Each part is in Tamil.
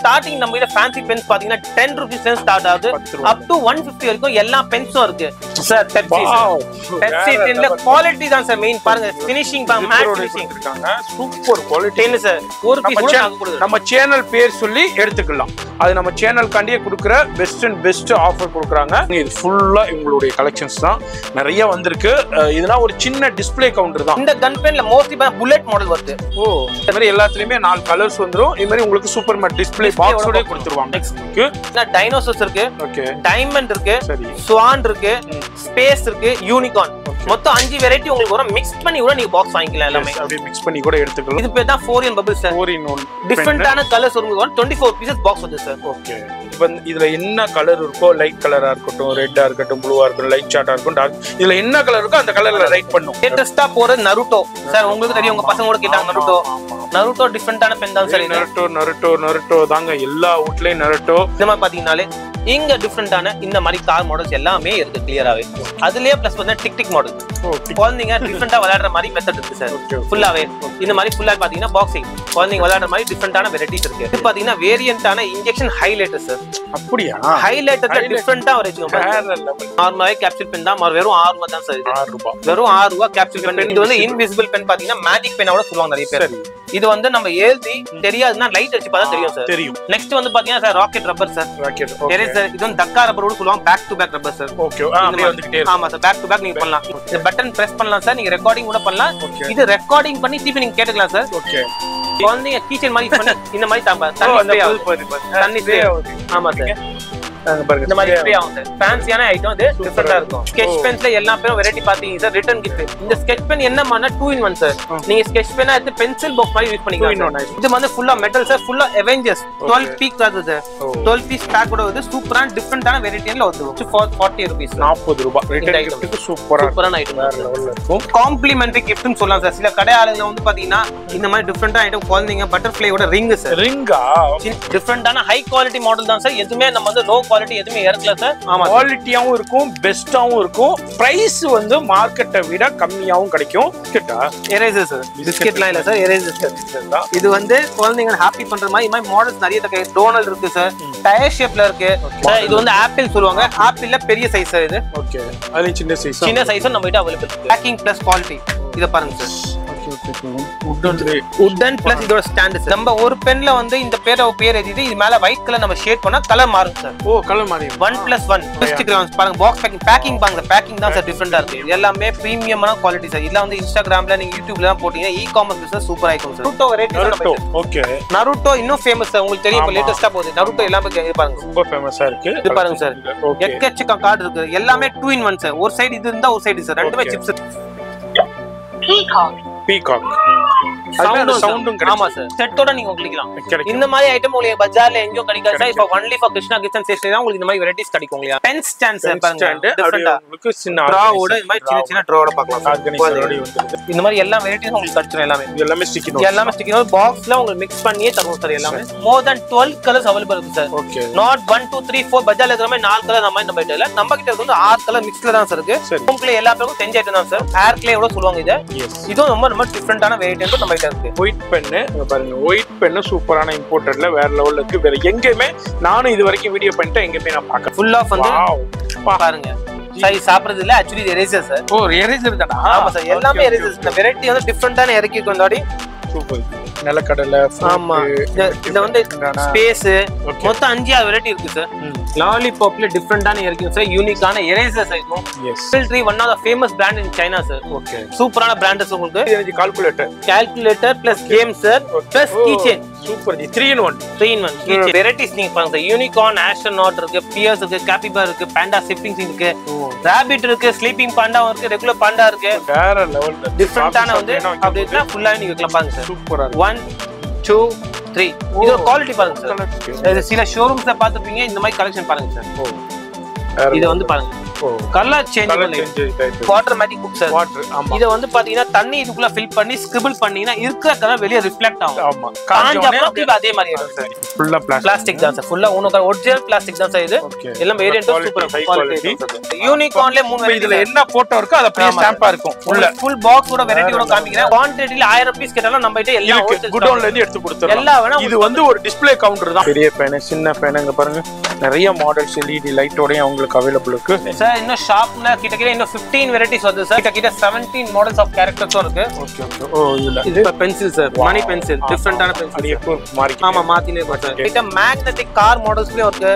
ஸ்டார்டிங் நம்ம கிட்ட ஃபேன்சி பென்ஸ் பாத்தீங்கன்னா 10 rupees ல ஸ்டார்ட் ஆகுது அப் டு 150 வரைக்கும் எல்லா பென்ஸும் இருக்கு சார். பெப்சி டென்ல குவாலிட்டி தான் சார் மெயின். பாருங்க ஃபினிஷிங் பாருங்க, மேட் ஃபினிஷிங் இருக்காங்க. சூப்பர் குவாலிட்டி என்ன சார். ஒரு பீஸ் கூட நாங்க கொடுக்குறோம். நம்ம சேனல் பேர் சொல்லி எடுத்துக்கலாம். அது நம்ம சேனல் காண்டியே கொடுக்குற பெஸ்ட் அண்ட் பெஸ்ட் ஆஃபர் கொடுக்குறாங்க. இது ஃபுல்லா இவங்களுடைய கலெக்ஷன்ஸ் தான் நிறைய வந்திருக்கு. இதெல்லாம் ஒரு சின்ன டிஸ்ப்ளே கவுண்டர் தான். இந்த கன் பென்ல மோஸ்ட்லி புல்லட் மாடல் வருது. ஓ இந்த மாதிரி எல்லாத்துலயுமே 4 கலர்ஸ் வந்துரும். இந்த மாதிரி உங்களுக்கு சூப்பர் மேட் டிஸ்ப்ளே பாக்ஸோட கொடுத்துருவாங்க. நெக்ஸ்ட் டைனோசர்ஸ் இருக்கு, ஓகே, டைமண்ட் இருக்கு, ஸ்வான் இருக்கு, ஸ்பேஸ் இருக்கு, யூனிகார்ன். மொத்தம் 5 வெரைட்டி உங்களுக்கு வரும். மிக்ஸ் பண்ணி கூட நீங்க பாக்ஸ் வாங்கிக்கலாம். எல்லாமே அப்படியே மிக்ஸ் பண்ணி கூட எடுத்துக்கலாம். இது பேர் தான் 4 in bubbles சார். 4 in 1 டிஃபரண்டான கலர்ஸ் உங்களுக்கு வரும். 24 pieces பாக்ஸ் வந்து சார். ஓகே இப்போ இதுல என்ன கலர் இருக்கோ, லைட் கலரா இருக்கட்டும், ரெட்டா இருக்கட்டும், ப்ளூவா இருக்கட்டும், லைட் சார்ட்டா இருக்கட்டும், டார்க், இதுல என்ன கலர் இருக்கோ அந்த கலர்ல ரைட் பண்ணும். லேட்டஸ்டா போற நருட்டோ சார். உங்களுக்கு தெரியும், உங்க பசங்க கூட கேட்டாங்க நருட்டோ. நருட்டோ டிஃபரண்டான பென் தான் சார். நருட்டோ தாங்க எல்லா வீட்லயும் நருட்டோ. இந்த மாதிரி பாத்தீங்கன்னாலே இங்க டிஃபரண்டான இந்த மாதிரி கார் மாடல்ஸ் எல்லாமே இருக்கு கிளியராவே. அதுலயே பிளஸ் வந்து டிக் டிக் மாடல். குழந்தைங்க டிஃபரண்டா விளையாடுற மாதிரி மெத்தட் இருக்கு சார். ஃபுல்லாவே இந்த மாதிரி ஃபுல்லா பாத்தீங்கன்னா பாக்ஸிங் குழந்தைங்க விளையாடுற மாதிரி டிஃபரண்டான வெரைட்டிஸ் இருக்கு. இது பாத்தீங்கன்னா வேரியன்ட்டான இன்ஜெக்ஷன் ஹைலைட்டர் சார். அப்படியா? ஹைலைட்டர்ல டிஃபரண்டா வரைக்கும் நார்மலாவே கேப்சூல் பென் தான். வெறும் 6 ரூபாய் தான் சார். இது 6 ரூபாய், வெறும் 6 ரூபாய் கேப்சூல் பென். இது வந்து இன்விசிபிள் பென் பாத்தீங்கன்னா மேஜிக் பென்னோட சொல்லுவாங்க நிறைய பேர். இது வந்து நம்ம எழுதி தெரியாதுன்னா லைட் அடிச்சு பார்த்தா தெரியும் சார். தெரியும். நெக்ஸ்ட் வந்து பாத்தீங்கன்னா sir rocket rubber sir. Rocket sir. இது வந்து தக்கா ரப்பரோட சொல்லுவாங்க. Back to back rubber sir. Okay அப்படியே வந்துட்டே இருக்கு. ஆமா சார், பேக் டு பேக் நீங்க பண்ணலாம். இந்த பட்டன் பிரஸ் பண்ணலாம் சார். நீங்க ரெக்கார்டிங் கூட பண்ணலாம். இது ரெக்கார்டிங் பண்ணி திருப்பி நீங்க கேட்டுக்கலாம் சார். ஓகே குழந்தைங்க கீச்சன் மாதிரி பண்ணி இந்த மாதிரி தண்ணி ஸ்ப்ரே ஆகுது. ஆமா சார், இந்த மாதிரி ஸ்ப்ரே ஆகும் சார். ஃபேன்சியான ஐட்டம். இது டிஃபரெண்டா இருக்கும். ஸ்கெட்ச் பென்ஸ்ல எல்லா பேரும் வெரைட்டி பாத்தீங்க சார். Return gift. இந்த ஸ்கெட்ச் பென் என்ன பண்ணா 2 in 1 சார். நீங்க ஸ்கெட்ச் பென்னா எடுத்து பென்சில் பாக்ஸ் மாதிரி யூஸ் பண்ணிக்கலாம். இது வந்து ஃபுல்லா மெட்டல் சார். ஃபுல்லா அவெஞ்சர்ஸ் 12 பீஸ் வருது சார். 12 பீஸ் பேக் கூட வருது. சூப்பரான டிஃபரெண்டான வெரைட்டில வருது. 40 rupees 40 ரூபாய். ரிட்டர்ன் கிஃப்ட்க்கு சூப்பரான ஐட்டம் இருக்கும். காம்ப்ளிமெண்டரி கிஃப்ட்னு சொல்லலாம் சார். சில கடை ஆளுங்க வந்து பாத்தீங்கன்னா இந்த மாதிரி டிஃபரெண்டான ஐட்டம் குழந்தைங்க பட்டர்ஃப்ளையோட ரிங் சார். ரிங்கா டிஃபரெண்டான ஹை குவாலிட்டி மாடல் தான் சார். எதுவுமே நம்ம வந்து லோ குவாலிட்டி எதுவுமே இறக்கல சார். ஆமா, குவாலிட்டியாவும் இருக்கும், பெஸ்டாவும் இருக்கும். பிரைஸ் வந்து மார்க்கெட்டை விட கம்மியாவும் கிடைக்கும். Eraser sir. பிஸ்கெட்லாம் இல்ல சார், எரேசர். இது வந்து குழந்தைங்க ஹாப்பி பண்ற மாதிரி இந்த மாதிரி மாடல்ஸ் நிறைய இருக்கு. டோனல் இருக்கு சார். டயர் ஷேப்ல இருக்கு. இது வந்து ஆப்பிள் சொல்லுவாங்க. ஆப்பிள்ல பெரிய சைஸ் சார் இது. ஓகே அது சின்ன சைஸ் நம்ம கிட்ட அவைலபிள் இருக்கு. Packing plus quality. இத பாருங்க சார். உட்டன் பிளஸ் இதோட ஸ்டாண்ட் சார். நம்ம ஒரு பென்ல வந்து இந்த பேர் எழுதி இது மேல ஒயிட் கலர் நம்ம ஷேட் பண்ணா கலர் மாறும் சார். ஓ கலர் மாறும். 1+1 ஹிஸ்டோகிராம்ஸ் பாருங்க. பாக்ஸ் பேக்கிங் பாருங்க. பேக்கிங் தான் சார் டிஃபரெண்டா இருக்கு. இது எல்லாமே பிரீமியமான குவாலிட்டி சார். இதெல்லாம் வந்து இன்ஸ்டாகிராம்ல நீங்க யூடியூப்ல தான் போட்டீங்கன்னா இ-காமர்ஸ் பிசினஸ் சூப்பரா இருக்கும் sir. Naruto variety. Okay Naruto இன்னும் ஃபேமஸ் சார். உங்களுக்கு தெரியும், இப்ப லேட்டஸ்டா போகுது நருட்டோ. எல்லாமே பாருங்க ரொம்ப ஃபேமஸா இருக்கு. இது பாருங்க சார். எக்கச்சக்க கார்டு இருக்கு. எல்லாமே 2 in 1 சார். ஒரு சைடு இது இருந்தா ஒரு சைடு சார். ரெண்டுமே சிப்ஸ். பீகாக் சவுண்டும் கிடைக்கும். ஆமா சார், செட்டோட நீங்க கிளிக்கலாம். இந்த மாதிரி ஐட்டம் உங்களுக்கு பஜார்ல எங்கயும் கிடைக்காது சார். இப்போ only for Krishna gift and stationery தான் உங்களுக்கு இந்த மாதிரி வெரைட்டிஸ் கிடைக்கும். உங்களுக்கு பென் ஸ்டாண்ட் சார் பாருங்க. டிஃபரெண்டா உங்களுக்கு சின்ன டிராவோட இந்த மாதிரி சின்ன டிராவோட பார்க்கலாம். ஆர்கனைசரோட வந்து இந்த மாதிரி எல்லா வெரைட்டிஸும் உங்களுக்கு கிடைச்சிரும். எல்லாமே ஸ்டிக்கி நோட் பாக்ஸ்ல உங்களுக்கு மிக்ஸ் பண்ணியே தருவோம் சார். எல்லாமே மோர் தென் 12 கலர்ஸ் அவைலபிள் இருக்கு சார். ஓகே நாட் 1 2 3 4 பஜார்ல இருக்கிற மாதிரி 4 கலர் நம்ம கிட்ட இல்ல. நம்ம கிட்ட வந்து 6 கலர் மிக்ஸ்ல தான் சார் இருக்கு. உங்களுக்கு எல்லா பேருக்கும் தெரிஞ்ச ஐட்டம் தான் சார். ஹேர் கிளேயோட சொல்லுவாங்க இத. இதுவும் ரொம்ப டிஃபரெண்டான வெரைட்டி நம்ம கிட்ட இருக்கு. ஒயிட் பென்னு பாருங்க. ஒயிட் பென்னு சூப்பரான இம்போர்ட்டட்ல வேற லெவல்ல இருக்கு. வேற எங்கேயுமே நானும் இது வரைக்கும் வீடியோ பண்ணிட்டு எங்கேயுமே நான் பார்க்க ஃபுல் ஆஃப் வந்து பாருங்க. சைஸ் சாப்பிடுறது இல்ல, ஆக்சுவலி எரேசர் சார். ஓ எரேசர் தானா? ஆமா சார், எல்லாமே எரேசர். இந்த வெரைட்டி வந்து டிஃபரெண்டான இறக்கி கொண்டாடி சூப்பர். நிலக்கடலை. ஆமா, இது வந்து ஸ்பேஸ் மொத்தம் 5 வெரைட்டி இருக்கு சார். லாலிபாப்ல டிஃபரெண்டான இருக்கு சார். யூனிக்கான எரேசர்ஸ் இருக்கும். ஃபில்ட்ரி one of the famous brand in China sir. Okay சூப்பரான பிராண்ட்ஸ் உங்களுக்கு. இது calculator plus game sir plus keychain. Super. 3 in 1 varieties நீங்க பாருங்க சார். யூனிகார்ன், ஆஸ்ட்ரோநாட் இருக்கு, பியர்ஸ் இருக்கு, கேபிபர் இருக்கு, பாண்டா சிப்பிங்ஸ் இருக்கு, ராபிட் இருக்கு, ஸ்லீப்பிங் பாண்டா இருக்கு, ரெகுலர் பாண்டா இருக்கு. வேற லெவல் டிஃபரெண்டான வந்து அப்படினா ஃபுல்லா நீங்க வைக்கலாம் பாருங்க சார். சூப்பரா 1 2 3 இது குவாலிட்டி பாருங்க சார். சில ஷோரூம்ஸ்ல பாத்துப்பீங்க இந்த மாதிரி கலெக்ஷன் பாருங்க சார். இது வந்து பாருங்க colour change automatic book sir. இத வந்து பாத்தீங்கன்னா தண்ணி இதுக்குள்ள ஃபில் பண்ணி ஸ்கிரிபிள் பண்ணீங்கன்னா இருக்கிற கலர் வெளிய ரிஃப்ளெக்ட் ஆகும். ஆமா காஞ்ச அப்புறம் அதே மாதிரி இருக்கும் சார். ஃபுல்லா பிளாஸ்டிக் தான் சார். ஃபுல்லா ஒரிஜினல் பிளாஸ்டிக் தான் சார். இது எல்லாம் வேரியன்ட் சூப்பர் குவாலிட்டி. யூனிகார்ன்ல 3 இதுல என்ன போட்டோ இருக்கோ அது அப்படியே ஸ்டாம்பா இருக்கும். ஃபுல் பாக்ஸ் கூட வெரைட்டியோட காமிக்கிறேன். குவாண்டிட்டில 1000 பீஸ் கேட்டாலும் நம்ம கிட்ட எல்லாம் குடோன்ல இருந்து எடுத்து கொடுத்துறோம். எல்லாம் வேணா. இது வந்து ஒரு டிஸ்ப்ளே கவுண்டர் தான். பெரிய ஃபேன், சின்ன ஃபேன், இங்க பாருங்க நிறைய மாடல்ஸ் LED லைட்டோட உங்களுக்கு அவேலபிள் இருக்கு சார். இன்னும் ஷாப்ல கிட்ட இன்னும் 15 வெரைட்டிஸ் வருது சார். கிட்ட 17 மாடல்ஸ் ஆஃப் கேரக்டர்ஸும் இருக்கு. Okay okay. ஓ இதுல இது பென்சில் சார். மணி பென்சில் டிஃபரண்டான பென்சில். அது எப்போ மாறி ஆமா மாத்தினே இருக்கு சார். கிட்ட மேக்னெட்டிக் கார் மாடல்ஸ்லயே இருக்கு.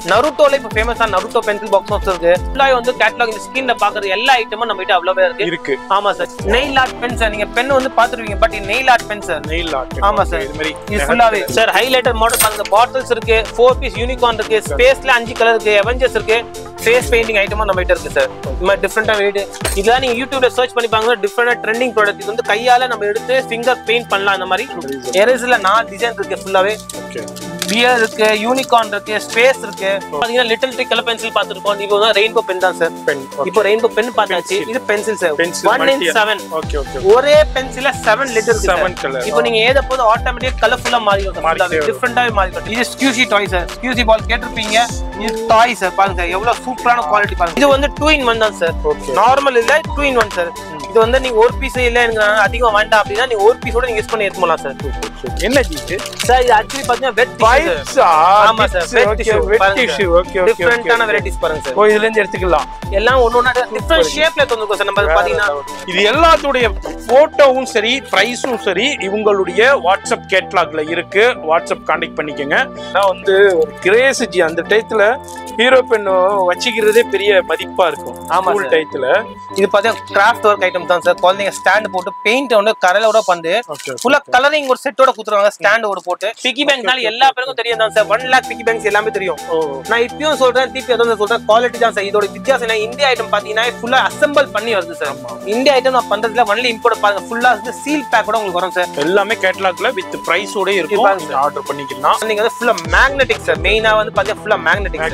நருட்டோல இப்ப ஃபேமஸான நருட்டோ பென்சில் பாக்ஸ் இருக்கு. ஃபுல்லாவே வந்து கேட்டலாக் இந்த ஸ்கிரீன்ல பாக்குற எல்லா ஐட்டமும் நம்ம கிட்ட அவ்வளவே இருக்கு. ஆமா sir. Nail art pen sir. நீங்க பென் வந்து பாத்துருவீங்க பட் இது nail art pen sir. Nail art. ஆமா சார். இது ஃபுல்லாவே சார் ஹைலைட்டர் மாடல் பாருங்க. பாட்டில்ஸ் இருக்கு, 4 பீஸ் யூனிகார்ன் இருக்கு, ஸ்பேஸ்ல 5 கலர் இருக்கு, அவெஞ்சர்ஸ் இருக்கு, ஃபேஸ் பெயிண்டிங் ஐட்டமும் நம்ம கிட்ட இருக்கு சார். இந்த மாதிரி டிஃபரெண்டா வெரைட்டி. இதெல்லாம் நீங்க யூடியூப்ல சர்ச் பண்ணி பாருங்க. டிஃபரெண்டா ட்ரெண்டிங் ப்ராடக்ட். இது வந்து கையால நம்ம எடுத்து ஃபிங்கர் பெயிண்ட் பண்ணலாம். இந்த மாதிரி எரேசர்ல 4 டிசைன் இருக்கு ஃபுல்லாவே. ஓகே. பியர் இருக்கு, யூனிகார்ன் இருக்கு, ஸ்பேஸ் இருக்கு. பாத்தீங்கன்னா லிட்டில் ட்ரிக் கலர் பென்சில் பாத்துருக்கோம். இப்போ தான் ரெயின்போ பென் தான் சார். இப்போ ரெயின்போ பென் பார்த்தாச்சு. இது pencil sir. 1 in 7. Okay okay. ஒரே பென்சில்ல 7 லிட்டர் 7 கலர். இப்போ நீங்க ஏத போது ஆட்டோமேட்டிக் கலர்ஃபுல்லா மாறிடும். டிஃபரெண்டாவே மாறிடும். இது ஸ்கியூசி டாய் சார். ஸ்கியூசி பால் கேட்டிருப்பீங்க. இது டாய் சார். பாருங்க எவ்வளவு சூப்பரான குவாலிட்டி பாருங்க. இது வந்து 2 in 1 தான் சார். நார்மல் இல்ல 2 in 1 சார். இது வந்து நீங்க ஒரு பீஸ் இல்ல எனக்கு அதிகமா வேண்டாம் அப்படின்னா நீங்க ஒரு பீஸோட நீங்க யூஸ் பண்ணி எடுத்துக்கலாம் சார். என்ன ஜீஸ் சார்? இது ஆக்சுவலி பாத்தீங்கன்னா வெட் வைப்ஸ். ஆமா sir. Wet tissue. Okay okay. டிஃபரெண்டான வெரைட்டிஸ் பாருங்க சார். ஓ இதுல இருந்து எடுத்துக்கலாம். எல்லாம் ஒவ்வொண்ணா டிஃபரெண்ட் ஷேப்ல தந்துருக்கோம் சார். நம்ம பாத்தீங்கன்னா இது எல்லாத்தோட போட்டோவும் சரி பிரைஸும் சரி இவங்களுடைய வாட்ஸ்அப் கேட்டலாக்ல இருக்கு. வாட்ஸ்அப் கான்டாக்ட் பண்ணிக்கங்க. நான் வந்து ஒரு கிரேஸ் ஜி அந்த டைத்துல ஹீரோ பென் வச்சிக்கிறதே பெரிய மதிப்பா இருக்கும். ஆமா ஃபுல் டைத்துல. இது பாத்தீங்கன்னா கிராஃப்ட் வொர்க் ஐட்டம் தான் சார். குழந்தைங்க ஸ்டாண்ட் போட்டு பெயிண்ட் வந்து கலரோட பண்ணி ஃபுல்லா கலரிங் ஒரு செட்டோட குடுத்துறாங்க. ஸ்டாண்டோட போட்டு பிகி பேங்க்னால எல்லா பேருக்கும் தெரியும் தான் சார். 1 lakh பிகி பேங்க்ஸ் எல்லாமே தெரியும். நான் இப்பயும் சொல்றேன், திருப்பி அதான் சொல்றேன், குவாலிட்டி தான் சார். இதோட வித்தியாசம் இந்தியா ஐட்டம் பாத்தீங்கன்னா ஃபுல்லா அசெம்பிள் பண்ணி வருது சார். இந்தியா ஐட்டம் நான் பண்றதுல ஒன்லி இம்போர்ட் பாருங்க. ஃபுல்லா சீல் பேக்கோட உங்களுக்கு வரும் சார். எல்லாமே கேட்டலாக்ல வித் பிரைஸோட இருக்கும். ஆர்டர் பண்ணிக்கலாம். நீங்க வந்து ஃபுல்லா மேக்னெட்டிக் சார். மெயினா வந்து பாத்தீங்கன்னா ஃபுல்லா மேக்னெட்டிக்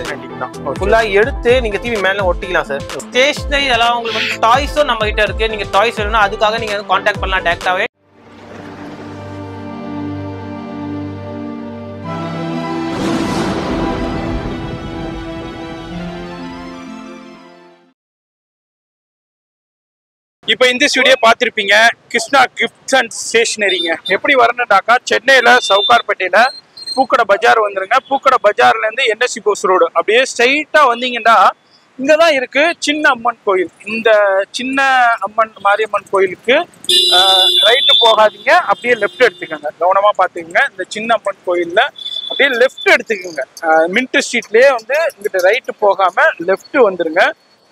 தான். ஃபுல்லா எடுத்து நீங்க டிவி மேல ஒட்டிக்கலாம் சார். ஸ்டேஷனரி எல்லாம் உங்களுக்கு வந்து டாய்ஸும் நம்ம கிட்ட இருக்கு. நீங்க டாய்ஸ் வேணும்னா அதுக்காக நீங்க கான்டாக்ட் பண்ணலாம் டைரக்டாவே. இப்போ இந்த வீடியோ பார்த்துருப்பீங்க. கிருஷ்ணா கிஃப்ட்ஸ் அண்ட் ஸ்டேஷனரிங்க. எப்படி வரணும்னாக்கா சென்னையில் சவுகார்பேட்டையில் பூக்கடை பஜார் வந்துருங்க. பூக்கடை பஜார்லேருந்து NSC போஸ் ரோடு அப்படியே ஸ்ட்ரைட்டாக வந்தீங்கன்னா இங்கே தான் இருக்குது சின்ன அம்மன் கோயில். இந்த சின்ன அம்மன் மாரியம்மன் கோயிலுக்கு ரைட்டு போகாதீங்க, அப்படியே லெஃப்ட் எடுத்துக்கோங்க. கவனமாக பார்த்துக்கோங்க. இந்த சின்ன அம்மன் கோயிலில் அப்படியே லெஃப்ட் எடுத்துக்கோங்க. மின்ட் ஸ்ட்ரீட்லேயே வந்து இங்கிட்ட ரைட்டு போகாமல் லெஃப்ட் வந்துருங்க.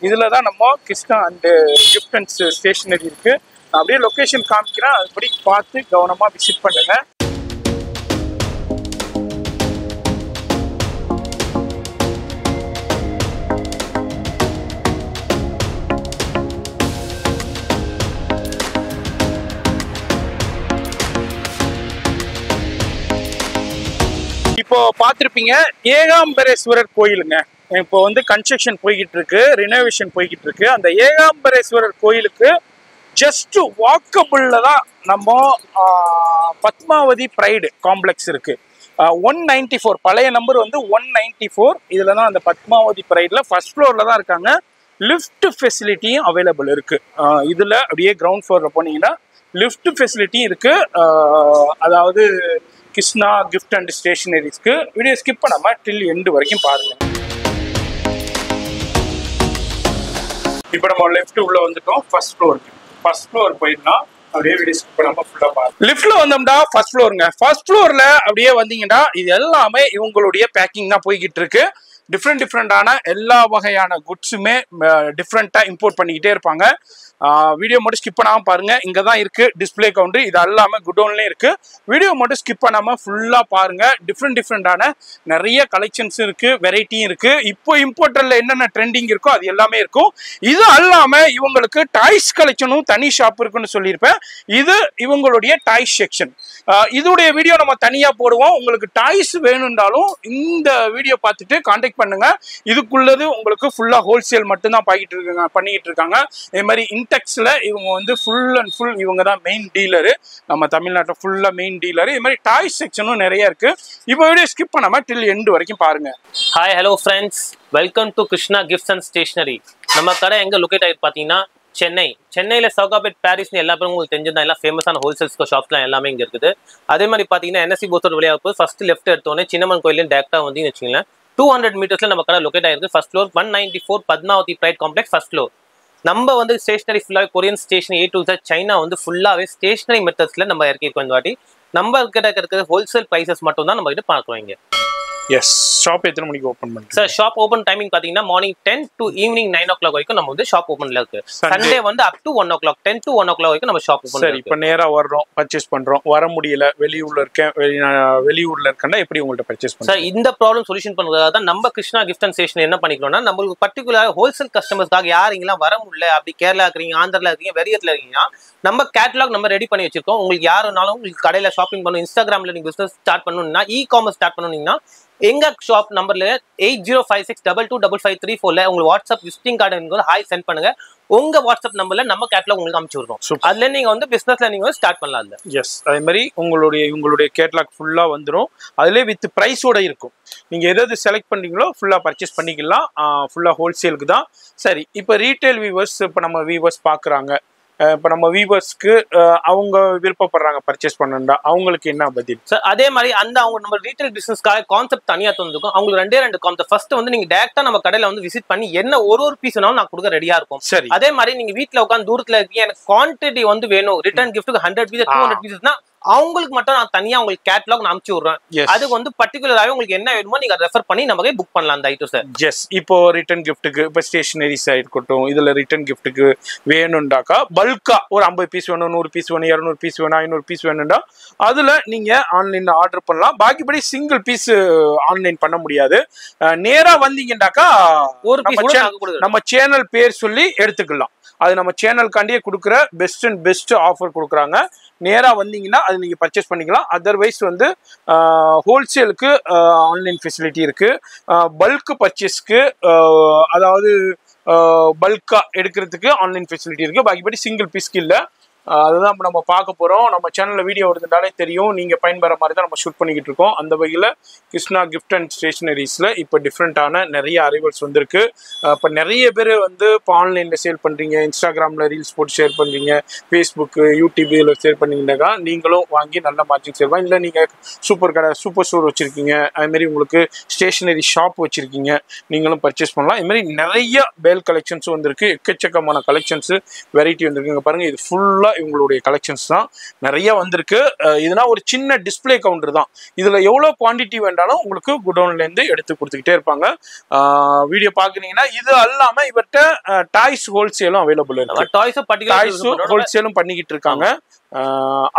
இதில் தான் நம்ம Krishna and gift and stationery இருக்குது. நான் அப்படியே லொக்கேஷன் காமிக்கிறேன். அதுபடி பார்த்து கவனமாக விசிட் பண்ணுங்க. இப்போ பார்த்துருப்பீங்க ஏகாம்பரேஸ்வரர் கோயிலுங்க. இப்போ வந்து கன்ஸ்ட்ரக்ஷன் போய்கிட்டு இருக்கு, ரினோவேஷன் போய்கிட்டு இருக்கு. அந்த ஏகாம்பரேஸ்வரர் கோயிலுக்கு ஜஸ்ட் வாக்கபிள்ல தான் நம்ம பத்மாவதி பிரைடு காம்ப்ளெக்ஸ் இருக்கு. 194 பழைய நம்பர் வந்து 194. இதுல தான் அந்த பத்மாவதி பிரைட்ல ஃபர்ஸ்ட் ஃப்ளோர்ல தான் இருக்காங்க. லிஃப்ட் ஃபெசிலிட்டியும் அவைலபிள் இருக்கு. இதுல அப்படியே கிரவுண்ட் ஃப்ளோர்ல போனீங்கன்னா லிஃப்ட் ஃபெசிலிட்டியும் இருக்கு. அதாவது கிருஷ்ணா கிஃப்ட் அண்ட் ஸ்டேஷனரிஸ்க்கு வீடியோ ஸ்கிப் பண்ணாம டில் எண்டு வரைக்கும் பாருங்க. இப்போ நம்ம லெஃப்ட் உள்ள வந்துட்டோம். ஃபர்ஸ்ட் ஃப்ளோர் போயிடலாம். அப்படியே வீடியோ ஸ்கிப் பண்ணாம ஃபுல்லா பாருங்க. லிஃப்ட்ல வந்தோம்னா ஃபர்ஸ்ட் ஃப்ளோருங்க. ஃபர்ஸ்ட் ஃப்ளோர்ல அப்படியே வந்தீங்கன்னா இது எல்லாமே இவங்களுடைய பேக்கிங் தான் போய்கிட்டு இருக்கு. டிஃப்ரெண்டான எல்லா வகையான குட்ஸுமே டிஃப்ரெண்டா இம்போர்ட் பண்ணிக்கிட்டே இருப்பாங்க. வீடியோ மட்டும் ஸ்கிப் பண்ணாமல் பாருங்க. இங்கே தான் இருக்கு டிஸ்பிளே கவுண்டர். இது எல்லாமே குடோன்லேயும் இருக்கு. வீடியோ மட்டும் ஸ்கிப் பண்ணாமல் ஃபுல்லாக பாருங்க. டிஃப்ரெண்டான நிறைய கலெக்ஷன்ஸ் இருக்கு, வெரைட்டியும் இருக்கு. இப்போ இம்போர்ட்டர்ல என்னென்ன ட்ரெண்டிங் இருக்கோ அது எல்லாமே இருக்கும். இது அல்லாமல் இவங்களுக்கு டாய்ஸ் கலெக்ஷனும் தனி ஷாப் இருக்குன்னு சொல்லியிருப்பேன். இது இவங்களுடைய டாய்ஸ் செக்ஷன். இதோடைய வீடியோ நம்ம தனியாக போடுவோம். உங்களுக்கு டாய்ஸ் வேணும்னாலும் இந்த வீடியோ பார்த்துட்டு கான்டாக்ட் செலக்ட் பண்ணுங்க. இதுக்குள்ளது உங்களுக்கு ஃபுல்லா ஹோல்சேல் மட்டும் தான் பண்ணிட்டு இருக்காங்க. இதே மாதிரி இன்டெக்ஸ்ல இவங்க வந்து ஃபுல் அண்ட் ஃபுல் இவங்க தான் மெயின் டீலரு, நம்ம தமிழ்நாட்டில் ஃபுல்லா மெயின் டீலரு. இது மாதிரி டாய் செக்ஷனும் நிறைய இருக்கு. இப்போ வீடியோ ஸ்கிப் பண்ணாம டில் எண்ட் வரைக்கும் பாருங்க. Hi hello friends, welcome to Krishna gifts and stationery. நம்ம கடை எங்க லொகேட் ஆகிட்டு பார்த்தீங்கன்னா சென்னையில் சவுகாபேட் பாரிஸ்னு எல்லா பேரும் உங்களுக்கு தெரிஞ்சிருந்தா எல்லாம் ஃபேமஸான ஹோல்சேல்ஸ் ஷாப்ஸ்லாம் எல்லாமே இங்கே இருக்குது. அதே மாதிரி பார்த்தீங்கன்னா NSC போஸ்டர் வழியாக போய் ஃபர்ஸ்ட் லெஃப்ட் எடுத்தோன்னே சின்னமன் கோயிலேருந்து டேரக்டாக வந்து வச்சுக்கலாம் 200 மீட்டர்ஸ்ல நம்ம கடை லொகேட் ஆயிருக்கு. First floor 194 Padmavathi bright complex first floor. நம்ம வந்து ஸ்டேஷனரி ஃபுல்லாக Korean stationery A to Z China வந்து ஃபுல்லாகவே ஸ்டேஷனரி மெத்தட்ஸ்ல நம்ம இறக்கிருக்கோம். இந்த வாட்டி நம்ம கிட்ட இருக்கிற ஹோல்சேல் ப்ரைசஸ் மட்டும் தான் நம்ம கிட்ட பார்க்குறோம் இங்கே. எஸ், ஷாப் எத்தனை மணிக்கு ஓபன் பண்ணுங்க சார்? ஷாப் ஓபன் டைமிங் பாத்தீங்கன்னா மார்னிங் 10 to ஈவினிங் 9 o'clock வரைக்கும் நம்ம வந்து ஷாப் ஓபன்ல இருக்கு. சண்டே வந்து up to 1 o'clock 10 to 1 o'clock வரைக்கும் நம்ம ஷாப் ஓபன். சரி, இப்போ நேரா வர்றோம், பர்ச்சேஸ் பண்றோம், வர முடியல, வெளியூர்ல இருக்கேன்னா எப்படி உங்கள்ட்ட பர்ச்சேஸ் பண்ணுங்க சார்? இந்த ப்ராப்ளம் சொல்யூஷன் பண்றதா தான் நம்ம கிருஷ்ணா கிஃப்ட் அண்ட் ஸ்டேஷன் என்ன பண்ணிக்கிறோம்னா, நம்மளுக்கு பர்டிகுலர் ஹோல்சேல் கஸ்டமர்ஸ்க்காக யார் இங்கெல்லாம் வர முடியல, அப்படி கேரளா இருக்கீங்க, ஆந்திரால இருக்கீங்க, வெளியத்துல இருக்கீங்கன்னா நம்ம கேட்டலாக் நம்ம ரெடி பண்ணி வச்சிருக்கோம். உங்களுக்கு யாருனாலும் உங்களுக்கு கடையில ஷாப்பிங் பண்ணணும், இன்ஸ்டாகிராம்ல நீங்க பிசினஸ் ஸ்டார்ட் பண்ணணும்னா, காமர்ஸ் ஸ்டார்ட் பண்ணணும்னா எங்க ஷாப் நம்பர்ல 8056225534 உங்களுக்கு WhatsApp visiting card hi send பண்ணுங்க. உங்க வாட்ஸ்அப் நம்பர்ல நம்ம கேட்டலாக் உங்களுக்கு அனுப்பிச்சு விடுறோம். அதுல நீங்க வந்து பிசினஸ்ல நீங்க வந்து ஸ்டார்ட் பண்ணலாம். எஸ், அதே மாதிரி உங்களுடைய கேட்டலாக் ஃபுல்லா வந்துடும். அதுலேயே வித் ப்ரைஸோட இருக்கும். நீங்க எதாவது செலக்ட் பண்றீங்களோ ஃபுல்லா பர்ச்சேஸ் பண்ணிக்கலாம். ஃபுல்லா ஹோல்சேலுக்கு தான். சரி, இப்போ ரீட்டைல் வியூவர்ஸ், இப்போ நம்ம வியூவர்ஸ் பாக்குறாங்க, இப்போ நம்ம வியூவர்ஸ்க்கு அவங்க விருப்பப்படுறாங்க பர்ச்சேஸ் பண்ணா, அவங்களுக்கு என்ன பதில் சார்? அதே மாதிரி அவங்க நம்ம ரீட்டைல் பிசினஸ்க்காக கான்செப்ட் தனியா தந்துருக்கும். அவங்களுக்கு ரெண்டு கான்செப்ட். ஃபர்ஸ்ட் வந்து நீங்க டைரக்டா நம்ம கடையில வந்து விசிட் பண்ணி என்ன ஒரு பீஸ் வேணாலும் நான் கொடுக்க ரெடியா இருக்கும். சரி, அதே மாதிரி நீங்க வீட்டுல உட்காந்து தூரத்துல இருக்கீங்க, எனக்கு குவான்டிட்டி வந்து வேணும், ரிட்டர்ன் கிஃப்ட்டுக்கு 100 பீஸ் 200 பீசஸ்னா அவங்களுக்கு மட்டும் நான் தனியா உங்களுக்கு கேட்டலாக் நான் அனுப்பிச்சு விடுறேன். அதுக்கு வந்து பர்டிகுலராகவே உங்களுக்கு என்ன வேணுமோ நீங்க ரெஃபர் பண்ணி நமக்கு புக் பண்ணலாம் அந்த ஐட்டம் சார். எஸ், இப்போ ரிட்டர்ன் கிஃப்ட்டுக்கு இப்போ ஸ்டேஷனரிஸ் இருக்கட்டும், இதுல ரிட்டர்ன் கிஃப்ட்டுக்கு வேணும்டாக்கா பல்கா ஒரு 50 பீஸ் வேணும், 100 பீஸ் வேணும், 200 பீஸ் வேணும், 500 பீஸ் வேணும்டா அதுல நீங்க ஆன்லைன்ல ஆர்டர் பண்ணலாம். பாக்கிப்படி சிங்கிள் பீஸ் ஆன்லைன் பண்ண முடியாது. நேரா வந்தீங்கன்னாக்கா ஒரு நம்ம சேனல் பேர் சொல்லி எடுத்துக்கலாம். அது நம்ம சேனலுக்காண்டியே கொடுக்குற பெஸ்ட் ஆஃபர் கொடுக்குறாங்க. நேரா வந்தீங்கன்னா அது நீங்க பர்ச்சேஸ் பண்ணிக்கலாம். அதர்வைஸ் வந்து ஹோல்சேலுக்கு ஆன்லைன் ஃபெசிலிட்டி இருக்கு. பல்க் பர்ச்சேஸ்க்கு அதாவது பல்கா எடுக்கிறதுக்கு ஆன்லைன் ஃபெசிலிட்டி இருக்கு. பாக்கிப்படி சிங்கிள் பீஸ்க்கு இல்லை. அதுதான் நம்ம பார்க்க போறோம். நம்ம சேனல்ல வீடியோ வருதுனாலே தெரியும், நீங்க பயன்பெற மாதிரி தான் நம்ம ஷூட் பண்ணிக்கிட்டு இருக்கோம். அந்த வகையில கிருஷ்ணா கிஃப்ட் அண்ட் ஸ்டேஷனரிஸ்ல இப்போ டிஃப்ரெண்டான நிறைய அரைவல்ஸ் வந்திருக்கு. இப்போ நிறைய பேர் வந்து இப்போ ஆன்லைன்ல சேல் பண்றீங்க, இன்ஸ்டாகிராம்ல ரீல்ஸ் போட்டு ஷேர் பண்றீங்க, ஃபேஸ்புக், யூடியூப் இதில் ஷேர் பண்ணீங்கன்னாக்கா நீங்களும் வாங்கி நல்ல மார்ஜின் சேல் பண்ணலாம். இல்லை நீங்க சூப்பர் ஸ்டோர் வச்சிருக்கீங்க, அதுமாரி உங்களுக்கு ஸ்டேஷனரி ஷாப் வச்சிருக்கீங்க, நீங்களும் பர்ச்சேஸ் பண்ணலாம். இது மாதிரி நிறைய பேல் கலெக்ஷன்ஸும் வந்திருக்கு. எக்கச்சக்கமான கலெக்ஷன்ஸ் வெரைட்டி வந்திருக்கு. இங்க பாருங்க, இது ஃபுல்லா இவங்களுடைய கலெக்ஷன்ஸ் தான் நிறைய வந்திருக்கு. இதுனா ஒரு சின்ன டிஸ்பிளே கவுண்டர் தான். இதுல எவ்வளவு குவான்டிட்டி வேண்டாலும் உங்களுக்கு குடோன்ல இருந்து எடுத்து கொடுத்துக்கிட்டே இருப்பாங்க. வீடியோ பாக்குறீங்கன்னா இது அல்லாம இவர்கிட்ட டாய்ஸ் ஹோல்சேலும் அவைலபிள் இருக்கு. டாய்ஸ் ஹோல்சேலும் பண்ணிக்கிட்டு இருக்காங்க.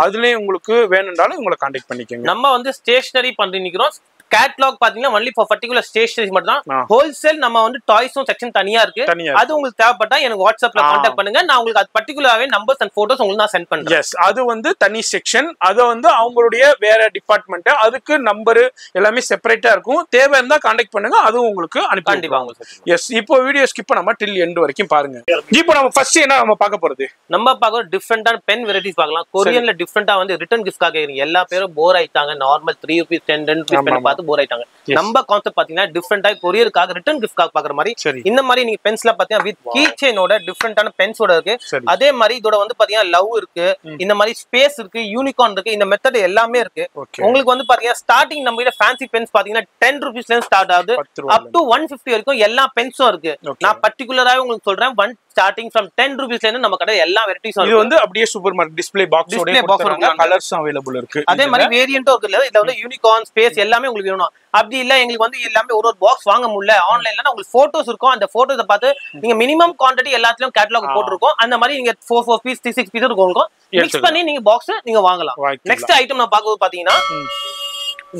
அதுலயும் உங்களுக்கு வேணும்னாலும் உங்களை கான்டாக்ட் பண்ணிக்கோங்க. நம்ம வந்து ஸ்டேஷனரி பண்ணிக்கிறோம். கேட்லாக் பாத்தீங்கன்னா ஒன்லி ஃபார் பர்టిక్యులர் ஸ்டேஷனரி மட்டும் தான். ஹோல்சேல் நம்ம வந்து டாய்ஸும் செக்ஷன் தனியா இருக்கு. அது உங்களுக்கு தேவைப்பட்டா எனக்கு வாட்ஸ்அப்ல கான்டாக்ட் பண்ணுங்க. நான் உங்களுக்கு அது பர்టిక్యులராவே நம்பர்ஸ் அண்ட் போட்டோஸ் உங்களுக்கு நான் சென்ட் பண்றேன். எஸ், அது வந்து தனி செக்ஷன். அது வந்து அவங்களுடைய வேற டிபார்ட்மெண்ட். அதுக்கு நம்பர் எல்லாமே செப்பரேட்டா இருக்கும். தேவை இருந்தா கான்டாக்ட் பண்ணுங்க, அதுவும் உங்களுக்கு அனுப்பிடுவாங்க. எஸ், இப்போ வீடியோ ஸ்கிப் பண்ணாம டில் எண்ட் வரைக்கும் பாருங்க. இப்போ நம்ம ஃபர்ஸ்ட் என்ன நம்ம பார்க்க போறது? நம்ம பார்க்க டிஃபரெண்டான பென் வெரைட்டிஸ் பார்க்கலாம். கொரியன்ல டிஃபரெண்டா வந்து ரிட்டர்ன் கிஃப்ட் கேக்குறீங்க. எல்லா பேரும் போர் ஆயிட்டாங்க. நார்மல் 3 rupees 10 rupees பென் பார்த்து போர் ஆயிட்டாங்க. நம்ம கான்செப்ட் பாத்தீங்கன்னா டிஃபரெண்டா கொரியருக்காக ரிட்டர்ன் கிஃப்ட்காக பாக்குற மாதிரி இந்த மாதிரி நீங்க பென்ஸ்ல பாத்தீங்கன்னா வித் கீ செயினோட டிஃபரெண்டான பென்ஸோட இருக்கு. அதே மாதிரி இதோட வந்து பாத்தீங்கன்னா லவ் இருக்கு, இந்த மாதிரி ஸ்பேஸ் இருக்கு, யூனிகார்ன் இருக்கு, இந்த மெத்தட் எல்லாமே இருக்கு. உங்களுக்கு வந்து பாத்தீங்கன்னா ஸ்டார்டிங் நம்ம கிட்ட ஃபேன்சி பென்ஸ் பாத்தீங்கன்னா 10 rupees ல ஸ்டார்ட் ஆகுது, அப் டு 150 வரைக்கும் எல்லா பென்ஸும் இருக்கு. நான் பர்టిక్యులராவே உங்களுக்கு சொல்றேன், starting from 10 rupees ல இருந்து நம்ம கடை எல்லா வெரைட்டிஸ் இது வந்து அப்படியே சூப்பர் மார்க்கெட் டிஸ்ப்ளே பாக்ஸோட கொடுக்கறாங்க. கலர்ஸ் அவேலபிள் இருக்கு. அதே மாதிரி வேரியன்ட்டும் இருக்கு. இதுல வந்து யூனிகார்ன் ஸ்பேஸ் எல்லாமே உங்களுக்கு வேணும். அப்படி இல்ல எங்களுக்கு வந்து எல்லாமே ஒரு பாக்ஸ் வாங்க முடியல ஆன்லைன்ல, உங்களுக்கு போட்டோஸ் இருக்கும். அந்த போட்டோஸை பார்த்து நீங்க மினிமம் குவான்டிட்டி எல்லாத்துலயும் கேட்டலாக் போட்டுருக்கோம். அந்த மாதிரி நீங்க 4 பீஸ் 6 பீஸ் இருக்கும். மிக்ஸ் பண்ணி நீங்க பாக்ஸ் நீங்க வாங்கலாம். நெக்ஸ்ட் ஐட்டம் நான் பார்க்கும்போது பாத்தீங்கன்னா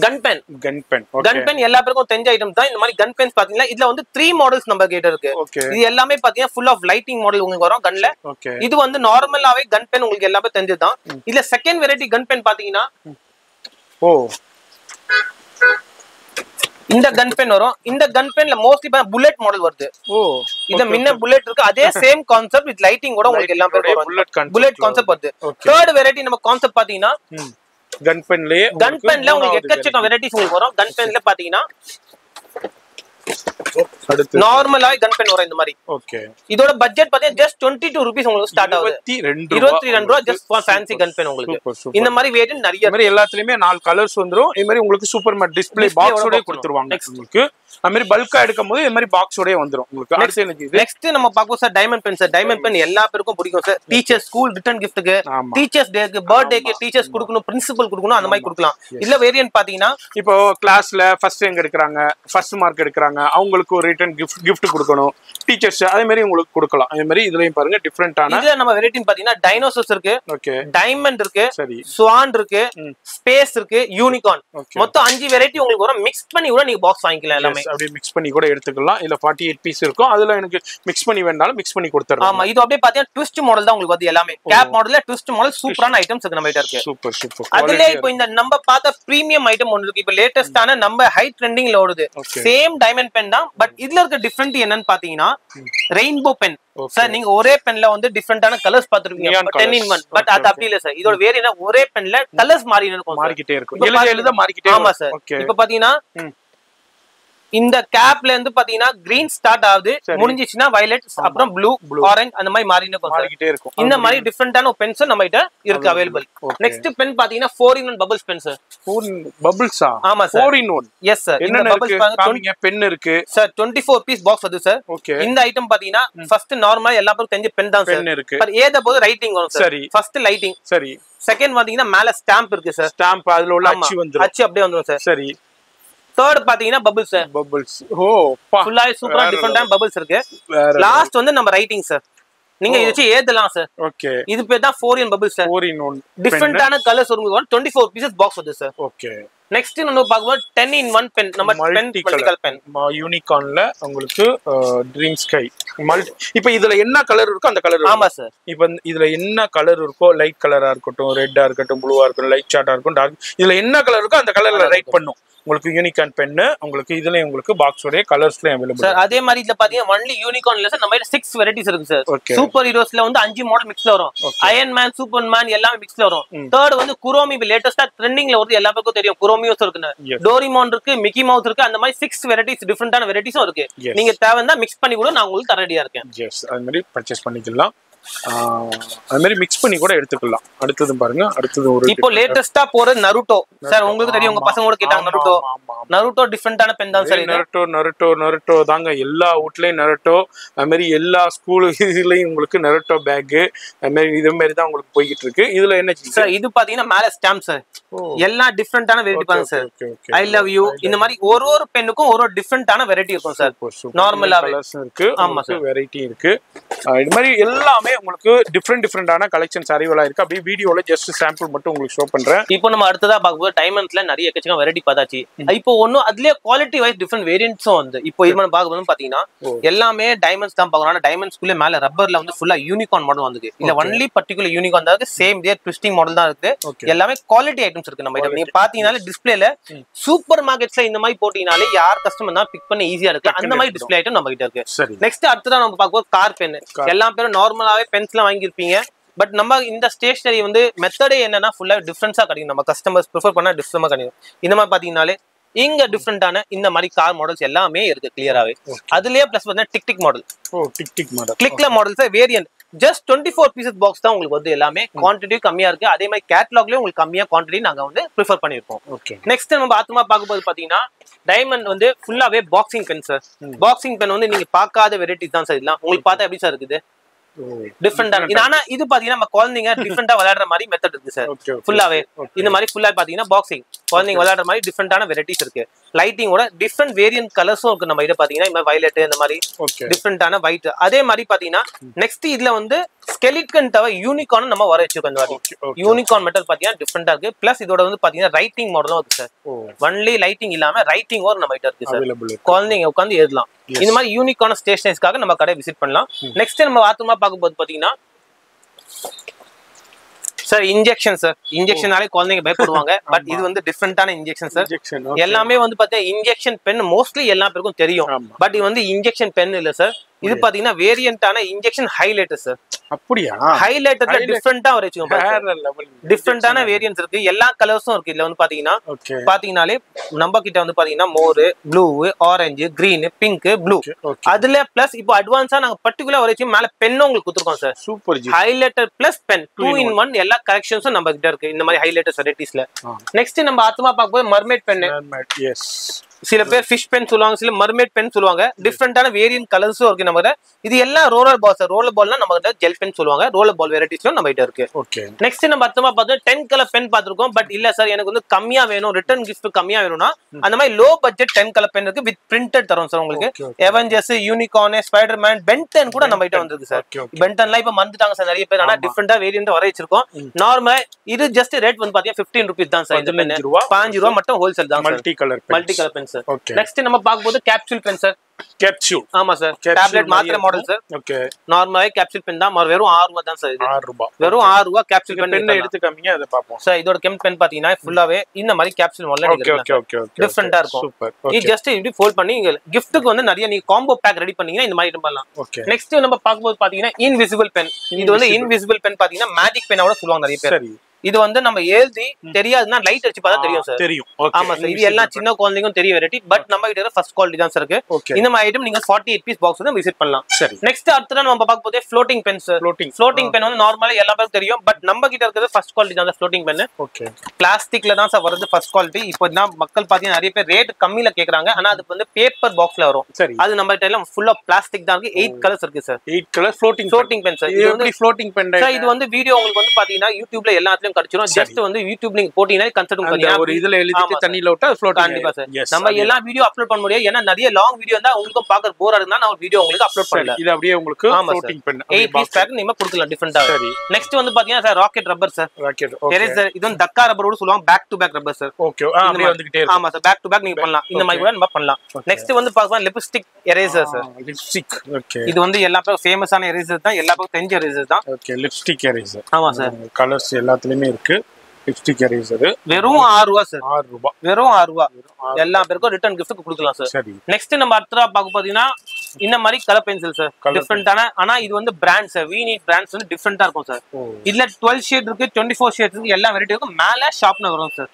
கன் பென் எல்லா பேருக்கும் தெரிஞ்ச ஐட்டம் தான். இந்த மாதிரி கன் பென்ஸ் பாத்தீங்கன்னா இதுல வந்து 3 மாடல்ஸ் நம்ம கிட்ட இருக்கு. இது எல்லாமே பாத்தீங்கன்னா ஃபுல் ஆஃப் லைட்டிங் மாடல் உங்களுக்கு வரும் கன்ல. இது வந்து நார்மலாவே கன் பென் உங்களுக்கு எல்லாமே தெரிஞ்சதுதான். இதுல செகண்ட் வெரைட்டி கன் பென் பாத்தீங்கன்னா இந்த கன் பென் வரும். இந்த கன் பென்ல மோஸ்ட்லி புல்லட் மாடல் வருது. இத முன்ன புல்லட் இருக்கு, அதே சேம் கான்செப்ட் வித் லைட்டிங் கூட உங்களுக்கு எல்லாம் பேர் புல்லட் கான்செப்ட் வருது. தேர்ட் வெரைட்டி நம்ம கான்செப்ட் பாத்தீங்கன்னா கன் பென்ல உங்களுக்கு எக்கச்சக்க வெரைட்டிஸ் உங்களுக்கு வரும். கன் பென்ல பாத்தீங்கன்னா நார்மலா கன் பென் வரும் இந்த மாதிரி. ஓகே, இதோட பட்ஜெட் பாத்தீங்கன்னா ஜஸ்ட் 22 ரூபீஸ் உங்களுக்கு ஸ்டார்ட் ஆகுது. 22 ரூபாய் just for fancy gun pen உங்களுக்கு. இந்த மாதிரி வேரியன்ட் நிறைய மாதிரி எல்லாத்துலயுமே 4 கலர்ஸ் வந்துரும். இந்த மாதிரி உங்களுக்கு சூப்பர் மேட் டிஸ்ப்ளே பாக்ஸோட கொடுத்துருவாங்க உங்களுக்கு. அந்த மாதிரி பல்கா எடுக்கும்போது இந்த மாதிரி பாக்ஸோட வந்துரும் உங்களுக்கு. நெக்ஸ்ட் நம்ம பாப்போம் sir diamond pen. Sir diamond pen எல்லா பேருக்கும் பிடிக்கும் சார். டீச்சர்ஸ் ஸ்கூல் ரிட்டர்ன் கிஃப்ட்க்கு, டீச்சர்ஸ் டேக்கு, பர்த்டேக்கு டீச்சர்ஸ் கொடுக்கணும், பிரின்சிபல் கொடுக்கணும், அந்த மாதிரி கொடுக்கலாம். இல்ல வேரியன்ட் பாத்தீங்கன்னா இப்போ கிளாஸ்ல ஃபர்ஸ்ட் ரேங்க் எடுக்கறாங்க, ஃபர்ஸ்ட் மார்க் எடுக்கறாங்க, அவங்களுக்கு ஒரு ரிட்டர்ன் கிஃப்ட் கொடுக்கணும். டீச்சர்ஸ் அதே மாதிரி உங்களுக்கு கொடுக்கலாம். அதே மாதிரி இதுலயும் பாருங்க டிஃபரெண்டான இதுல நம்ம வெரைட்டி பாத்தீங்கன்னா டைனோசர்ஸ் இருக்கு, ஓகே, டைமண்ட் இருக்கு, சரி, ஸ்வான் இருக்கு, ஸ்பேஸ் இருக்கு, யூனிகார்ன். மொத்தம் 5 வெரைட்டி உங்களுக்கு வரும். மிக்ஸ் பண்ணி கூட நீங்க பாக்ஸ் வாங்கிக்கலாம். எல்லாமே அப்படியே மிக்ஸ் பண்ணி கூட எடுத்துக்கலாம். இல்ல 48 பீஸ் இருக்கும். அதுல எனக்கு மிக்ஸ் பண்ணி வேண்டாலும் மிக்ஸ் பண்ணி கொடுத்துறேன். ஆமா, இது அப்படியே பாத்தீங்கன்னா ட்விஸ்ட் மாடல் தான் உங்களுக்கு வந்து எல்லாமே. கேப் மாடல்ல ட்விஸ்ட் மாடல் சூப்பரான ஐட்டம்ஸ் இருக்கு நம்ம கிட்ட இருக்கு. Super super. அதுல இப்போ இந்த நம்ம பார்த்த பிரீமியம் ஐட்டம் ஒன்னு இருக்கு. இப்போ லேட்டஸ்டான நம்ம ஹை ட்ரெண்டிங்ல ஓடுது. சேம் டைமண்ட் பென் தான், பட் இதுல இருக்க டிஃபரெண்ட் என்னன்னு பாத்தீங்கன்னா ரெயின்போ பென். சார் நீங்க ஒரே பென்ல வந்து டிஃபரெண்டான கலர்ஸ் பாத்துருக்கீங்க 10 in 1, பட் அது அப்படி இல்ல சார். இதோட வேற என்ன, ஒரே பென்ல கலர்ஸ் மாறிக்கிட்டே இருக்கும். எழுத மாறிக்கிட்டே. ஆமா சார். இப்போ பாத்தீங்கன்னா இந்த கேப்ல இருந்து பாத்தீங்கன்னா கிரீன் ஸ்டார்ட் ஆகுது, முடிஞ்சிச்சுன்னா வயலட், அப்புறம் ப்ளூ, ஆரஞ்சு, அந்த மாதிரி மாறிக்கிட்டே இருக்கும். இந்த மாதிரி டிஃபரெண்டான பென்ஸ் நம்ம கிட்ட இருக்கு அவைலபிள். நெக்ஸ்ட் பென் பாத்தீங்கன்னா 4 in 1 பபிள்ஸ் பென் சார். பபிள்ஸா? ஆமா சார், 4 in 1. Yes sir. இந்த பபிள்ஸ் பாருங்க, பென் இருக்கு சார். 24 பீஸ் பாக்ஸ் வருது சார். ஓகே, இந்த ஐட்டம் பாத்தீங்கன்னா ஃபர்ஸ்ட் நார்மலா எல்லா பேரும் தெரிஞ்ச பென் தான் சார். பட் ஏத போது ரைட்டிங் வரும் சார். ஃபர்ஸ்ட் லைட்டிங், சரி. செகண்ட் பாத்தீங்கன்னா மேல ஸ்டாம்ப் இருக்கு சார். ஸ்டாம்ப் அதுல உள்ள அச்சு வந்துரும். அச்சு அப்படியே வந்துரும் சார். சரி. தேர்ட் பாத்தீங்கன்னா பபிள்ஸ் சார். பபிள்ஸ். ஃபுல்லா சூப்பரா டிஃபரெண்டான பபிள்ஸ் இருக்கு. லாஸ்ட் வந்து நம்ம ரைட்டிங் சார். நீங்க இத வச்சு ஏதலாம் சார். ஓகே, இது பேர் தான் 4 in பபிள்ஸ் சார். 4 in 1 டிஃபரெண்டான கலர்ஸ் வரும். 24 பீசஸ் பாக்ஸ் வருது சார். ஓகே. நெக்ஸ்ட் நம்ம பாக்கும்போது 10 in 1 பென். நம்ம மல்டிகலர் பென் யூனிகார்ன்ல உங்களுக்கு ட்ரீம் ஸ்கை இப்போ இதுல என்ன கலர் இருக்கோ அந்த கலர். ஆமா சார். இப்போ இதுல என்ன கலர் இருக்கோ, லைட் கலரா இருக்கட்டும், ரெட்டா இருக்கட்டும், ப்ளூவா இருக்கட்டும், லைட் சார்ட்டா இருக்கும், டார்க், இதுல என்ன கலர் இருக்கோ அந்த கலர்ல ரைட் பண்ணும் உங்களுக்கு. யூனிகார்ன் பென் உங்களுக்கு இதுல உங்களுக்கு பாக்ஸோட கலர்ஸ்ல அவைலபிள் சார். அதே மாதிரி இதுல பாத்தீங்கன்னா ஒன்லி யூனிகார்ன் இல்ல சார், நம்ம கிட்ட 6 வெரைட்டிஸ் இருக்கு சார். சூப்பர் ஹீரோஸ்ல வந்து 5 மாடல் மிக்ஸ்ல வரும். அயன் மேன், சூப்பர் மேன் எல்லாமே மிக்ஸ்ல வரும். தேர்ட் வந்து குரோமி, லேட்டஸ்டா ட்ரெண்டிங்ல வருது, எல்லாருக்கும் தெரியும் குரோமியோஸ் இருக்குன்னு. டோரிமான் இருக்கு, மிக்கி மவுஸ் இருக்கு. அந்த மாதிரி 6 வெரைட்டிஸ் டிஃபரெண்டான வெரைட்டிஸும் இருக்கு. நீங்க தேவைன்னா மிக்ஸ் பண்ணி கூட நான் உங்களுக்கு தர ரெடியா இருக்கேன். எஸ், அது மாதிரி பர்ச்சேஸ் பண்ணிக்கலாம். அது மாதிரி மிக்ஸ் பண்ணி கூட எடுத்துக்கலாம். அடுத்தது பாருங்க, அடுத்தது ஒரு இப்போ லேட்டஸ்டா போற நருட்டோ சார். உங்களுக்கு தெரியும், உங்க பசங்க கூட கேட்டாங்க நருட்டோ. நருட்டோ டிஃபரெண்டான பென் தான் சார். நருட்டோ தாங்க எல்லா வீட்லயும் நருட்டோ. அது மாதிரி எல்லா ஸ்கூல் இதுலயும் உங்களுக்கு நருட்டோ பேக், அது மாதிரி இது மாதிரி தான் உங்களுக்கு போய்கிட்டு இருக்கு. இதுல என்ன சார், இது பாத்தீங்கன்னா மேல ஸ்டாம்ப் சார். எல்லா டிஃபரெண்டான வெரைட்டி பாருங்க சார். ஐ லவ் யூ, இந்த மாதிரி ஒரு பென்னுக்கும் ஒரு டிஃபரெண்டான வெரைட்டி இருக்கும் சார். நார்மலா கலர்ஸ் இருக்கு. ஆமா சார், வெரைட்டி இருக்கு. இது மாதிரி எல்லாமே உங்களுக்கு டிஃபரெண்டான கலெக்ஷன்ஸ் அரைவலா இருக்கு. அப்படியே வீடியோல ஜஸ்ட் சாம்பிள் மட்டும் உங்களுக்கு ஷோ பண்றேன். இப்போ நம்ம அடுத்ததா பார்க்கும்போது டைமண்ட்ஸ்ல நிறைய எக்கச்சக்க வெரைட்டி பார்த்தாச்சு. இப்போ ஒன்னும் அதுலயே குவாலிட்டி வைஸ் டிஃபரெண்ட் வேரியன்ட்ஸும் வந்து இப்போ இது நம்ம பார்க்கும்போது பாத்தீங்கன்னா எல்லாமே டைமண்ட்ஸ் தான் பார்க்கணும். டைமண்ட்ஸ்குள்ளே மேல ரப்பர்ல வந்து ஃபுல்லா யூனிகார்ன் மாடல் வந்துருக்கு. இல்ல ஒன்லி பர்டிகுலர் யூனிகார்ன் தான் இருக்கு. சேம் இதே ட்விஸ்டிங் மாடல் தான் இருக்கு. எல்லாமே குவாலிட்டி ஐட்டம்ஸ் இருக்கு நம்ம கிட்ட. நீங்க பாத்தீங்கன்னாலே டிஸ்பிளேல சூப்பர் மார்க்கெட்ஸ்ல இந்த மாதிரி போட்டீங்கனாலே யார் கஸ்டமர் தான் பிக் பண்ண ஈஸியா இருக்கு. அந்த மாதிரி டிஸ்பிளே ஐட்டம் நம்ம கிட்ட இருக்கு. நெக்ஸ்ட் அடுத்ததான் நம்ம பார்க்கும்போது கார் பென். எல்லா பேரும் நார்மலாவே பென்ஸ்லாம் வாங்கியிருப்பீங்க. பட் நம்ம இந்த ஸ்டேஷனரி வந்து மெத்தடே என்னன்னா ஃபுல்லா டிஃபரன்ஸா கிடைக்கும். நம்ம கஸ்டமர்ஸ் ப்ரிஃபர் பண்ணா டிஃபரெண்டா கிடைக்கும். இந்த மாதிரி பாத்தீங்கன்னாலே இங்க டிஃபரெண்டான இந்த மாதிரி கார் மாடல்ஸ் எல்லாமே இருக்கு கிளியராவே. அதுலயே பிளஸ் பார்த்தா டிக் மாடல், கிளிக்ல models variant. Just 24 pieces box தான் உங்களுக்கு வந்து எல்லாமே. குவான்டிட்டி கம்மியா இருக்கு. அதே மாதிரி கேட்டலாக்லயும் உங்களுக்கு கம்மியா குவான்டிட்டி நாங்க வந்து ப்ரிஃபர் பண்ணிருக்கோம். நெக்ஸ்ட் நம்ம பாத்துமா பார்க்கும்போது பாத்தீங்கன்னா டைமண்ட் வந்து ஃபுல்லாவே boxing pen sir. Boxing pen வந்து நீங்க பார்க்காத வெரைட்டிஸ் தான் சார். இதெல்லாம் உங்களுக்கு பார்த்தா எப்படி சார் இருக்குது, டிஃபரெண்டா. ஆனா இது பாத்தீங்கன்னா நம்ம குழந்தைங்க டிஃபரெண்டா விளையாடுற மாதிரி மெத்தட் இருக்கு சார். ஃபுல்லாவே இந்த மாதிரி ஃபுல்லா பாத்தீங்கன்னா பாக்ஸிங் குழந்தைங்க விளையாடுற மாதிரி டிஃபரெண்டான வெரைட்டிஸ் இருக்கு. லைட்டிங்கோட டிஃபரெண்ட் வேரியன்ட் கலர்ஸும் இருக்கு நம்ம கிட்ட. பாத்தீங்கன்னா இந்த வயலட், இந்த மாதிரி டிஃபரெண்டான ஒயிட். அதே மாதிரி பாத்தீங்கன்னா நெக்ஸ்ட் இதுல வந்து ஸ்கெலிட்டன் தவிர யூனிகார்ன் நம்ம வர வச்சிருக்கோம். இந்த மாதிரி யூனிகார்ன் மெட்டல் பாத்தீங்கன்னா டிஃபரெண்டா இருக்கு. பிளஸ் இதோட வந்து பாத்தீங்கன்னா ரைட்டிங் மாடலும் இருக்கு சார். ஒன்லி லைட்டிங் இல்லாம ரைட்டிங் ஒரு நம்ம கிட்ட இருக்கு சார். குழந்தைங்க உட்காந்து எழுதலாம். இந்த மாதிரி யூனிக்கான ஸ்டேஷனரிஸ்க்காக நம்ம கடை விசிட் பண்ணலாம். நெக்ஸ்ட் நம்ம வாத்துமா பார்க்கும்போது பாத்தீங்கன்னா சார் இன்ஜெக்ஷன் சார், இன்ஜெக்ஷனாலே குழந்தைங்க பயப்படுவாங்க. பட் இது வந்து டிஃபரெண்டான இன்ஜெக்ஷன் சார். எல்லாமே வந்து பாத்தீங்கன்னா இன்ஜெக்ஷன் பென் மோஸ்ட்லி எல்லா பேருக்கும் தெரியும். பட் இது வந்து இன்ஜெக்ஷன் பென் இல்ல சார், இது பாத்தீங்கன்னா வேரியன்டான இன்ஜெக்ஷன் ஹைலைட்டர் சார். அப்படியா? ஹைலைட்டர்ல டிஃபரெண்டா வரைச்சுங்க, டிஃபரெண்டான வேரியன்ட்ஸ் இருக்கு, எல்லா கலர்ஸும் இருக்கு. இதுல வந்து பாத்தீங்கன்னாலே நம்ம கிட்ட வந்து பாத்தீங்கன்னா மோரு, blue, orange, green, pink, blue. அதுல பிளஸ் இப்போ அட்வான்ஸா நாங்க பர்టిక్యులர் வரைக்கும் மேல பென் உங்களுக்கு கொடுத்துருக்கோம் sir. Super ji. Highlighter plus pen 2 in 1 எல்லா கரெக்ஷன்ஸும் நம்ம கிட்ட இருக்கு இந்த மாதிரி ஹைலைட்டர் வெரைட்டிஸ்ல. நெக்ஸ்ட் நம்ம ஆத்மா பார்க்கும்போது மர்மேட் பென். எஸ், சில பேர் ஃபிஷ் பென் சொல்லுவாங்க, சில மர்மேட் பென் சொல்லுவாங்க. டிஃபரெண்டான வேரியன்ட் கலர்ஸும் இருக்கு நம்ம கிட்ட. இது எல்லாம் ரோலர் பால் சார். ரோலர் பால்னா நம்ம கிட்ட ஜெல் பென் சொல்லுவாங்க, ரோலர் பால் வெரைட்டிஸும் நம்ம கிட்ட இருக்கு. ஓகே. நெக்ஸ்ட் நம்ம அர்த்தமா பார்த்தா 10 கலர் பென் பார்த்திருக்கோம். பட் இல்ல சார் எனக்கு வந்து கம்மியா வேணும், ரிட்டர்ன் கிஃப்ட் கம்மியா வேணும்னா அந்த மாதிரி லோ பட்ஜெட் 10 கலர் பென் இருக்கு, வித் பிரிண்டட் தரோம் சார் உங்களுக்கு. அவெஞ்சர்ஸ், யூனிகார்ன், ஸ்பைடர்மேன், பென்டன் கூட நம்ம கிட்ட வந்திருக்கு சார். பென்டன்லாம் இப்ப மறந்துட்டாங்க சார் நிறைய பேர், ஆனா டிஃபரெண்டா வேரியன்ட் வர வச்சிருக்கோம். நார்மலா இது ஜஸ்ட் ரேட் வந்து பாத்தீங்கன்னா 15 rupees தான் சார். இந்த பென் 5 ரூபாய் மட்டும் ஹோல்சேல் தான். Multi colour pen sir. Next நம்ம பார்க்கும்போது கேப்சூல் பென் சார். கேப்சூல், ஆமா சார், டேப்லெட் மாத்திரை மாடல் சார். ஓகே. நார்மலாவே கேப்சூல் பென் தான், வெறும் 6 ரூபாய் தான் சார். இது 6 ரூபாய், வெறும் 6 ரூபாய் கேப்சூல் பென். எடுத்து காமிங்க, அத பாப்போம் சார். இதோட கெம் பென் பாத்தீங்கன்னா ஃபுல்லாவே இந்த மாதிரி கேப்சூல் மாடல்ல இருக்கு. ஓகே. டிஃபரெண்டா இருக்கும். இது ஜஸ்ட் இப்படி ஃபோல்ட் பண்ணி கிஃப்ட்டுக்கு வந்து நிறைய நீங்க காம்போ பேக் ரெடி பண்ணீங்கன்னா இந்த மாதிரி ஐட்டம் பண்ணலாம். நெக்ஸ்ட் நம்ம பார்க்கும்போது பாத்தீங்கன்னா இன்விசிபிள் பென். இது வந்து இன்விசிபிள் பென் பாத்தீங்கன்னா மேஜிக் பென்னோட சொல்லுவாங்க நிறைய பேர். இது வந்து நம்ம எழுதி தெரியாதுன்னா லைட் அடிச்சு பார்த்தா தெரியும் சார். தெரியும். ஆமா சார், இது எல்லாம் சின்ன குழந்தைக்கும் தெரிய வெரைட்டி. பட் நம்ம கிட்ட ஃபர்ஸ்ட் குவாலிட்டி தான் சார் இருக்கு. இந்த மாதிரி ஐட்டம் நீங்க 48 பீஸ் பாக்ஸ் வந்து விசிட் பண்ணலாம். சரி. நெக்ஸ்ட் அடுத்து நம்ம பார்க்க போதே floating pen sir. Floating pen வந்து நார்மலா எல்லா பேருக்கும் தெரியும். பட் நம்ம கிட்ட இருக்கிறது ஃபர்ஸ்ட் குவாலிட்டி தான் ஃப்ளோட்டிங் பென். ஓகே. பிளாஸ்டிக்ல தான் சார் வருது ஃபர்ஸ்ட் குவாலிட்டி. இப்போ தான் மக்கள் பாத்தீங்கன்னா நிறைய பேர் ரேட் கம்மியில கேக்குறாங்க, ஆனா அதுக்கு வந்து பேப்பர் பாக்ஸ்ல வரும். சரி. அது நம்ம கிட்ட எல்லாம் ஃபுல்லா பிளாஸ்டிக் தான் இருக்கு. 8 கலர்ஸ் இருக்கு sir. 8 colour floating pen sir. இது வந்து ஃப்ளோட்டிங் பென் சார். இது வந்து வீடியோ உங்களுக்கு வந்து பாத்தீங்கன்னா யூடியூப்ல எல்லாத்துலயும் கிடைச்சிரும். ஜஸ்ட் வந்து யூடியூப் லிங்க் போட்டீங்கன்னா கன்சல்ட் பண்ணுங்க. ஒரு இதுல எழுதிட்டு தண்ணில விட்டா ஃப்ளோட் ஆகும் சார். நம்ம எல்லா வீடியோ அப்லோட் பண்ண முடியாது, ஏன்னா நிறைய லாங் வீடியோ இருந்தா உங்களுக்கு பார்க்க போரா இருந்தா நான் ஒரு வீடியோ உங்களுக்கு அப்லோட் பண்ணல. இது அப்படியே உங்களுக்கு ஃப்ளோட்டிங் பென் 8 பீஸ் பேக் நீங்க கொடுக்கலாம் டிஃபரெண்டா. சரி. நெக்ஸ்ட் வந்து பாத்தீங்கன்னா sir rocket rubber sir. Rocket. Okay sir. இது வந்து தக்கா ரப்பரோட சொல்லுவாங்க, back to back rubber sir. Okay. அப்படியே வந்துட்டே இருக்கு. ஆமா சார், பேக் டு பேக் நீங்க பண்ணலாம். இந்த மாதிரி கூட நம்ம பண்ணலாம். நெக்ஸ்ட் வந்து பாத்தீங்கன்னா lipstick eraser sir. Lipstick. Okay. இது வந்து எல்லா பேரும் ஃபேமஸான எரேசர் தான், எல்லா பேரும் தெரிஞ்ச எரேசர் தான். ஓகே. Lipstick eraser. ஆமா சார். கலர்ஸ் எல்லாத்துலயுமே இருக்கு. லிப்ஸ்டிக் எரேசர் வெறும் 6 ரூபாய் சார். 6 ரூபாய், வெறும் 6 ரூபாய். எல்லா பேருக்கும் ரிட்டர்ன் கிஃப்ட் கொடுக்கலாம் சார். சரி. நெக்ஸ்ட் நம்ம அடுத்ததா பார்க்க பாத்தீங்கன்னா இந்த மாதிரி கலர் பென்சில் சார். டிஃபரெண்டான, ஆனா இது வந்து brand sir. We need brands வந்து டிஃபரெண்டா இருக்கும் சார். இதுல 12 ஷேட் இருக்கு, 24 ஷேட் இருக்கு, எல்லா வெரைட்டி இருக்கும். மேல ஷார்ப்னர் வரும் சார்.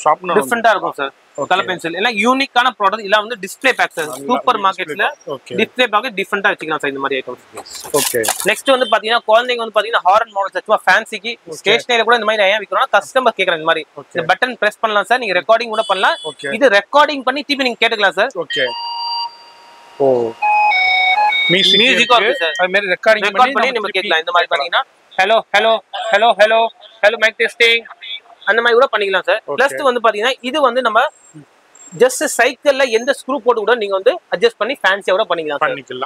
ஷார்ப்னர் டிஃபரெண்டா இருக்கும் சார். கலர் பென்சில் எல்லாம் யூனிக்கான ப்ராடக்ட். இல்ல வந்து டிஸ்ப்ளே பேக் சார். சூப்பர் மார்க்கெட்ல டிஸ்ப்ளே பேக் டிஃபரெண்டா வச்சுக்கலாம் சார் இந்த மாதிரி ஐட்டம்ஸ். ஓகே. நெக்ஸ்ட் வந்து பாத்தீங்கன்னா குழந்தைங்க வந்து பாத்தீங்கன்னா ஹாரன் மாடல்ஸ் சும்மா ஃபேன்சிக்கு ஸ்டேஷனரியில கூட இந்த மாதிரி ஏன் விக்கிறோம்னா கஸ்டமர் கேக்குறாங்க இந்த மாதிரி. இந்த பட்டன் பிரஸ் பண்ணலாம் சார், நீங்க ரெக்கார்டிங் கூட பண்ணலாம். இது ரெக்கார்டிங் பண்ணி திருப்பி நீங்க கேட்டுக்கலாம் சார். ஓகே. ஓ, மியூசிக் இருக்கு சார். அது மாதிரி ரெக்கார்டிங் பண்ணி நம்ம கேட்கலாம். இந்த மாதிரி பாத்தீங்கன்னா hello hello hello hello hello mic testing அந்த மாதிரி கூட பண்ணிக்கலாம் சார். பிளஸ் வந்து பாத்தீங்கன்னா இது வந்து நம்ம ஜஸ்ட் சைக்கிள்ல எந்த ஸ்க்ரூ போட்டு கூட நீங்க வந்து அட்ஜஸ்ட் பண்ணி ஃபேன்சியா கூட பண்ணிக்கலாம்.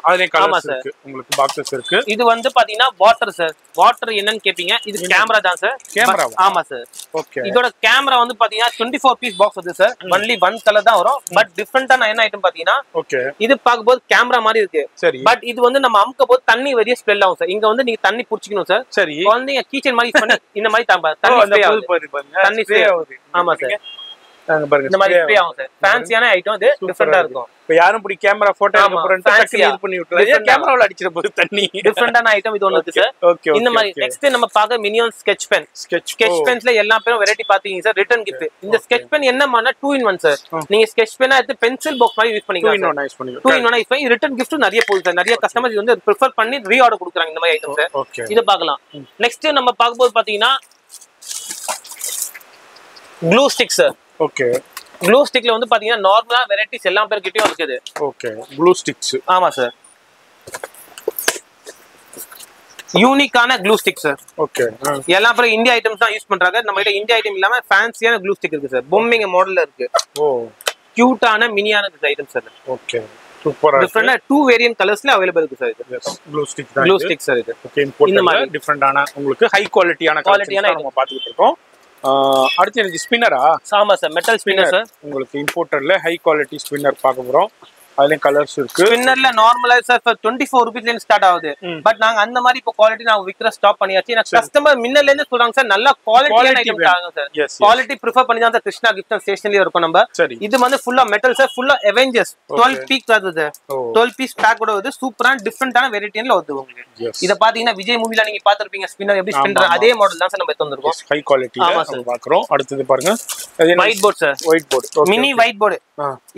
அதுல கலர்ஸ் இருக்கு, உங்களுக்கு பாக்ஸஸ் இருக்கு. இது வந்து பாத்தீங்கன்னா வாட்டர் சார். வாட்டர் என்னன்னு கேப்பீங்க, இது கேமரா தான் சார். கேமரா. ஆமா சார். ஓகே. இதோட கேமரா வந்து பாத்தீங்கன்னா 24 பீஸ் பாக்ஸ் வருது சார். ஒன்லி 1 கலர் தான் வரும். பட் டிஃபரெண்டான என்ன ஐட்டம் பாத்தீங்கன்னா ஓகே, இது பாக்கும்போது கேமரா மாதிரி இருக்கு. சரி. பட் இது வந்து நம்ம அமுக்க போது தண்ணி வெளிய ஸ்ப்ரெட் ஆகும் சார். இங்க வந்து நீங்க தண்ணி புடிச்சிக்கணும் சார். சரி. குழந்தைங்க கீச்சன் மாதிரி பண்ணி இந்த மாதிரி தண்ணி ஸ்ப்ரே ஆகுது. ஆமா சார். இந்த மாதிரி ஸ்ப்ரே ஆகும் சார். ஃபேன்சியான ஐட்டம், இது டிஃபரெண்டா இருக்கும். இப்ப யாரும் இப்படி கேமரா போட்டோ எடுக்க போறேன்னு டக்குனு இது பண்ணி விட்டுறாங்க. கேமரால அடிச்சிர போது தண்ணி. டிஃபரெண்டான ஐட்டம் இது ஒன்னு இருக்கு சார். ஓகே. இந்த மாதிரி நெக்ஸ்ட் நம்ம பாக்க மினியான் ஸ்கெட்ச் பென். ஸ்கெட்ச் பென்ஸ்ல எல்லா பேரும் வெரைட்டி பாத்தீங்க சார். Return gift. இந்த ஸ்கெட்ச் பென் என்னமான 2 in 1 சார். நீங்க ஸ்கெட்ச் பென்னா எடுத்து பென்சில் பாக்ஸ் மாதிரி யூஸ் பண்ணிக்கலாம். 2 in 1 யூஸ் பண்ணிக்கலாம். 2 in 1 யூஸ் பண்ணி ரிட்டர்ன் கிஃப்ட் நிறைய போகுது சார். நிறைய கஸ்டமர்ஸ் வந்து பிரெஃபர் பண்ணி ரீஆர்டர் கொடுக்குறாங்க இந்த மாதிரி ஐட்டம் சார். ஓகே. இத பார்க்கலாம். நெக்ஸ்ட் நம்ம பாக்கும்போது பாத்தீங்கன்னா glue stick sir. Okay. Glue ஸ்டிக்ல வந்து பாத்தீங்கன்னா நார்மலா வெரைட்டிஸ் எல்லா பேர்கிட்டயும் இருக்குது. ஓகே. Glue sticks. ஆமா சார். யூனிக்கான க்ளூ ஸ்டிக் சார். ஓகே. எல்லா பேரும் இந்தியா ஐட்டம்ஸ் தான் யூஸ் பண்றாங்க. நம்ம கிட்ட இந்தியா ஐட்டம் இல்லாம ஃபேன்சியான க்ளூ ஸ்டிக் இருக்கு சார். பொம்மைங்க மாடல்ல இருக்கு. ஓ, கியூட்டான மினியான ஐட்டம் சார். ஓகே. சூப்பரா டிஃபரெண்டா 2 வேரியன்ட் கலர்ஸ்ல அவேலபிள் இருக்கு சார். இது க்ளூ ஸ்டிக் தான். க்ளூ ஸ்டிக் சார் இது. ஓகே. இந்த மாதிரி டிஃபரெண்டான உங்களுக்கு ஹை குவாலிட்டியான நம்ம பாத்துக்கிட்டு இருக்கோம். அடுத்து ஸ்பின்னரா? ஆமா சார், மெட்டல் ஸ்பின்னர் சார். உங்களுக்கு இம்போர்ட்டர்ல ஹை குவாலிட்டி ஸ்பின்னர் பார்க்க போறோம். அதுலயும் கலர்ஸ் இருக்கு. ஸ்பின்னர்ல நார்மலா சார் 24 ரூபீஸ்ல இருந்து ஸ்டார்ட் ஆகுது. பட் நாங்க அந்த மாதிரி இப்போ குவாலிட்டி நாங்க விக்கிற ஸ்டாப் பண்ணியாச்சு. எனக்கு கஸ்டமர் மின்னல்ல இருந்து சொல்றாங்க சார் நல்ல குவாலிட்டியான ஐட்டம் தாங்க சார். குவாலிட்டி ப்ரிஃபர் பண்ணி தான் சார் கிருஷ்ணா கிஃப்ட் அண்ட் ஸ்டேஷனரியில இருக்கும் நம்ம. இது வந்து ஃபுல்லா மெட்டல் சார், ஃபுல்லா அவெஞ்சர்ஸ் 12 பீஸ் வருது. 12 பீஸ் பேக் கூட வருது. சூப்பரான டிஃபரெண்டான வெரைட்டில வருது உங்களுக்கு. இத பாத்தீங்கன்னா விஜய் மூவில நீங்க பாத்திருப்பீங்க ஸ்பின்னர் எப்படி ஸ்பின்னர் அதே மாடல் தான் சார் நம்ம எடுத்து வந்திருக்கோம். ஹை குவாலிட்டில நம்ம பார்க்கறோம். அடுத்து பாருங்க white board sir. White board mini white board.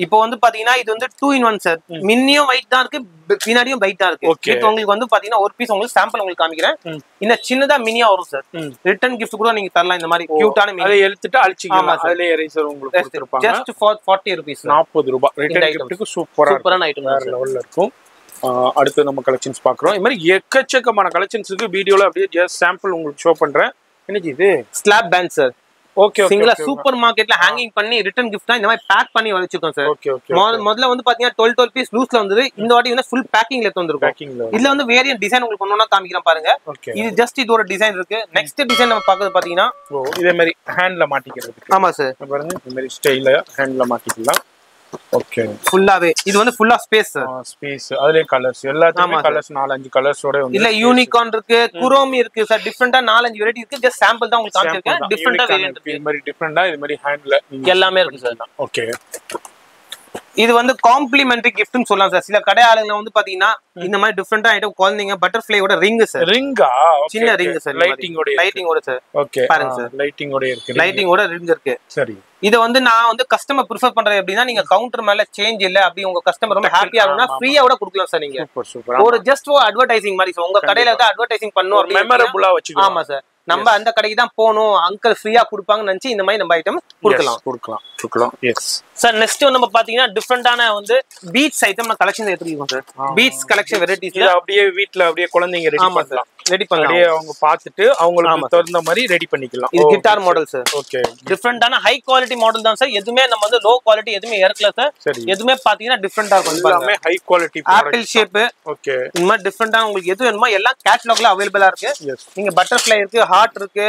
இப்போ வந்து பாத்தீங்கன்னா இது வந்து 2 in 1 சார். மினியும் ஒயிட் தான் இருக்கு, பின்னாடியும் ஒயிட் தான் இருக்கு. இது உங்களுக்கு வந்து பாத்தீங்கன்னா ஒரு பீஸ் உங்களுக்கு சாம்பிள் உங்களுக்கு காமிக்கிறேன். இந்த சின்னதா மினியா வரும் சார். ரிட்டர்ன் gift கூட நீங்க தரலாம். இந்த மாதிரி கியூட்டான மினி. அதை எடுத்துட்டு அழிச்சிக்கலாம். அதுல எரேசர் உங்களுக்கு கொடுத்திருப்பாங்க. just for 40 rupees. 40 ரூபாய். ரிட்டர்ன் giftக்கு சூப்பரான ஐட்டம் வேற லெவல்ல இருக்கும். அடுத்து நம்ம கலெக்ஷன்ஸ் பாக்குறோம். இந்த மாதிரி எக்கச்சக்கமான கலெக்ஷன்ஸ் இருக்கு. வீடியோல அப்படியே ஜஸ்ட் சாம்பிள் உங்களுக்கு ஷோ பண்றேன். என்னது இது? Slap band sir. ஓகே சிங்கிளா சூப்பர் மார்க்கெட்ல ஹேங்கிங் பண்ணி ரிட்டர்ன் கிஃப்ட் இந்த மாதிரி பேக் பண்ணி வச்சிருக்கோம் சார். முதல்ல வந்து பாத்தீங்கன்னா 12 பீஸ் லூஸ்ல வந்தது. இந்த வாட்டி வந்து ஃபுல் பேக்கிங்ல எடுத்து வந்திருக்கோம். இதுல வந்து வேரியன்ட் டிசைன் உங்களுக்கு ஒண்ணா காமிக்கிறேன் பாருங்க. இது ஜஸ்ட் இதோட டிசைன் இருக்கு. நெக்ஸ்ட் டிசைன் நம்ம பாக்குறது பாத்தீங்கன்னா இதே மாதிரி ஹேண்ட்ல மாட்டிக்கிறது. ஆமா சார் பாருங்க இந்த மாதிரி ஸ்டைல்ல ஹேண்ட்ல மாட்டிக்கலாம். ஓகே ஃபுல்லாவே இது வந்து ஃபுல்லா ஸ்பேஸ் சார். ஸ்பேஸ் அதுலயே கலர்ஸ் எல்லாத்துலயும் கலர்ஸ் 4-5 கலர்ஸோட வந்து இல்ல யூனிகார்ன் இருக்கு, குரோமி இருக்கு சார். டிஃபரெண்டா 4-5 வெரைட்டி இருக்கு. ஜஸ்ட் சாம்பிள் தான் உங்களுக்கு காமிச்சிருக்கேன். டிஃபரெண்டா வேரியன்ட் இருக்கு. இந்த மாதிரி டிஃபரெண்டா இது மாதிரி ஹேண்ட்ல எல்லாமே இருக்கு சார். ஓகே இது வந்து காம்ப்ளிமெண்டரி கிஃப்ட்னு சொல்லலாம் சார். சில கடை ஆளுங்க வந்து பாத்தீங்கன்னா இந்த மாதிரி டிஃபரெண்டா ஐட்டம் குழந்தைங்க பட்டர்ஃப்ளையோட ரிங் சார். ரிங்கா? சின்ன ரிங் சார். லைட்டிங்கோட சார். ஓகே பாருங்க சார். லைட்டிங்கோட இருக்கு. லைட்டிங்கோட ரிங் இருக்கு. சரி இத வந்து நான் வந்து கஸ்டமர் ப்ரிஃபர் பண்றது எப்படின்னா நீங்க கவுண்டர் மேல சேஞ்ச் இல்ல அப்படி உங்க கஸ்டமர் ரொம்ப ஹாப்பியா ஆகும்னா ஃப்ரீயா கூட கொடுக்கலாம் சார். நீங்க ஒரு ஜஸ்ட் அட்வர்டைசிங் மாதிரி சார். உங்க கடையில தான் அட்வர்டைசிங் பண்ணனும் மெமரபிளா வச்சுக்கலாம். ஆமா சார். நம்ம அந்த கடைக்கு தான் போணும், அங்கிள் ஃப்ரீயா கொடுப்பாங்கன்னு நினைச்சு இந்த மாதிரி நம்ம ஐட்டம் கொடுக்கலாம். Yes sir. நெக்ஸ்ட் நம்ம பாத்தீங்கன்னா டிஃபரெண்டான வந்து பீட்ஸ் ஐட்டம் கலெக்ஷன் எடுத்துருக்கோம் சார். பீட்ஸ் கலெக்ஷன் வெரைட்டிஸ் அப்படியே வீட்ல அப்படியே குழந்தைங்க ரெடி பண்ணலாம். அப்படியே அவங்க பார்த்துட்டு அவங்களுக்கு தகுந்த மாதிரி ரெடி பண்ணிக்கலாம். இது கிட்டார் மாடல் சார். ஓகே டிஃபரெண்டான ஹை குவாலிட்டி மாடல் தான் சார். எதுமே நம்ம வந்து லோ குவாலிட்டி எதுமே இறக்கல சார். எதுமே பாத்தீங்கன்னா டிஃபரெண்டா இருக்கும். எல்லாமே high quality apple shape. Okay இந்த மாதிரி டிஃபரெண்டா உங்களுக்கு எது வேணுமோ எல்லாம் கேட்டலாக்ல அவைலபிளா இருக்கு. நீங்க பட்டர்ஃப்ளை இருக்கு, ஹார்ட் இருக்கு,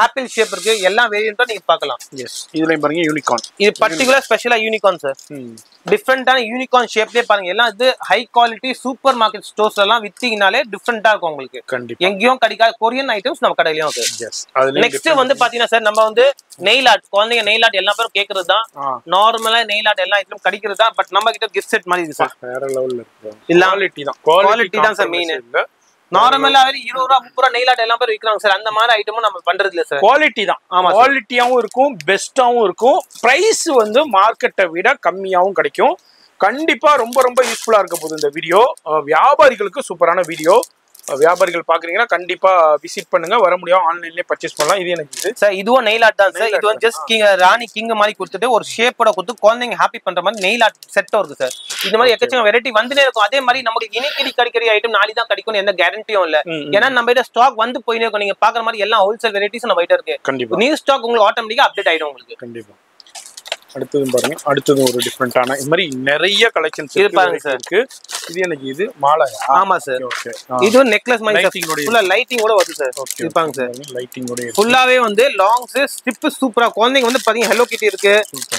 ஆப்பிள் ஷேப் இருக்கு, எல்லா வேரியன்ட்டும் நீங்க பார்க்கலாம். எஸ் இதுலயும் பாருங்க யூனிகார்ன். இது பர்టిక్యులர் ஸ்பெஷலா யூனிகார்ன் சார். டிஃபரெண்டான யூனிகார்ன் ஷேப்லயே பாருங்க. எல்லாம் இது ஹை குவாலிட்டி சூப்பர் மார்க்கெட் ஸ்டோர்ஸ்ல எல்லாம் வித்தீங்கனாலே டிஃபரெண்டா இருக்கும் உங்களுக்கு. கண்டிப்பா எங்கேயும் கிடைக்காத கொரியன் ஐட்டம்ஸ் நம்ம கடையிலயும் இருக்கு. நெக்ஸ்ட் வந்து பாத்தீங்கன்னா சார் நம்ம வந்து நெயில் ஆர்ட், குழந்தைங்க நெயில் ஆர்ட் எல்லா பேரும் கேக்குறது தான். நார்மலா நெயில் ஆர்ட் எல்லா ஐட்டமும் கிடைக்கிறது தான். பட் நம்ம கிட்ட கிஃப்ட் செட் மாதிரி இருக்கு சார். வேற லெவல்ல இருக்கு. குவாலிட்டி தான் சார் மெயின். நார்மலா 20 ரூபா 30 ரூபா நெயில் ஆர்ட் எல்லாம் பேர் விக்கிறாங்க சார். அந்த மாதிரி ஐட்டமும் நம்ம பண்றது இல்ல சார். குவாலிட்டி தான். ஆமா குவாலிட்டியாவும் இருக்கும், பெஸ்டாவும் இருக்கும். பிரைஸ் வந்து மார்க்கெட்டை விட கம்மியாவும் கிடைக்கும். கண்டிப்பா ரொம்ப ரொம்ப யூஸ்ஃபுல்லா இருக்க போகுது இந்த வீடியோ. வியாபாரிகளுக்கு சூப்பரான வீடியோ. வியாபாரிகள் பாக்குறீங்கன்னா கண்டிப்பா விசிட் பண்ணுங்க. வர முடியும் ஆன்லைன்லயே பர்ச்சேஸ் பண்ணலாம். இது எனக்கு இது சார். இதுவும் நெயில் ஆர்ட் தான் சார். இது வந்து ஜஸ்ட் ராணி கிங் மாதிரி கொடுத்துட்டு ஒரு ஷேப்போட கொடுத்து குழந்தைங்க ஹாப்பி பண்ற மாதிரி நெயில் ஆர்ட் செட்டும் இருக்கு சார். இந்த மாதிரி எக்கச்சக்க வெரைட்டி வந்துட்டே இருக்கும். அதே மாதிரி நமக்கு இனிக்கடி கிடைக்கிற ஐட்டம் நாளை தான் கிடைக்கும் எந்த கேரண்டியும் இல்ல. ஏன்னா நம்ம கிட்ட ஸ்டாக் வந்து போயினே இருக்கும். நீங்க பாக்குற மாதிரி எல்லாம் ஹோல்சேல் வெரைட்டிஸ் நம்ம கிட்ட இருக்கு. கண்டிப்பா நியூ ஸ்டாக் உங்களுக்கு ஆட்டோமேட்டிக்கா அப்டேட் ஆயிடும் உங்களுக்கு. கண்டிப்பா அடுத்ததும் பாருங்க. அடுத்தது ஒரு டிஃபரெண்டான இந்த மாதிரி நிறைய கலெக்ஷன்ஸ் இருப்பாங்க சார். இது எனக்கு இது மாலை. ஆமா சார். ஓகே இது நெக்லஸ் மாதிரி ஃபுல்லா லைட்டிங்கோட வருது சார். இருப்பாங்க சார். லைட்டிங்கோட ஃபுல்லாவே வந்து லாங்ஸ் ஸ்ட்ரிப் சூப்பரா. குழந்தைங்க வந்து பாத்தீங்க ஹலோ கிட்டி இருக்கு,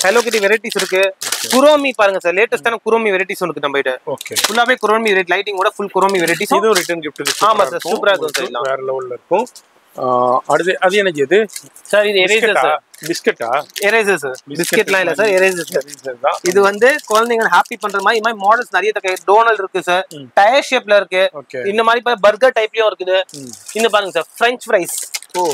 ஹலோ கிட்டி வெரைட்டிஸ் இருக்கு. குரோமி பாருங்க சார். லேட்டஸ்டான குரோமி வெரைட்டிஸ் இருக்கு நம்ம கிட்ட. ஓகே ஃபுல்லாவே குரோமி லைட்டிங்கோட ஃபுல் குரோமி வெரைட்டிஸ். இது ரிட்டர்ன் கிஃப்ட். ஆமா சார் சூப்பரா இருக்கும் சார். வேற லெவல்ல இருக்கும். அடுத்து அது எனக்கு இது சார். இது எரேசர் சார். பிஸ்கட்டா? Eraser sir. பிஸ்கட்லாம் இல்ல சார், எரேசர் சார். இது வந்து குழந்தைங்க ஹாப்பி பண்ற மாதிரி இந்த மாதிரி மாடல்ஸ் நிறைய இருக்கு. டோனல் இருக்கு சார், டயர் ஷேப்ல இருக்கு. இந்த மாதிரி பர்கர் டைப்லயும் இருக்குது. இந்த பாருங்க சார் ஃப்ரெஞ்ச் ஃப்ரைஸ். ஓ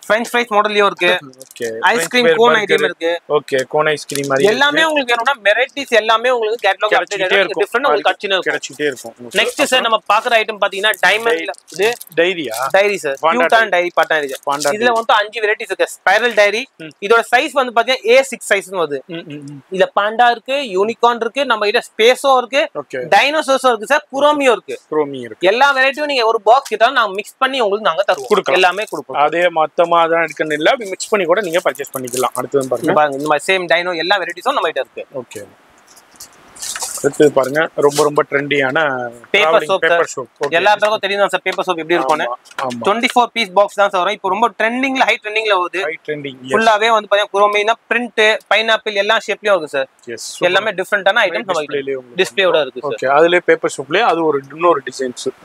ஃப்ரெஞ்ச் ஃப்ரைஸ் மாடல்லயும் இருக்கு. ஓகே ஐஸ்கிரீம் கோன் ஐட்டம் இருக்கு. ஓகே கோன் ஐஸ்கிரீம் மாதிரி எல்லாமே உங்களுக்கு வேணும்னா வெரைட்டிஸ் எல்லாமே உங்களுக்கு கேட்டலாக் அப்டேட் ஆயிடும். டிஃபரண்ட் உங்களுக்கு கிடைச்சிட்டே இருக்கும். நெக்ஸ்ட் சார் நம்ம பாக்குற ஐட்டம் பாத்தீங்கன்னா டைமண்ட்ல இது டைரியா? Diary sir. கியூட்டான டைரி பாட்டா இருக்கு. இதுல வந்து 5 வெரைட்டிஸ் இருக்கு. Spiral diary. இதோட சைஸ் வந்து பாத்தீங்கன்னா A6 சைஸ்னு வருது. இதுல பாண்டா இருக்கு, யூனிகார்ன் இருக்கு, நம்ம கிட்ட ஸ்பேஸும் இருக்கு, டைனோசர்ஸும் இருக்கு சார், குரோமியும் இருக்கு. எல்லா வெரைட்டியும் நீங்க ஒரு பாக்ஸ் கிட்ட நாங்க மிக்ஸ் பண்ணி உங்களுக்கு நாங்க தருவோம். எல்லாமே கொடுப்போம். அதே மொத்தமா அதான் எடுக்கணும் இல்ல, மிக்ஸ் பண்ணி கூட நீங்க பர்ச்சேஸ் பண்ணிக்கலாம். அடுத்து பாருங்க இந்த மாதிரி சேம் டைனோ எல்லா வெரைட்டிஸும் நம்ம கிட்ட இருக்கு. ஓகே அடுத்து பாருங்க ரொம்ப ரொம்ப ட்ரெண்டியான பேப்பர் பேப்பர் சோப். சோப். எல்லா பேருக்கும் தெரியும் சார் பேப்பர் சோப் எப்படி இருக்கும்னு. 24 பீஸ் பாக்ஸ் தான் சார் வரும். இப்போ ரொம்ப ட்ரெண்டிங்ல ஹை ட்ரெண்டிங்ல வருது. High trending. ஃபுல்லாவே வந்து பாத்தீங்கன்னா குரோமைனா பிரிண்ட் பைனாப்பிள் எல்லா ஷேப்லயும் இருக்கு சார். எல்லாமே டிஃபரெண்டான ஐட்டம்ஸ் நம்ம டிஸ்ப்ளேயோட இருக்கு சார். ஓகே, அதுலயே பேப்பர் சோப்லயே அது ஒரு இன்னொரு டிசைன்ஸ் சார்.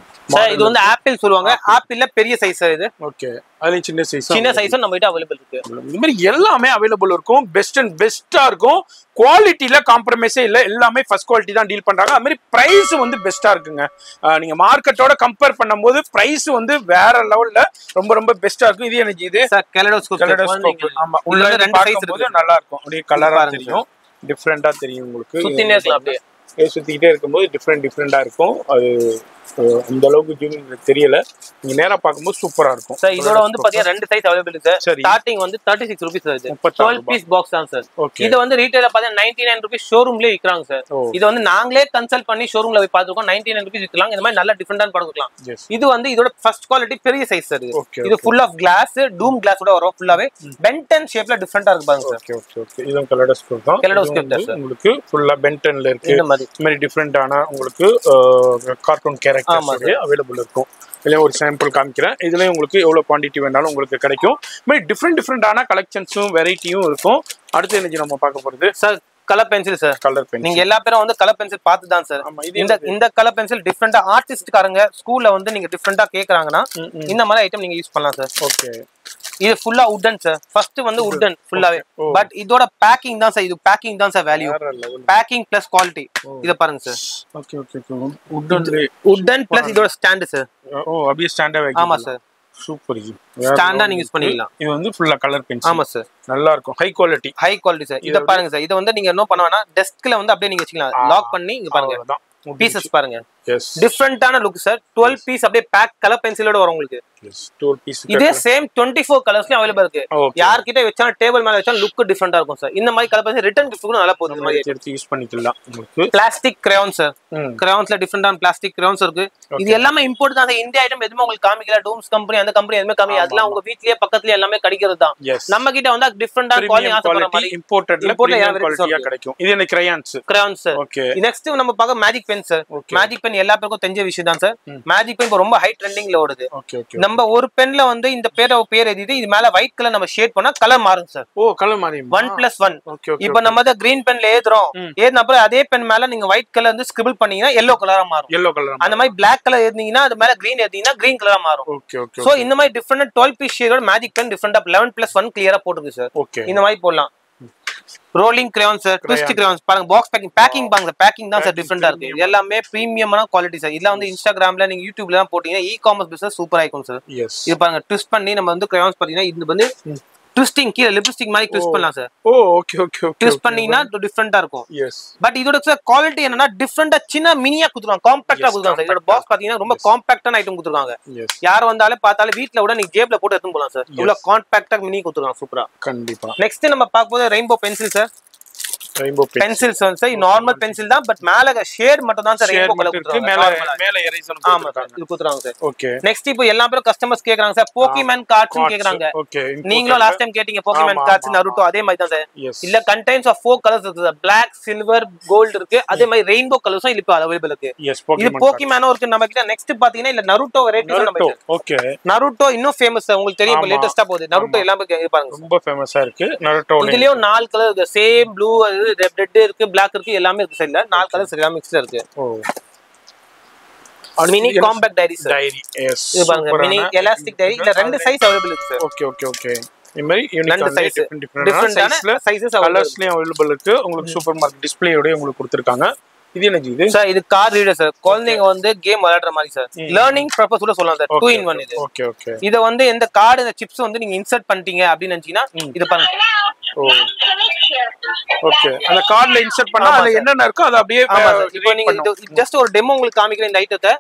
இது வந்து ஆப்பிள் சொல்லுவாங்க. ஆப்பிள்ல பெரிய சைஸ் சார் இது. ஓகே, அதுல சின்ன சைஸும் நம்ம கிட்ட அவைலபிள் இருக்கு. இந்த மாதிரி எல்லாமே அவைலபிள் இருக்கும். பெஸ்ட் அண்ட் பெஸ்டா இருக்கும். குவாலிட்டியில காம்ப்ரமைஸே இல்ல. எல்லாமே ஃபர்ஸ்ட் குவாலிட்டி தான் டீல் பண்றாங்க. அது மாதிரி பிரைஸ் வந்து பெஸ்டா இருக்குங்க. நீங்க மார்க்கெட்டோட கம்பேர் பண்ணும்போது பிரைஸ் வந்து வேற லெவல்ல ரொம்ப ரொம்ப பெஸ்டா இருக்கும். இது எனக்கு இது சார் கலடோஸ்கோப். ஆமா, உள்ள ரெண்டு சைஸ் இருக்கு. நல்லா இருக்கும். அப்படியே கலரா தெரியும், டிஃபரெண்டா தெரியும் உங்களுக்கு. சுத்தினே இருக்கலாம். அப்படியே சுத்திக்கிட்டே இருக்கும்போது டிஃபரெண்டா இருக்கும். அது அந்த அளவுக்கு ஜூமிங் தெரியல. நீங்க நேரா பாக்கும்போது சூப்பரா இருக்கும் சார். இதோட வந்து பாத்தீங்கன்னா ரெண்டு சைஸ் அவைலபிள் இருக்கு. ஸ்டார்டிங் வந்து 36 ரூபீஸ் சார். இது 12 பீஸ் பாக்ஸ் தான் சார். இது வந்து ரீட்டைல பாத்தீங்கன்னா 99 ரூபீஸ் ஷோரூம்லயே விக்கிறாங்க சார். இது வந்து நாங்களே கன்சல்ட் பண்ணி ஷோரூம்ல போய் பாத்துறோம். 99 ரூபீஸ் விக்கலாம். இந்த மாதிரி நல்ல டிஃபரெண்டான ப்ராடக்ட் விக்கலாம். இது வந்து இதோட ஃபர்ஸ்ட் குவாலிட்டி பெரிய சைஸ் சார். இது ஃபுல் ஆஃப் கிளாஸ், டூம் கிளாஸ் கூட வரும். ஃபுல்லாவே பென்டன் ஷேப்ல டிஃபரெண்டா இருக்கு பாருங்க சார். ஓகே, இது கலடோஸ்கோப் தான். கலடோஸ்கோப் சார். உங்களுக்கு ஃபுல்லா பென்டன்ல இருக்கு. இந்த மாதிரி டிஃபரெண்டான உங்களுக்கு கார்ட்டூன் கேரக்டர்ஸ் அவைலபிள் இருக்கும். இதுலயும் ஒரு சாம்பிள் காமிக்கிறேன். இதுலயும் உங்களுக்கு எவ்வளவு குவாண்டிட்டி வேணாலும் உங்களுக்கு கிடைக்கும். இந்த மாதிரி டிஃபரெண்டான கலெக்ஷன்ஸும் வெரைட்டியும் இருக்கும். அடுத்து என்ன நம்ம பார்க்க போறது sir? Colour pencil sir. Colour pencil நீங்க எல்லா பேரும் வந்து கலர் பென்சில் பார்த்து தான் சார். இந்த கலர் பென்சில் டிஃபரெண்டா ஆர்டிஸ்ட்காரங்க ஸ்கூல்ல வந்து நீங்க டிஃபரெண்டா கேக்குறாங்கன்னா இந்த மாதிரி ஐட்டம் நீங்க யூஸ் பண்ணலாம் சார். ஓகே, இது ஃபுல்லா வுடன் சார். ஃபர்ஸ்ட் வந்து வுடன் ஃபுல்லாவே. பட் இதோட பேக்கிங் தான் சார். இது பேக்கிங் தான் sir value. Packing plus quality. இத பாருங்க sir. Okay okay, wooden plus இதோட ஸ்டாண்ட் சார். ஓ, அப்படியே ஸ்டாண்டா வைக்கலாம். ஆமா சார், சூப்பர். ஸ்டாண்டா நீங்க யூஸ் பண்ணிக்கலாம். இது வந்து ஃபுல்லா கலர் பென்சில். ஆமா சார், நல்லா இருக்கும். High quality sir. இத பாருங்க சார். இது வந்து நீங்க என்ன பண்ண வேணா டெஸ்க்ல வந்து அப்படியே நீங்க வச்சுக்கலாம். லாக் பண்ணி இங்க பாருங்க பீசஸ் பாருங்க. டிஃபரெண்டான லுக் சார். 12 பீஸ் அப்படியே பேக் கலர் பென்சிலோட வரும் உங்களுக்கு. 12 பீஸ். இதே சேம் 24 கலர்ஸ்லயும் அவைலபிள் இருக்கு. யார்கிட்ட வச்சாலும் டேபிள் மேல வச்சாலும் லுக் டிஃபரெண்டா இருக்கும் சார். இந்த மாதிரி கலர் பென்சில் ரிட்டர்ன் கிஃப்ட் கூட நல்லா போகுது. இந்த மாதிரி எடுத்து யூஸ் பண்ணிக்கலாம். உங்களுக்கு பிளாஸ்டிக் கிரயான் சார். கிரயான்ஸ்ல டிஃபரெண்டான பிளாஸ்டிக் கிரயான்ஸ் இருக்கு. இது எல்லாமே இம்போர்ட் தான் சார். இந்தியா ஐட்டம் எதுவுமே உங்களுக்கு காமிக்கல. டூம்ஸ் கம்பெனி அந்த கம்பெனி எதுவுமே காமி. அதெல்லாம் உங்க வீட்லயே பக்கத்துலயே எல்லாமே கிடைக்கிறது தான். நம்ம கிட்ட வந்து டிஃபரெண்டான குவாலிட்டி ஆசைப்படுற மாதிரி இம்போர்ட்டட்ல குவாலிட்டியா கிடைக்கும். இது என்ன கிரயான்ஸ் சார். ஓகே, நெக்ஸ்ட் நம்ம பார்க்க magic pen sir. Magic pen எல்லா பேருக்கும் தெரிஞ்ச விஷயம் தான் சார். மேஜிக் பென் ரொம்ப ஹை ட்ரெண்டிங்ல ஓடுது. நம்ம ஒரு பென்ல வந்து இந்த பேர் எழுதிட்டு இது மேல ஒயிட் கலர் நம்ம ஷேட் பண்ணா கலர் மாறும் சார். ஓ, கலர் மாறும். 1+1. இப்போ நம்ம அத கிரீன் பென்ல ஏத்துறோம். அப்புறம் அதே பென் மேல நீங்க ஒயிட் கலர் வந்து ஸ்கிரிபிள் பண்ணீங்கன்னா yellow கலரா மாறும். அந்த மாதிரி பிளாக் கலர் ஏத்துனீங்கன்னா அது மேல கிரீன் ஏத்துனீங்கன்னா கிரீன் கலரா மாறும். சோ இந்த மாதிரி டிஃபரெண்ட் 12 பீஸ் ஷேடோட மேஜிக் பென் டிஃபரெண்டா 11+1 கிளியரா போட்டுருக்கு சார். இந்த மாதிரி போடலாம். Rolling crayon sir. Twist crayons பாருங்க. பாக்ஸ் பேக்கிங் பாருங்க. பேக்கிங் தான் சார் டிஃபரெண்டா இருக்கு. எல்லாமே பிரீமியமான குவாலிட்டி சார். இதெல்லாம் வந்து இன்ஸ்டாகிராம்ல நீங்க யூடியூப்ல தான் போட்டீங்கன்னா இ-காமர்ஸ் பிசினஸ் சூப்பரா இருக்கும் சார். இது பாருங்க ட்விஸ்ட் பண்ணி நம்ம வந்து கிரயான்ஸ் பாத்தீங்கன்னா இது வந்து ட்விஸ்டிங் கீழ லிப்ஸ்டிக் மாதிரி ட்விஸ்ட் பண்ணலாம் சார். ஓ, ஓகே ஓகே ஓகே. ட்விஸ்ட் பண்ணீங்கன்னா டிஃபரெண்டா இருக்கும். எஸ். பட் இதோட குவாலிட்டி என்னன்னா டிஃபரெண்டா சின்ன மினியா குடுத்துறாங்க. காம்பாக்ட்டா குடுத்துறாங்க சார். இதோட பாக்ஸ் பாத்தீங்கன்னா ரொம்ப காம்பாக்ட்டான ஐட்டம் குடுத்துறாங்க. யார் வந்தாலும் பார்த்தாலும் வீட்ல கூட நீங்க ஜேப்ல போட்டு எடுத்து போலாம் சார். இவ்வளவு காம்பாக்ட்டா மினி குடுத்துறாங்க. சூப்பரா. கண்டிப்பா. நெக்ஸ்ட் நம்ம பார்க்கும்போது rainbow pencil sir. Rainbow pencils வந்து சார் நார்மல் பென்சில் தான். பட் மேல ஷேட் மட்டும் தான் சார் ரெயின்போ கலர் கொடுத்துறாங்க. மேல எரேசர் இது கொடுத்துறாங்க சார். ஓகே. நெக்ஸ்ட் இப்போ எல்லா பேரும் கஸ்டமர்ஸ் கேக்குறாங்க சார் போக்கிமான் கார்ட்ஸ் கேக்குறாங்க. நீங்களும் லாஸ்ட் டைம் கேட்டீங்க போக்கிமான் கார்ட்ஸ் நருட்டோ அதே மாதிரி தான் சார். இல்ல கண்டெய்ன்ஸ் ஆஃப் 4 கலர்ஸ் இருக்கு சார். பிளாக், சில்வர், கோல்ட் இருக்கு. அதே மாதிரி ரெயின்போ கலர்ஸும் இப்போ அவைலபிள் இருக்கு. இது போக்கிமானோ இருக்கு நம்ம கிட்ட. நெக்ஸ்ட் பாத்தீங்கன்னா இல்ல நருட்டோ வெரைட்டிஸ் நம்ம கிட்ட. ஓகே. நருட்டோ இன்னும் ஃபேமஸ் சார். உங்களுக்கு தெரியும் இப்போ லேட்டஸ்டா போகுது. நருட்டோ எல்லாமே பாருங்க ரொம்ப ஃபேமஸா இருக்கு நருட்டோ. இதுலயும் 4 கலர் இருக்கு. சேம் ப்ளூ, ரெட் இருக்கு, பிளாக் இருக்கு, எல்லாமே இருக்கு சைடுல. 4 கலர்ஸ் எல்லாமே மிக்ஸ்ல இருக்கு. ஓ, mini compact diary sir. Diary yes. இது பாருங்க மினி எலாஸ்டிக் டைரி. இல்ல ரெண்டு சைஸ் அவேலபிள் இருக்கு சார். Okay okay okay. இந்த மாதிரி யூனிக்கான டிஃபரெண்டான சைஸஸ் கலர்ஸ்லயும் அவேலபிள் இருக்கு. உங்களுக்கு சூப்பர் மார்க்கெட் டிஸ்ப்ளேயோட உங்களுக்கு கொடுத்திருக்காங்க. இது என்ன இது சார்? இது கார் ரீடர் சார். குழந்தைங்க வந்து கேம் விளையாடுற மாதிரி சார். லேர்னிங் பர்பஸ் கூட சொல்லலாம் சார். 2-in-1 இது. Okay okay. இத வந்து இந்த கார்டு இந்த சிப்ஸ் வந்து நீங்க இன்சர்ட் பண்ணிட்டீங்க அப்படி நினைச்சீங்கன்னா இது பாருங்க. ஓ, ஓகே. அந்த கார்ட்ல இன்சர்ட் பண்ணா அதுல என்னென்ன இருக்கோ அது அப்படியே இப்போ நீங்க ஜஸ்ட் ஒரு டெமோ உங்களுக்கு காமிக்கிறேன் இந்த ஐட்டத்தை.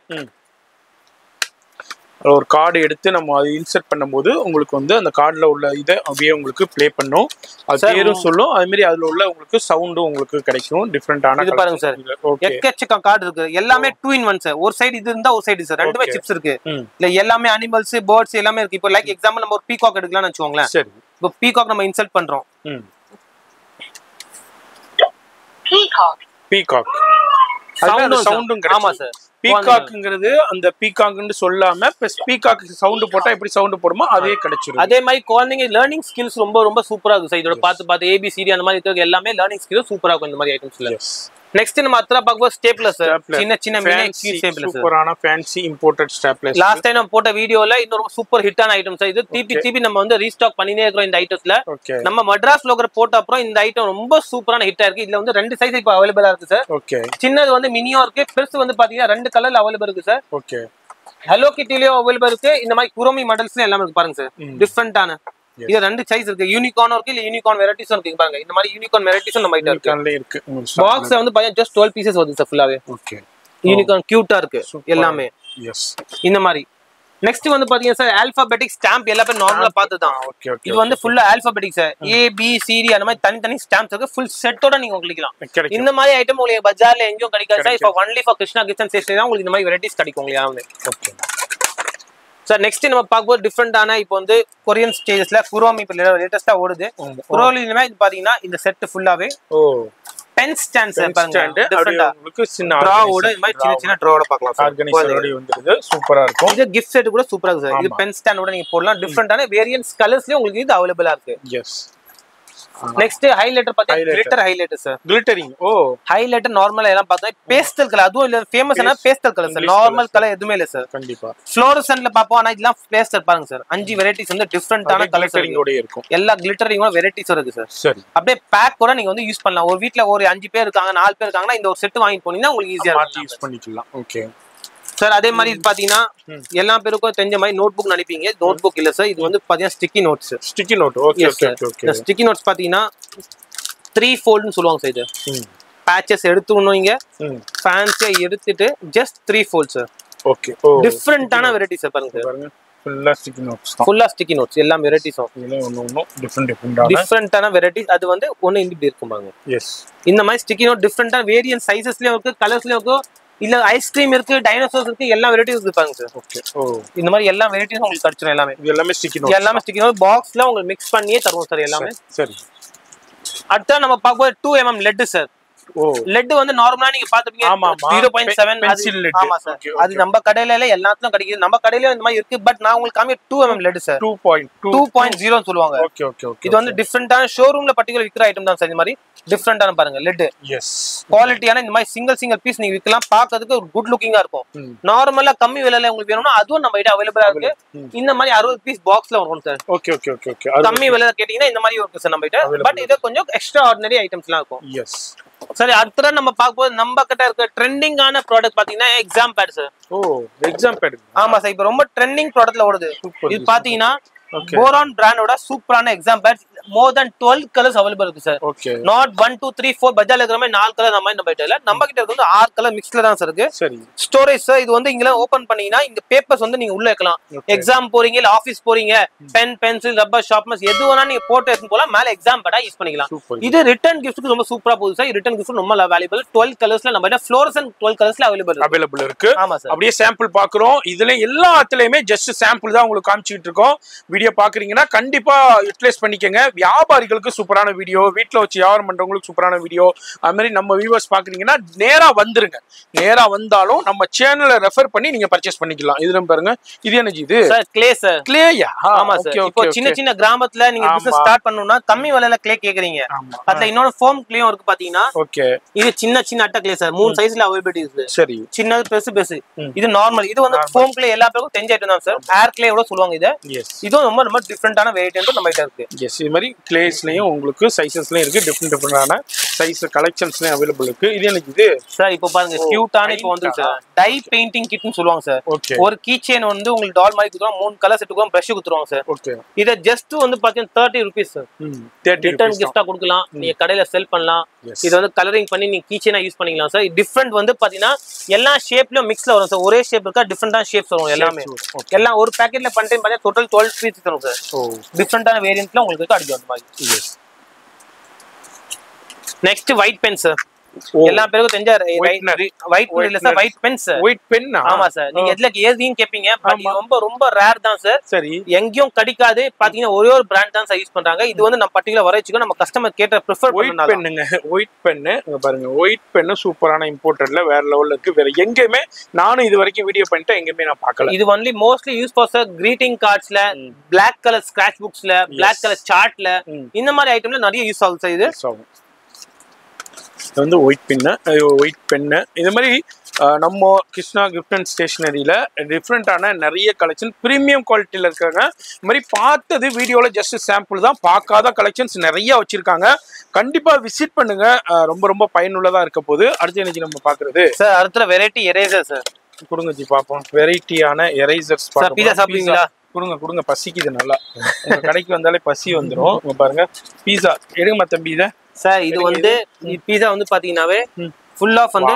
ஒரு கார்டு எடுத்து நம்ம அதை இன்சர்ட் பண்ணும்போது உங்களுக்கு வந்து அந்த கார்டுல உள்ள இதை அப்படியே உங்களுக்கு ப்ளே பண்ணும். அது பேரும் சொல்லும். அதே மாதிரி அதுல உள்ள உங்களுக்கு சவுண்டும் உங்களுக்கு கிடைக்கும். டிஃபரெண்டான இது பாருங்க சார். எக்கச்சக்க கார்டு இருக்கு. எல்லாமே 2-in-1 சார். ஒரு சைடு இது இருந்தா ஒரு சைடு சார். ரெண்டுமே சிப்ஸ் இருக்கு. இல்ல எல்லாமே அனிமல்ஸ், பேர்ட்ஸ் எல்லாமே இருக்கு. இப்போ லைக் எக்ஸாம்பிள் நம்ம ஒரு பீகாக் எடுக்கலாம்னு வெச்சுக்கோங்களேன். சரி. இப்போ பீகாக் நம்ம இன்சர்ட் பண்றோம். பீகாக் சவுண்டும் ஆமா சார். பீகாக்ங்கிறது அந்த பீகாக்னு சொல்லாம பீகாக் சவுண்ட் போட்டா எப்படி சவுண்ட் போடுமோ அதே கிடைச்சிரும். அதே மாதிரி குழந்தைங்க லேர்னிங் ஸ்கில்ஸ் ரொம்ப ரொம்ப சூப்பரா இருக்கு சார். இதோட பார்த்து ABCD அந்த மாதிரி இருக்கிறது எல்லாமே லேர்னிங் ஸ்கில்ஸ் சூப்பரா இருக்கும் இந்த மாதிரி ஐட்டம்ஸ்ல. நெக்ஸ்ட் நம்ம அத்தரா பார்க்கும்போது ஸ்டேப்லர் சார். சின்ன மினி ஸ்டேப்லர் சார். சூப்பரான fancy imported stapler. Last time நம்ம போட்ட வீடியோல இன்னொரு சூப்பர் ஹிட்டான ஐட்டம் சார். இது திருப்பி நம்ம வந்து ரீஸ்டாக் பண்ணினே இருக்கோம் இந்த ஐட்டம்ஸ்ல. நம்ம மட்ராஸ் லோகர் போட்ட அப்புறம் இந்த ஐட்டம் ரொம்ப சூப்பரான ஹிட்டா இருக்கு. இதுல வந்து 2 சைஸ் இப்போ அவைலபிளா இருக்கு சார். ஓகே. சின்னது வந்து மினியும் இருக்கு, பெருசு வந்து பாத்தீங்கன்னா 2 கலர்ல அவைலபிள் இருக்கு சார். ஓகே. ஹலோ கிட்டிலயும் அவைலபிள் இருக்கு. இந்த மாதிரி குரோமி மாடல்ஸ்ல எல்லாமே இருக்கு பாருங்க சார். டிஃபரெண்டான இது 2 சைஸ் இருக்கு. யூனிகார்ன் இருக்கு, இல்ல யூனிகார்ன் வெரைட்டிஸும் இருக்கு பாருங்க. இந்த மாதிரி யூனிகார்ன் வெரைட்டிஸும் நம்ம கிட்ட இருக்கு. பாக்ஸ்ல வந்து பாத்தீங்கன்னா just 12 பீசஸ் வருது சார் ஃபுல்லாவே. ஓகே. யூனிகார்ன் கியூட்டா இருக்கு எல்லாமே. எஸ். இந்த மாதிரி நெக்ஸ்ட் வந்து பாத்தீங்கன்னா சார் ஆல்பாபெட்டிக் ஸ்டாம்ப் எல்லா பேரும் நார்மலா பார்த்ததுதான். இது வந்து ஃபுல்லா ஆல்பாபெட்டிக் சார். ABCD அந்த மாதிரி தனித்தனி ஸ்டாம்ப்ஸ் இருக்கு. ஃபுல் செட்டோட நீங்க உங்களுக்கு இந்த மாதிரி ஐட்டம் உங்களுக்கு பஜார்ல எங்கேயும் கிடைக்காது சார். இப்போ only for Krishna kitchen stationery தான் உங்களுக்கு இந்த மாதிரி வெரைட்டிஸ் கிடைக்கும் உங்களுக்கு. Okay sir. நெக்ஸ்ட் நம்ம பார்க்கும்போது டிஃப்ரெண்டான இப்போ வந்து கொரியன் ஸ்டேஜஸ்ல குரோமி இப்போ லேட்டஸ்டா ஓடுது. குரோமில இது பாத்தீங்கன்னா இந்த செட் ஃபுல்லாவே பென் ஸ்டாண்ட் சார் பாருங்க. டிஃபரெண்டா உங்களுக்கு சின்ன டிராவோட இந்த மாதிரி சின்ன டிராவோட பார்க்கலாம் சார். ஆர்கனைசரோட வந்துருது. சூப்பரா இருக்கும். இது கிஃப்ட் செட் கூட சூப்பரா இருக்கு சார். இது பென் ஸ்டாண்டோட நீங்க போடலாம். டிஃபரெண்டான வேரியன்ட்ஸ் கலர்ஸ்லயே உங்களுக்கு இது அவைலபிளா இருக்கு. எஸ். நெக்ஸ்ட் ஹைலைட்டர் பாத்தீங்கன்னா கிளிட்டர் ஹைலைட்டர் சார். கிளிட்டரிங். ஓ ஹைலைட்டர் நார்மலா எல்லாம் பார்த்தா பேஸ்டல் கலர். அதுவும் இல்ல ஃபேமஸான pastel colour sir. Normal colour எதுவுமே இல்ல சார். கண்டிப்பா ஃப்ளோரசன்ட்ல பாப்போம். ஆனா இதெல்லாம் பேஸ்டல் பாருங்க சார். 5 வெரைட்டிஸ் வந்து டிஃபரெண்டான கலர்ஸ் இருக்கும். எல்லா கிளிட்டரிங்கோட வெரைட்டிஸ் இருக்கு சார். சரி. அப்படியே பேக் கூட நீங்க வந்து யூஸ் பண்ணலாம். ஒரு வீட்ல ஒரு 5 பேர் இருக்காங்க, 4 பேர் இருக்காங்கன்னா இந்த ஒரு செட் வாங்கி போனீங்கன்னா உங்களுக்கு ஈஸியா யூஸ் பண்ணிக்கலாம். Okay sir. அதே மாதிரி இது பாத்தீங்கன்னா எல்லா பேருக்கும் தெரிஞ்ச மாதிரி நோட் புக் நினைப்பீங்க. நோட் புக் இல்ல சார். இது வந்து பாத்தீங்கன்னா sticky notes. Sticky note. Okay okay okay. இந்த ஸ்டிக்கி நோட்ஸ் பாத்தீங்கன்னா 3 ஃபோல்ட்னு சொல்லுவாங்க சார். இது பேச்சஸ் எடுத்துனீங்க ஃபேன்சியா எடுத்துட்டு ஜஸ்ட் 3 ஃபோல்ட் சார். ஓகே. டிஃபரெண்டான வெரைட்டிஸ் பாருங்க சார். ஃபுல்லா ஸ்டிக்கி நோட்ஸ். ஃபுல்லா ஸ்டிக்கி நோட்ஸ் எல்லா வெரைட்டிஸும். இதுல ஒண்ணு டிஃபரெண்டான வெரைட்டிஸ். அது வந்து ஒண்ணு இப்படி இருக்கும் பாருங்க. எஸ். இந்த மாதிரி ஸ்டிக்கி நோட் டிஃபரெண்டான வேரியன்ட் சைஸஸ்லயும் இருக்கு, கலர்ஸ்லயும் இருக்கு. இல்ல ஐஸ்கிரீம் இருக்கு, டைனோசர்ஸ் இருக்கு, எல்லா வெரைட்டிஸ் இருப்பாங்க சார். ஓகே. ஓ இந்த மாதிரி எல்லா வெரைட்டிஸும் உங்களுக்கு கிடைச்சிரும். எல்லாமே ஸ்டிக்கி நோட். எல்லாமே ஸ்டிக்கி நோட் பாக்ஸ்ல உங்களுக்கு மிக்ஸ் பண்ணியே தருவோம் சார் எல்லாமே. சரி. அடுத்து நம்ம பார்க்கும்போது 2mm லெட் சார். ஓ லெட் வந்து நார்மலா நீங்க பாத்துப்பீங்க 0.7 பென்சில் லெட். ஆமா சார். அது நம்ம கடையில எல்லாத்துலயும் கிடைக்குது. நம்ம கடையில இந்த மாதிரி இருக்கு. பட் நான் உங்களுக்கு காமி 2mm லெட் சார். 2.0 சொல்லுவாங்க. Okay okay okay. இது வந்து டிஃபரெண்டான ஷோரூம்ல பர்టిక్యులர் விக்கிற ஐட்டம் தான் சார். இந்த மாதிரி டிஃபரெண்டான பாருங்க லெட். எஸ். குவாலிட்டியான இந்த மாதிரி சிங்கிள் பீஸ் நீங்க விக்கலாம். பார்க்கிறதுக்கு ஒரு குட் லுக்கிங்கா இருக்கும். நார்மலா கம்மி விலையில உங்களுக்கு வேணும்னா அதுவும் நம்ம கிட்ட அவைலபிளா இருக்கு. இந்த மாதிரி 60 பீஸ் பாக்ஸ்ல வரும் sir. Okay okay okay okay. கம்மி விலையில கேட்டீங்கன்னா இந்த மாதிரி இருக்கு சார் நம்ம கிட்ட. பட் இது கொஞ்சம் எக்ஸ்ட்ரா ஆர்டினரி ஐட்டம்ஸ்லாம் இருக்கும். எஸ். சரி. அடுத்த நம்ம பார்க்கும்போது நம்ம கிட்ட இருக்க ட்ரெண்டிங்கான ப்ராடக்ட் பாத்தீங்கன்னா எக்ஸாம் பேட் சார். ஓ எக்ஸாம் பேட். ஆமா சார். இப்போ ரொம்ப ட்ரெண்டிங் ப்ராடக்ட்ல ஓடுது. இது பாத்தீங்கன்னா போரான் பிராண்டோட சூப்பரான எக்ஸாம் பேட். மோர் தென் 12 கலர்ஸ் அவைலபிள் இருக்கு சார். ஓகே. நாட் 1 2 3 4 பஜார்ல இருக்கிற மாதிரி 4 கலர் நம்ம கிட்ட இல்ல. நம்ம கிட்ட இருக்கிறது 6 கலர் மிக்ஸ்ல தான் சார் இருக்கு. சரி. Storage sir. இது வந்து இங்க ஓபன் பண்ணீங்கன்னா இந்த பேப்பர்ஸ் வந்து நீங்க உள்ள வைக்கலாம். எக்ஸாம் போறீங்க இல்ல ஆபீஸ் போறீங்க, பென் பென்சில் ரப்பர் ஷார்ப்னர்ஸ் எது வேணா நீங்க போட்டு எடுத்து போலாம். மேல எக்ஸாம் பேடா யூஸ் பண்ணிக்கலாம். இது ரிட்டர்ன் கிஃப்ட்க்கு ரொம்ப சூப்பரா போகுது சார். ரிட்டர்ன் கிஃப்ட் ரொம்ப வேல்யூபிள். 12 கலர்ஸ்ல நம்ம கிட்ட ஃப்ளோரசன்ட் 12 கலர்ஸ்ல அவைலபிள் இருக்கு. ஆமா சார். அப்படியே சாம்பிள் பாக்குறோம். இதுல எல்லாத்துலயுமே ஜஸ்ட் சாம்பிள் தான் உங்களுக்கு காமிச்சிட்டு இருக்கோம். வீடியோ பாக்குறீங்கன்னா கண்டிப்பா யூட்டிலைஸ் பண்ணிக்கங்க. வியாபாரிகளுக்கு சூப்பரான வீடியோ, வீட்ல வச்சு வியாபாரம் பண்றவங்களுக்கு சூப்பரான வீடியோ. அது மாதிரி நம்ம வியூவர்ஸ் பாக்குறீங்கன்னா நேரா வந்துருங்க. நேரா வந்தாலும் நம்ம சேனலை ரெஃபர் பண்ணி நீங்க பர்ச்சேஸ் பண்ணிக்கலாம். இதுல பாருங்க. இது என்ன இது சார்? Clay sir. கிளேயா? ஆமா சார். இப்போ சின்ன கிராமத்துல நீங்க பிசினஸ் ஸ்டார்ட் பண்ணனும்னா கம்மி விலையில கிளே கேக்குறீங்க. அதுல இன்னொரு ஃபோம் கிளேயும் இருக்கு பாத்தீங்கன்னா. ஓகே. இது சின்ன அட்டை கிளே சார். 3 சைஸ்ல அவைலபிலிட்டி இருக்கு. சரி. சின்னது பெருசு. இது நார்மல். இது வந்து ஃபோம் கிளே எல்லா பேருக்கும் தெரிஞ்ச ஐட்டம் தான் சார். ஏர் கிளே கூட சொல்லுவாங்க இத. இதுவும் ரொம்ப டிஃபரெண்டான வெரைட்டி நம்ம கிட்ட இருக்கு. எஸ். இது மாதிரி கிளேஸ்லயும் உங்களுக்கு சைஸஸ்லயும் இருக்கு. டிஃபரெண்டான சைஸ் கலெக்ஷன்ஸ்லயும் அவைலபிள் இருக்கு. இது எனக்கு இது சார். இப்போ பாருங்க கியூட்டான இப்போ வந்து சார் டை பெயிண்டிங் கிட்னு சொல்லுவாங்க சார். ஒரு கீ செயின் வந்து உங்களுக்கு டால் மாதிரி குத்துறோம். 3 கலர் செட் குத்துறோம். பிரஷ் குத்துறோம் சார். ஓகே. இத ஜஸ்ட் வந்து பாத்தீங்கன்னா 30 ரூபீஸ் சார். 30 ரிட்டர்ன் கிஃப்டா கொடுக்கலாம். நீங்க கடையில செல் பண்ணலாம். இது வந்து கலரிங் பண்ணி நீங்க கீ செயினா யூஸ் பண்ணிக்கலாம் சார். டிஃபரெண்ட் வந்து பாத்தீங்கன்னா எல்லா ஷேப்லயும் மிக்ஸ்ல வரும் சார். ஒரே ஷேப் இருக்கா டிஃபரெண்டான ஷேப்ஸ் வரும் எல்லாமே. எல்லாம் ஒரு பாக்கெட்ல பண்றேன் பாத்தீங்கன்னா டோட்டல் 12 பீஸ் தரும் சார். டிஃபரெண்டான வேரியன்ட்ல உங்களுக்கு அடிக்கும் அந்த மாதிரி. Next white pen sir. எல்லா பேருக்கும் தெரிஞ்ச ஒயிட் இல்ல sir, white pen sir. White pen. ஆமா சார். நீங்க எதுல ஏசின்னு கேப்பீங்க, பட் இது ரொம்ப ரொம்ப ரேர் தான் சார். சரி, எங்கேயும் கிடைக்காது. பாத்தீங்கன்னா ஒரே ஒரு பிராண்ட் தான் சார் யூஸ் பண்றாங்க. இது வந்து நம்ம பர்టిక్యులர் வரைச்சுக்கோ நம்ம கஸ்டமர் கேட்ட ப்ரிஃபர் பண்ணனால. ஒயிட் பென்னுங்க, ஒயிட் பென்னு இங்க பாருங்க. ஒயிட் பென்னு சூப்பரான இம்போர்ட்டட்ல வேற லெவல்ல இருக்கு. வேற எங்கேயுமே நானும் இது வரைக்கும் வீடியோ பண்ணிட்டேன், எங்கேயுமே நான் பார்க்கல. இது only mostly use for sir greeting கார்ட்ஸ்ல, Black கலர் ஸ்கிராட்ச் புக்ஸ்ல, Black கலர் சார்ட்ல, இந்த மாதிரி ஐட்டம்ல நிறைய யூஸ் ஆகும் சார். இது வந்து ஒயிட் பென்னு, ஒயிட் பென்னு. இது மாதிரி நம்ம கிருஷ்ணா கிஃப்ட் அண்ட் ஸ்டேஷனரியில டிஃப்ரெண்டான நிறைய கலெக்ஷன் பிரீமியம் குவாலிட்டியில இருக்காங்க. இந்த மாதிரி பார்த்தது வீடியோல ஜஸ்ட் சாம்பிள் தான், பார்க்காத கலெக்ஷன்ஸ் நிறைய வச்சிருக்காங்க. கண்டிப்பா விசிட் பண்ணுங்க, ரொம்ப ரொம்ப பயனுள்ளதா இருக்க போகுது. அடுத்து இன்னைக்கு நம்ம பாக்குறது சார் அடுத்த வெரைட்டி எரேசர் சார். கொடுங்க ஜி பாப்போம். வெரைட்டியான எரேசர்ஸ் பாப்போம். பீஸா சாப்பிடுவீங்களா? கொடுங்க கொடுங்க, பசிக்குது நல்லா. உங்க கடைக்கு வந்தாலே பசி வந்துடும். இங்க பாருங்க பீஸா எடுங்கம்மா தம்பி. இத சார் இது வந்து பீஸா வந்து பாத்தீங்கன்னாவே ஃபுல் ஆஃப் வந்து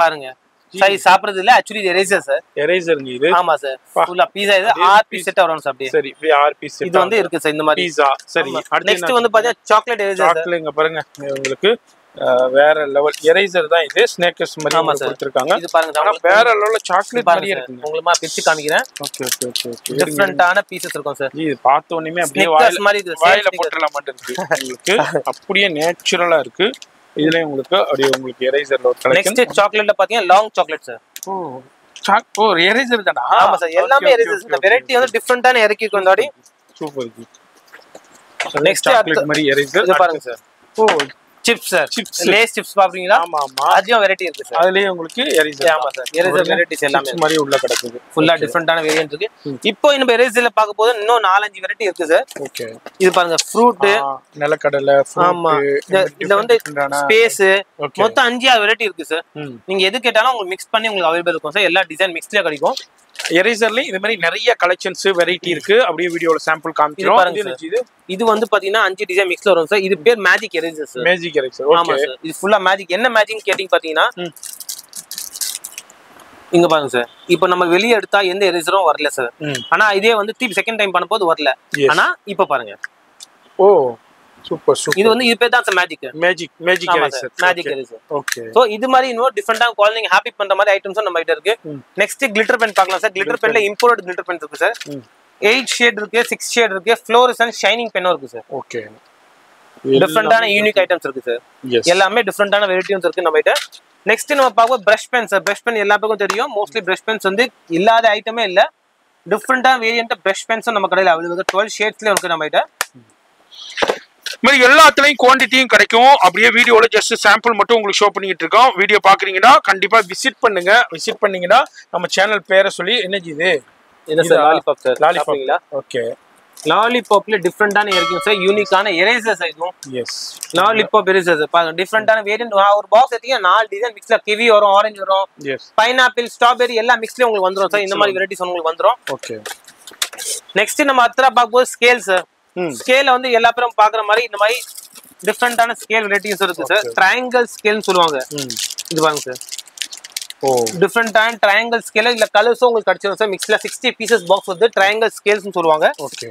பாருங்க சார். இது சாப்பிடுறது இல்ல, ஆக்சுவலி இது எரேசர் சார். எரேசருங்க இது. ஆமா சார், ஃபுல்லா பீஸா. இது 6 பீஸ் செட் வரும் சார். அப்படியே சரி, இப்படி 6 பீஸ் இது வந்து இருக்கு சார் இந்த மாதிரி பீஸா. சரி, நெக்ஸ்ட் வந்து பாத்தீங்கன்னா சாக்லேட் எரேசர். சாக்லேட் இங்க பாருங்க, உங்களுக்கு வேற லெவல் எரேசர் தான் இது. ஸ்னேக்கர்ஸ் மாதிரி கொடுத்திருக்காங்க. இது பாருங்க, ஆனா வேற லெவல்ல சாக்லேட் மாதிரி இருக்கு. உங்களுக்கு நான் பிரிச்சு காமிக்கிறேன். Okay okay okay okay. டிஃபரண்டான பீசஸ் இருக்கும் சார். இது பார்த்த உடனே அப்படியே வாயில போட்டுறலாம் மாட்டேன் இருக்கு உங்களுக்கு. அப்படியே நேச்சுரலா இருக்கு. இதுல உங்களுக்கு அப்படியே உங்களுக்கு எரேசர்ல ஒரு கலெக்ஷன். நெக்ஸ்ட் சாக்லேட்ல பாத்தீங்கன்னா லாங் சாக்லேட் சார். ஓ எரேசர் தானா? ஆமா சார், எல்லாமே எரேசர். இந்த வெரைட்டி வந்து டிஃபரண்டான இறக்கி இருக்கு இந்த வாட்டி. சூப்பர் ஜி. நெக்ஸ்ட் சாக்லேட் மாதிரி எரேசர். இது பாருங்க சார். ஓ chips sir. Chips Lay's chips பாப்பீங்களா? ஆமா ஆமா, அதிகம் வெரைட்டி இருக்கு சார். அதுலயே உங்களுக்கு எரேசர். ஆமா சார், எரேசர் வெரைட்டிஸ் எல்லாமே மாதிரி உள்ள கிடக்குது. ஃபுல்லா டிஃபரண்டான வேரியன்ட் இருக்கு. இப்போ நம்ம எரேசர்ல பார்க்க போது இன்னும் 4-5 வெரைட்டி இருக்கு சார். ஓகே, இது பாருங்க ஃப்ரூட், நிலக்கடலை, ஆமா, இதுல வந்து ஸ்பேஸ், மொத்தம் 5-6 வெரைட்டி இருக்கு சார். நீங்க எது கேட்டாலும் உங்களுக்கு மிக்ஸ் பண்ணி உங்களுக்கு அவைலபிள் இருக்கும் சார். எல்லா டிசைன் மிக்ஸ்லயே கிடைக்கும். எரேசர்லயே இது மாதிரி நிறைய கலெக்ஷன்ஸ் வெரைட்டி இருக்கு. அப்படியே வீடியோல சாம்பிள் காமிக்கிறோம். இது வந்து பாத்தீங்கன்னா 5 டிசைன் மிக்ஸ்ல வரும் சார். இது பேர் magic eraser sir. Magic eraser. ஆமா சார், இது ஃபுல்லா மேஜிக். என்ன மேஜிக் கேட்டிங் பாத்தீங்கன்னா இங்க பாருங்க சார். இப்போ நம்ம வெளிய எடுத்தா எந்த எரேசரும் வரல சார். ஆனா இதே வந்து திருப்பி செகண்ட் டைம் பண்ணும்போது வரல. ஆனா இப்போ பாருங்க. ஓ சூப்பர் சூப்பர். இது வந்து இது பேர் தான் sir magic. Magic eraser. Magic eraser. Okay. So இது மாதிரி இன்னொரு டிஃபரண்டான குழந்தைங்க ஹாப்பி பண்ற மாதிரி ஐட்டம்ஸ் நம்ம கிட்ட இருக்கு. நெக்ஸ்ட் கிளிட்டர் பென் பார்க்கலாம் சார். கிளிட்டர் பென்ல இம்போர்ட்டட் கிளிட்டர் பென் இருக்கு சார். 8 ஷேட் இருக்கு, 6 ஷேட் இருக்கு, ஃப்ளோரசன்ட் ஷைனிங் பென்னும் இருக்கு சார். ஓகே. டிஃபரண்டான யூனிக் ஐட்டம்ஸ் இருக்கு சார். எல்லாமே டிஃபரண்டான வெரைட்டிஸ் இருக்கு நம்ம கிட்ட. நெக்ஸ்ட் நம்ம பார்ப்போம் brush pen sir. Brush pen எல்லா பேருக்கும் தெரியும். மோஸ்ட்லி பிரஷ் பென்ஸ் வந்து இல்லாத ஐட்டமே இல்ல. டிஃபரண்டான வேரியன்ட் பிரஷ் பென்ஸும் நம்ம கடையில அவைலபிள் இருக்கு. 12 ஷேட்ஸ்ல இருக்கு நம்ம கிட்ட. மாதிரி எல்லாத்துலயும் குவான்டிட்டியும் கிடைக்கும். அப்படியே வீடியோல ஜஸ்ட் சாம்பிள் மட்டும் உங்களுக்கு ஷோ பண்ணிட்டு இருக்கோம். வீடியோ பாக்குறீங்கன்னா கண்டிப்பா விசிட் பண்ணுங்க. விசிட் பண்ணீங்கன்னா நம்ம சேனல் பேரை சொல்லி என்ன இது லாலிபாப் சார். லாலிபாப்ங்களா? ஓகே. லாலிபாப்ல டிஃபரண்டான இருக்கு சார். யூனிக்கான எரேசர்ஸ் இதுவும். எஸ், லாலிபாப் எரேசர்ஸ் பாருங்க. டிஃபரண்டான வேரியன்ட். ஒரு பாக்ஸ் எடுத்தீங்க 4 டிசைன் மிக்ஸ்ல கிவி வரும், ஆரஞ்சு வரும், பைனாப்பிள், ஸ்ட்ராபெரி எல்லாம் மிக்ஸ்ல உங்களுக்கு வந்துரும் சார். இந்த மாதிரி வெரைட்டிஸ் உங்களுக்கு வந்துரும். ஓகே. நெக்ஸ்ட் நம்ம அத்தரா பார்க்கும்போது ஸ்கேல் சார். ஸ்கேல வந்து எல்லா பேரும் பாக்குற மாதிரி இந்த மாதிரி டிஃபரண்டான ஸ்கேல் வெரைட்டிஸ் இருக்கு சார். ட்ரையாங்கிள் ஸ்கேல்னு சொல்லுவாங்க. இது பாருங்க சார். ஓ டிஃபரண்டான ட்ரையாங்கிள் ஸ்கேல் இல்ல கலர்ஸும் உங்களுக்கு கிடைச்சிரும் சார். மிக்ஸ்ல 60 பீசஸ் பாக்ஸ் வந்து ட்ரையாங்கிள் ஸ்கேல்ஸ்னு சொல்லுவாங்க. Okay.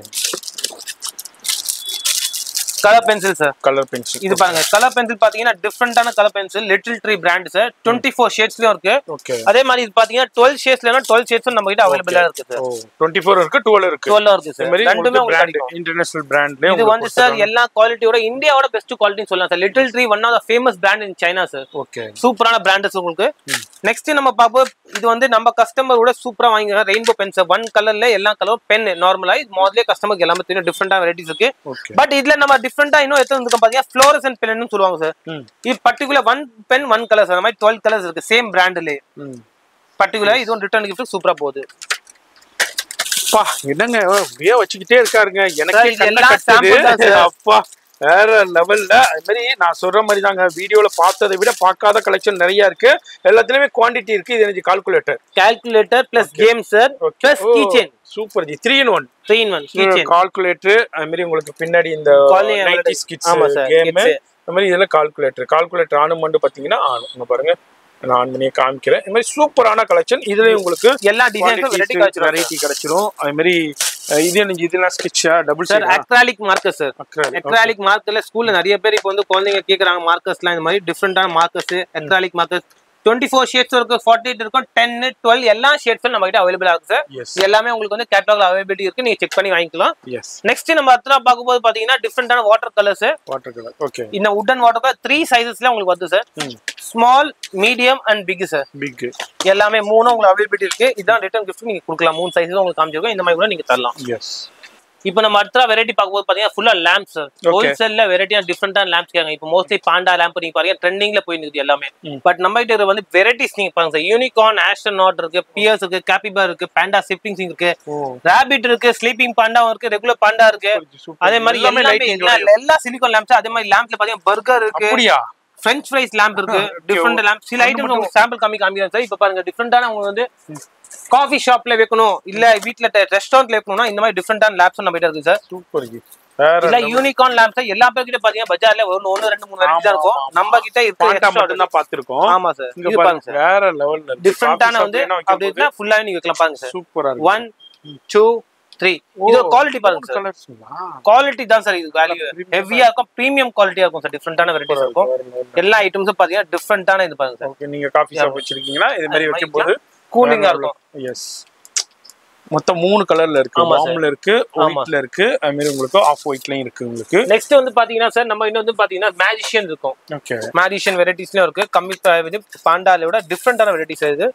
Colour pencil sir. Colour pencil. இது பாருங்க, கலர் பென்சில் பாத்தீங்கன்னா டிஃபரண்டான colour pencil. Little tree brand sir. 24 ஷேட்ஸ்லயும் இருக்கு. ஓகே. அதே மாதிரி இது பாத்தீங்கன்னா 12 ஷேட்ஸ்லனா 12 ஷேட்ஸும் நம்ம கிட்ட அவைலபிளா இருக்கு சார். 24 இருக்கு, 12 இருக்கு. 12 இருக்கு சார். ரெண்டுமே உங்களுக்கு கிடைக்கும். இன்டர்நேஷனல் பிராண்ட்ல இது வந்து சார் எல்லா குவாலிட்டியோட இந்தியாவோட பெஸ்ட் குவாலிட்டின்னு சொல்லலாம் sir. Little tree one of the famous brand in China sir. Okay. சூப்பரான பிராண்ட்ஸ் உங்களுக்கு. நெக்ஸ்ட் நம்ம பாப்போம். இது வந்து நம்ம கஸ்டமரோட சூப்பரா வாங்கிங்க ரெயின்போ பென் சார். 1 கலர்ல எல்லா கலரும் பென் நார்மலா இது முதல்ல கஸ்டமருக்கு எல்லாமே தெரியும். டிஃபரண்டான வெரைட்டிஸ் இருக்கு. பட் இதுல நம்ம டிஃபரண்டா இன்னும் எத்தனை பாத்தீங்கன்னா ஃப்ளோரசன்ட் பென்னு சொல்லுவாங்க சார். இது பர்టిక్యులர் 1 பென் 1 கலர் சார். அந்த மாதிரி 12 கலர்ஸ் இருக்கு சேம் பிராண்ட்லயே. பர்టిక్యులர் இது ரிட்டர்ன் கிஃப்ட் சூப்பரா போகுது. பா என்னங்க அப்படியே வச்சுக்கிட்டே இருக்காருங்க. எனக்கு எல்லாம் சாம்பிள் தான் சார். அப்பா வேற லெவல்ல. அது மாதிரி நான் சொல்ற மாதிரி தாங்க, வீடியோல பார்த்ததை விட பார்க்காத கலெக்ஷன் நிறைய இருக்கு. எல்லாத்துலயுமே குவாண்டிட்டி இருக்கு. இது எனக்கு calculator plus game sir plus key chain. Super ji. 3 in 1 key chain, calculator. அது மாதிரி உங்களுக்கு பின்னாடி இந்த 90s கிட்ஸ் கேம். அது மாதிரி இதெல்லாம் கால்குலேட்டர் ஆனும் மட்டும் பாத்தீங்கன்னா ஆனும். இங்க பாருங்க நான் ஆன் பண்ணி காமிக்கிறேன். இந்த மாதிரி சூப்பரான கலெக்ஷன். இதுலயும் உங்களுக்கு எல்லா டிசைன்ஸும் வெரைட்டி கிடைச்சிரும். அதே மாதிரி இதெல்லாம் ஸ்கெட்சா double sir acrylic marker sir. Acrylic மார்க்கர்ல ஸ்கூல்ல நிறைய பேர் இப்போ வந்து குழந்தைங்க கேக்குறாங்க மார்க்கர்ஸ்லாம். இந்த மாதிரி டிஃபரெண்டான மார்க்கர்ஸ் அக்ராலிக் மார்க்கர்ஸ் 24 ஷேட்ஸ் இருக்கு, 48 இருக்கும், 10 12 எல்லா ஷேட்ஸும் நம்ம கிட்ட அவைலபிளா இருக்கு சார். எல்லாமே உங்களுக்கு வந்து கேட்டலாக்ல அவைலபிலிட்டி இருக்கு, நீங்க செக் பண்ணி வாங்கிக்கலாம். நெக்ஸ்ட் நம்ம அடுத்த பார்க்கும்போது பாத்தீங்கன்னா டிஃபரெண்டான வாட்டர் கலர்ஸ். ஓகே, இந்த வுடன் வாட்டர் கலர் 3 சைஸஸ்ல உங்களுக்கு வருது sir. Small, medium and big sir. Big எல்லாமே மூணும் உங்களுக்கு அவைலபிலிட்டி இருக்கு. இதான் ரிட்டர்ன் கிஃப்ட் நீங்க கொடுக்கலாம். 3 சைஸஸ் உங்களுக்கு காமிச்சிருக்கோம். இந்த மாதிரி கூட நீங்க தரலாம். இப்போ நம்ம அடுத்த வெரைட்டி பார்க்கும்போது பாத்தீங்கன்னா ஃபுல்லா லேம்ப் சார். ஹோல்சேல்ல வெரைட்டியான டிஃபரெண்டான லேம்ப்ஸ் கேங்க. இப்போ மோஸ்ட்லி பாண்டா லேம்ப் நீங்க பாருங்க ட்ரெண்டிங்ல போய் நிக்குது எல்லாமே. பட் நம்ம கிட்ட வந்து வெரைட்டிஸ் நீங்க பாருங்க சார். யூனிகார்ன், ஆஸ்ட்ரோநாட் இருக்கு, பியர்ஸ் இருக்கு, கேபிபர் இருக்கு, பாண்டா ஷிஃப்டிங்ஸ் இருக்கு, ராபிட் இருக்கு, ஸ்லீப்பிங் பாண்டாவும் இருக்கு, ரெகுலர் பாண்டா இருக்கு. அதே மாதிரி எல்லா சிலிகான் லேம்ப்ஸ். அதே மாதிரி லேம்ப்ல பாத்தீங்கன்னா பர்கர் இருக்கு, French fries lamp இருக்கு, டிஃபரெண்ட் லேம்ப். சில ஐட்டம்ஸ் உங்களுக்கு சாம்பிள் காமிக்கிறேன் சார். இப்போ பாருங்க டிஃபரெண்டான உங்களுக்கு வந்து காஃபி ஷாப்ல வைக்கணும் இல்ல வீட்ல ரெஸ்டாரண்ட்ல வைக்கணும்னா இந்த மாதிரி டிஃபரெண்டான லேம்ப்ஸ் நம்ம கிட்ட இருக்கு சார். சூப்பர். இல்ல யூனிகார்ன் லேம்ப்ஸ் எல்லா பேர் கிட்ட பாத்தீங்கன்னா பஜார்ல 1 2 3 வெரைட்டி தான் இருக்கும். நம்ம கிட்ட இருக்கு மட்டும் தான் பாத்துறோம். ஆமா சார். இது பாருங்க சார், வேற லெவல்ல டிஃபரெண்டான வந்து அப்படினா ஃபுல்லா நீங்க வைக்கலாம் பாருங்க சார். சூப்பரா இருக்கு. 1 2 3 இது குவாலிட்டி பாருங்க சார். குவாலிட்டி தான் சார். இது வேல்யூ ஹெவியா இருக்கும், பிரீமியம் குவாலிட்டியா இருக்கும் சார். டிஃபரெண்டான வெரைட்டிஸ் இருக்கும். எல்லா ஐட்டம்ஸும் பாத்தீங்கன்னா டிஃபரெண்டான இது பாருங்க சார். ஓகே, நீங்க காபி ஷாப் வச்சிருக்கீங்களா? இது மாதிரி வைக்கும்போது கூலிங்கா இருக்கும். எஸ், மொத்தம் 3 கலர்ல இருக்கு. வார்ம்ல இருக்கு, ஒயிட்ல இருக்கு, அதே மாதிரி உங்களுக்கு ஆஃப் ஒயிட்லயும் இருக்கு உங்களுக்கு. நெக்ஸ்ட் வந்து பாத்தீங்கன்னா சார் நம்ம இன்னும் வந்து பாத்தீங்கன்னா மேஜிஷியன் இருக்கும். ஓகே, மேஜிஷியன் வெரைட்டிஸ்லயும் இருக்கு. கம்மி பாண்டால விட டிஃபரெண்டான வெரைட்டிஸ் இது.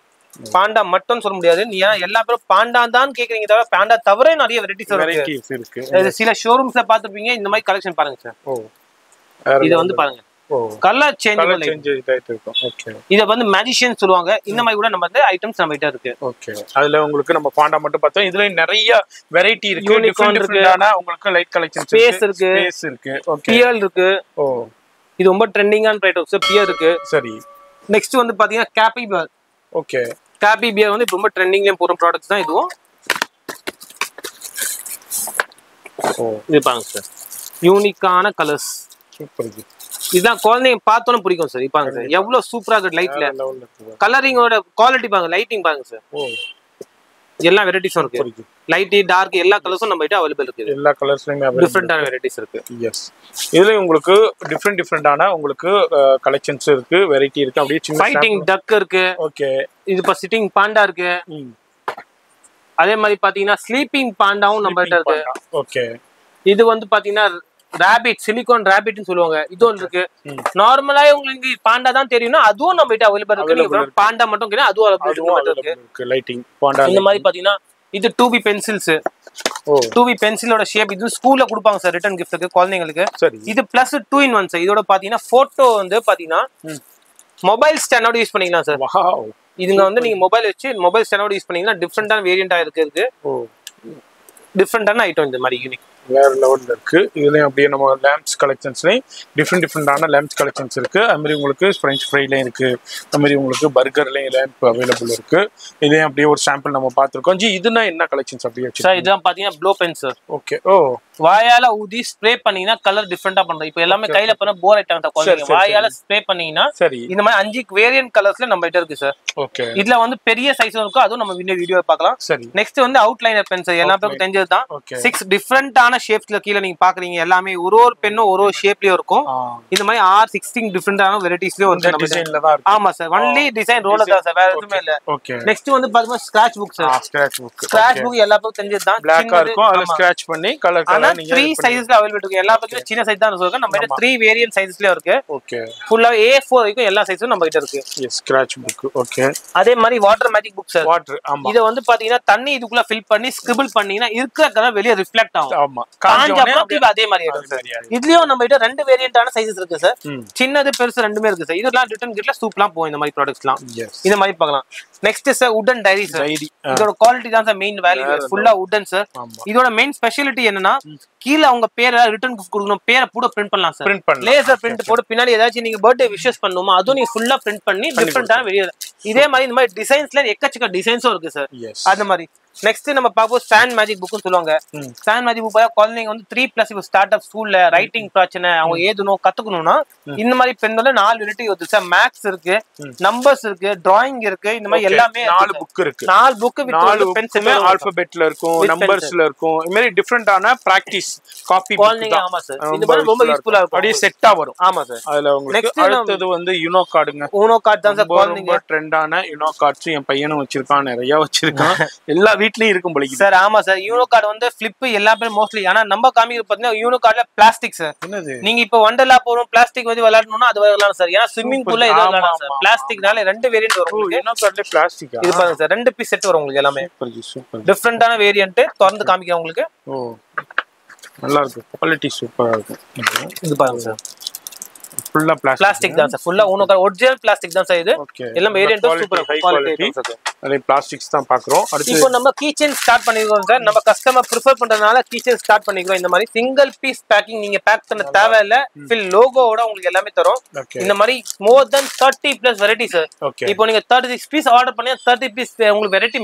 பாண்டா மட்டும் சொல்ல முடியாது. நீ எல்லா பேரும் பாண்டா தான் கேக்குறீங்க தவிர பாண்டா தவிர நிறைய வெரைட்டிஸ் இருக்கு. சில ஷோரூம்ஸ்ல பாத்துப்பீங்க. இந்த மாதிரி கலெக்ஷன் பாருங்க சார். இது வந்து பாருங்க கலர் சேஞ்ச் இருக்கும். ஓகே, இத வந்து மேஜிஷியன் சொல்லுவாங்க. இந்த மாதிரி கூட நம்ம வந்து ஐட்டம்ஸ் நம்ம கிட்ட இருக்கு. ஓகே, அதுல உங்களுக்கு நம்ம பாண்டா மட்டும் பார்த்தோம். இதுல நிறைய வெரைட்டி இருக்கு. டிஃபரெண்டான உங்களுக்கு லைட் கலெக்ஷன் ஸ்பேஸ் இருக்கு. ஓகே, பியர் இருக்கு. ஓ, இது ரொம்ப ட்ரெண்டிங்கான ப்ராடக்ட்ஸ். பியர் இருக்கு. சரி, நெக்ஸ்ட் வந்து பாத்தீங்கன்னா கேபிபர். ஓகே, கேபிபியர் வந்து ரொம்ப ட்ரெண்டிங்ல போற ப்ராடக்ட்ஸ் தான் இதுவும். இது பாருங்க சார், யூனிக்கான கலர்ஸ். சூப்பர். இதுதான் குழந்தைங்க பார்த்தோன்னு பிடிக்கும் சார். பாருங்க சார் எவ்வளவு சூப்பரா இருக்கு. லைட்ல கலரிங்கோட குவாலிட்டி பாருங்க, லைட்டிங் பாருங்க சார். எல்லா வெரைட்டிஸும் இருக்கு. லைட், டார்க் எல்லா கலர்ஸும் நம்ம கிட்ட அவைலபிள் இருக்கு. எல்லா கலர்ஸ்லயுமே டிஃபரெண்டான வெரைட்டிஸ் இருக்கு. எஸ், இதுல உங்களுக்கு டிஃபரெண்டான உங்களுக்கு கலெக்ஷன்ஸ் இருக்கு, வெரைட்டி இருக்கு. அப்படியே சின்ன ஃபைட்டிங் டக் இருக்கு. ஓகே, இது இப்ப சிட்டிங் பாண்டா இருக்கு. அதே மாதிரி பாத்தீங்கன்னா ஸ்லீப்பிங் பாண்டாவும் நம்ம கிட்ட இருக்கு. ஓகே, இது வந்து பாத்தீங்கன்னா ராபிட், சிலிகான் ராபிட்னு சொல்லுவாங்க. இதுவும் இருக்கு. நார்மலா உங்களுக்கு பாண்டா தான் தெரியும்னா அதுவும் நம்ம கிட்ட அவைலபிள் இருக்கு. நீங்க பாண்டா மட்டும் கேட்டா அதுவும் அவைலபிள் இருக்கு. லைட்டிங் பாண்டா இந்த மாதிரி பாத்தீங்கன்னா இது 2B பென்சில்ஸ். 2B பென்சிலோட shape. இது ஸ்கூல்ல கொடுப்பாங்க சார் ரிட்டர்ன் கிஃப்ட்க்கு குழந்தைங்களுக்கு. இது பிளஸ் 2 in 1 சார். இதோட பாத்தீங்கன்னா போட்டோ வந்து பாத்தீங்கன்னா மொபைல் ஸ்டாண்டோட யூஸ் பண்ணிக்கலாம் சார். வாவ், இதுங்க வந்து நீங்க மொபைல் வச்சு மொபைல் ஸ்டாண்டோட யூஸ் பண்ணீங்கன்னா டிஃபரெண்டான வேரியண்டா இருக்கு. டிஃபரெண்டான ஐட்டம் இந்த மாதிரி யூனிக் வேற லெவல்ல இருக்கு. இதுலயும் அப்படியே நம்ம லேம்ப்ஸ் கலெக்ஷன்ஸ்லயும் டிஃபரெண்டான லேம்ப்ஸ் கலெக்ஷன்ஸ் இருக்கு. அது மாதிரி உங்களுக்கு ஃப்ரெஞ்ச் ஃப்ரைலயும் இருக்கு. அது மாதிரி உங்களுக்கு பர்கர்லயும் லேம்ப் அவைலபிள் இருக்கு. இதையும் அப்படியே ஒரு சாம்பிள் நம்ம பார்த்துருக்கோம். ஜி, இதுனா என்ன கலெக்ஷன்ஸ் அப்படியே சார்? இதுதான் பாத்தீங்கன்னா ப்ளோ பென் சார். ஓகே, ஓ, வாயால ஊதி ஸ்ப்ரே பண்ணீங்கன்னா கலர் டிஃபரெண்டா பண்றோம். இப்போ எல்லாமே கையில பண்ண போர் ஆயிட்டாங்க. வாயால ஸ்ப்ரே பண்ணீங்கன்னா சரி, இந்த மாதிரி 5 வேரியன்ட் கலர்ஸ்ல நம்ம கிட்ட இருக்கு சார். ஓகே, இதுல வந்து பெரிய சைஸும் இருக்கும். அதுவும் நம்ம வீடியோ பார்க்கலாம். சரி, நெக்ஸ்ட் வந்து அவுட்லைனர் பென் சார். எல்லா பேருக்கும் தெரிஞ்சதுதான். 6 டிஃபரெண்டான ஷேப்ஸ்ல கீழ நீங்க பாக்குறீங்க. எல்லாமே ஒரு பென்னும் ஒரு ஷேப்லயும் இருக்கும். இந்த மாதிரி 16 டிஃபரெண்டான வெரைட்டிஸ்லயும் வந்து நம்ம டிசைன்ல தான் இருக்கு. ஆமா சார், ஒன்லி டிசைன் ரோல தான் சார், வேற எதுவுமே இல்ல. ஓகே, நெக்ஸ்ட் வந்து பாத்தீங்கன்னா scratch book sir. Scratch book எல்லா பேருக்கும் தெரிஞ்சதுதான். பிளாக்கா இருக்கும், அதுல ஸ்கிராட்ச் பண்ணி கலர் கலர் நீங்க 3 சைஸ்ல அவைலபிள் இருக்கு. எல்லா பேருக்கும் சின்ன சைஸ் தான் சொல்றேன். நம்ம கிட்ட 3 வேரியன்ட் சைஸ்லயே இருக்கு. ஓகே, ஃபுல்லா A4 வரைக்கும் எல்லா சைஸும் நம்ம கிட்ட இருக்கு. S, scratch book. ஓகே, அதே மாதிரி water magic book sir. Water, ஆமா, இத வந்து பாத்தீங்கன்னா தண்ணி இதுக்குள்ள ஃபில் பண்ணி ஸ்கிரிபிள் பண்ணீங்கன்னா இருக்கிற கலர் வெளிய ரிஃப்ளெக்ட் ஆகும். ஆமா, அதே மாதிரி இதுலயும் நம்ம கிட்ட 2 வேரியன்டான சைஸஸ் இருக்கு சார். சின்னது பெருசு ரெண்டுமே இருக்கு சார். இதெல்லாம் ரிட்டர்ன் கிட்ல சூப்பரா போகும். இந்த மாதிரி ப்ராடக்ட்ஸ்லாம் இந்த மாதிரி பார்க்கலாம். நெக்ஸ்ட் சார் வுடன் டைரி சார். இதோட குவாலிட்டி தான் சார் மெயின் வேல்யூ. ஃபுல்லா வுடன் சார். இதோட மெயின் ஸ்பெஷாலிட்டி என்னன்னா கீழ உங்க பேரை ரிட்டர்ன் கிஃப்ட் கொடுக்கணும், பேரை கூட பிரிண்ட் பண்ணலாம் சார். லேசர் பிரிண்ட் போட்டு பின்னாடி ஏதாச்சும் நீங்க பர்த்டே விஷஸ் பண்ணணுமா அதுவும் நீங்க ஃபுல்லா பிரிண்ட் பண்ணி டிஃபரெண்டான வெளியே. இதே மாதிரி இந்த மாதிரி டிசைன்ஸ்ல எக்கச்சக்க டிசைன்ஸும் இருக்கு சார். அந்த மாதிரி நெக்ஸ்ட் நம்ம பாப்போம் ஸ்டாண்ட் மேஜிக் புக்னு சொல்லுவாங்க. ஸ்டாண்ட் மேஜிக் புக் குழந்தைங்க வந்து 3+ ஸ்டார்ட் அப் ஸ்கூல்ல ரைட்டிங் பிரச்சனை அவங்க ஏதணும் கத்துக்கணும்னா இந்த மாதிரி பென்ல 4 வெரைட்டி வருது சார். மேக்ஸ் இருக்கு, நம்பர்ஸ் இருக்கு, டிராயிங் இருக்கு, இந்த மாதிரி எல்லாமே 4 புக் இருக்கு. 4 புக் வித் 4 பென்சில் ஆல்பபெட்ல இருக்கும், நம்பர்ஸ்ல இருக்கும். இந்த மாதிரி டிஃபரண்டான பிராக்டீஸ் காப்பி குழந்தைங்க. ஆமா சார், இது மாதிரி ரொம்ப யூஸ்ஃபுல்லா இருக்கும். அப்படியே செட்டா வரும். ஆமா சார். அதுல உங்களுக்கு அடுத்து வந்து யூனோ கார்டுங்க. யூனோ கார்டு தான் சார் குழந்தைங்க ட்ரெண்டான யூனோ கார்ட்ஸ் என் பையனும் வச்சிருக்கான், நிறைய வச்சிருக்கான். எல்லா வீட்லயும் இருக்கும் போல சார். ஆமா சார், யூனோ கார்டு வந்து ஃபிளிப் எல்லாமே மோஸ்ட்லி. ஆனா நம்ம காமிக்கிறது பாத்தீங்கன்னா யூனோ கார்டுல பிளாஸ்டிக் சார். நீங்க இப்ப வண்டர்லா போறோம் பிளாஸ்டிக் வந்து விளையாடணும்னா அது விளையாடலாம் சார். ஏன்னா ஸ்விம்மிங் பூல்ல இது விளையாடலாம் சார். பிளாஸ்டிக்னால 2 வேரியன்ட் வரும். யூனோ கார்டுல பிளாஸ்டிக் இது பாருங்க சார், 2 பீஸ் செட் வரும் உங்களுக்கு. எல்லாமே டிஃபரெண்டான வேரியன்ட் திறந்து காமிக்கிறேன் உங்களுக்கு. ஓ நல்லா இருக்கு, குவாலிட்டி சூப்பரா இருக்கு. இது பாருங்க சார், ஃபுல்லா பிளாஸ்டிக் தான் சார். ஃபுல்லா யூனோ கார்டு ஒரிஜினல் பிளாஸ்டிக் தான் சார். இது எல்லாம் வேரியன்ட் சூப்பர் குவாலிட்டி சார். அதே பிளாஸ்டிக்ஸ் தான் பாக்குறோம். இப்போ நம்ம கீச்செயின் ஸ்டார்ட் பண்ணிருக்கோம் சார். நம்ம கஸ்டமர் ப்ரிஃபர் பண்றதுனால கீச்செயின் ஸ்டார்ட் பண்ணிருக்கோம். இந்த மாதிரி சிங்கிள் பீஸ் பேக்கிங் நீங்க பேக் பண்ண தேவையில்ல. ஃபில் லோகோவோட உங்களுக்கு எல்லாமே தரும். இந்த மாதிரி மோர் தென் 30+ வெரைட்டி சார். இப்போ நீங்க 36 பீஸ் ஆர்டர் பண்ணி 30 பீஸ் உங்களுக்கு வெரைட்டி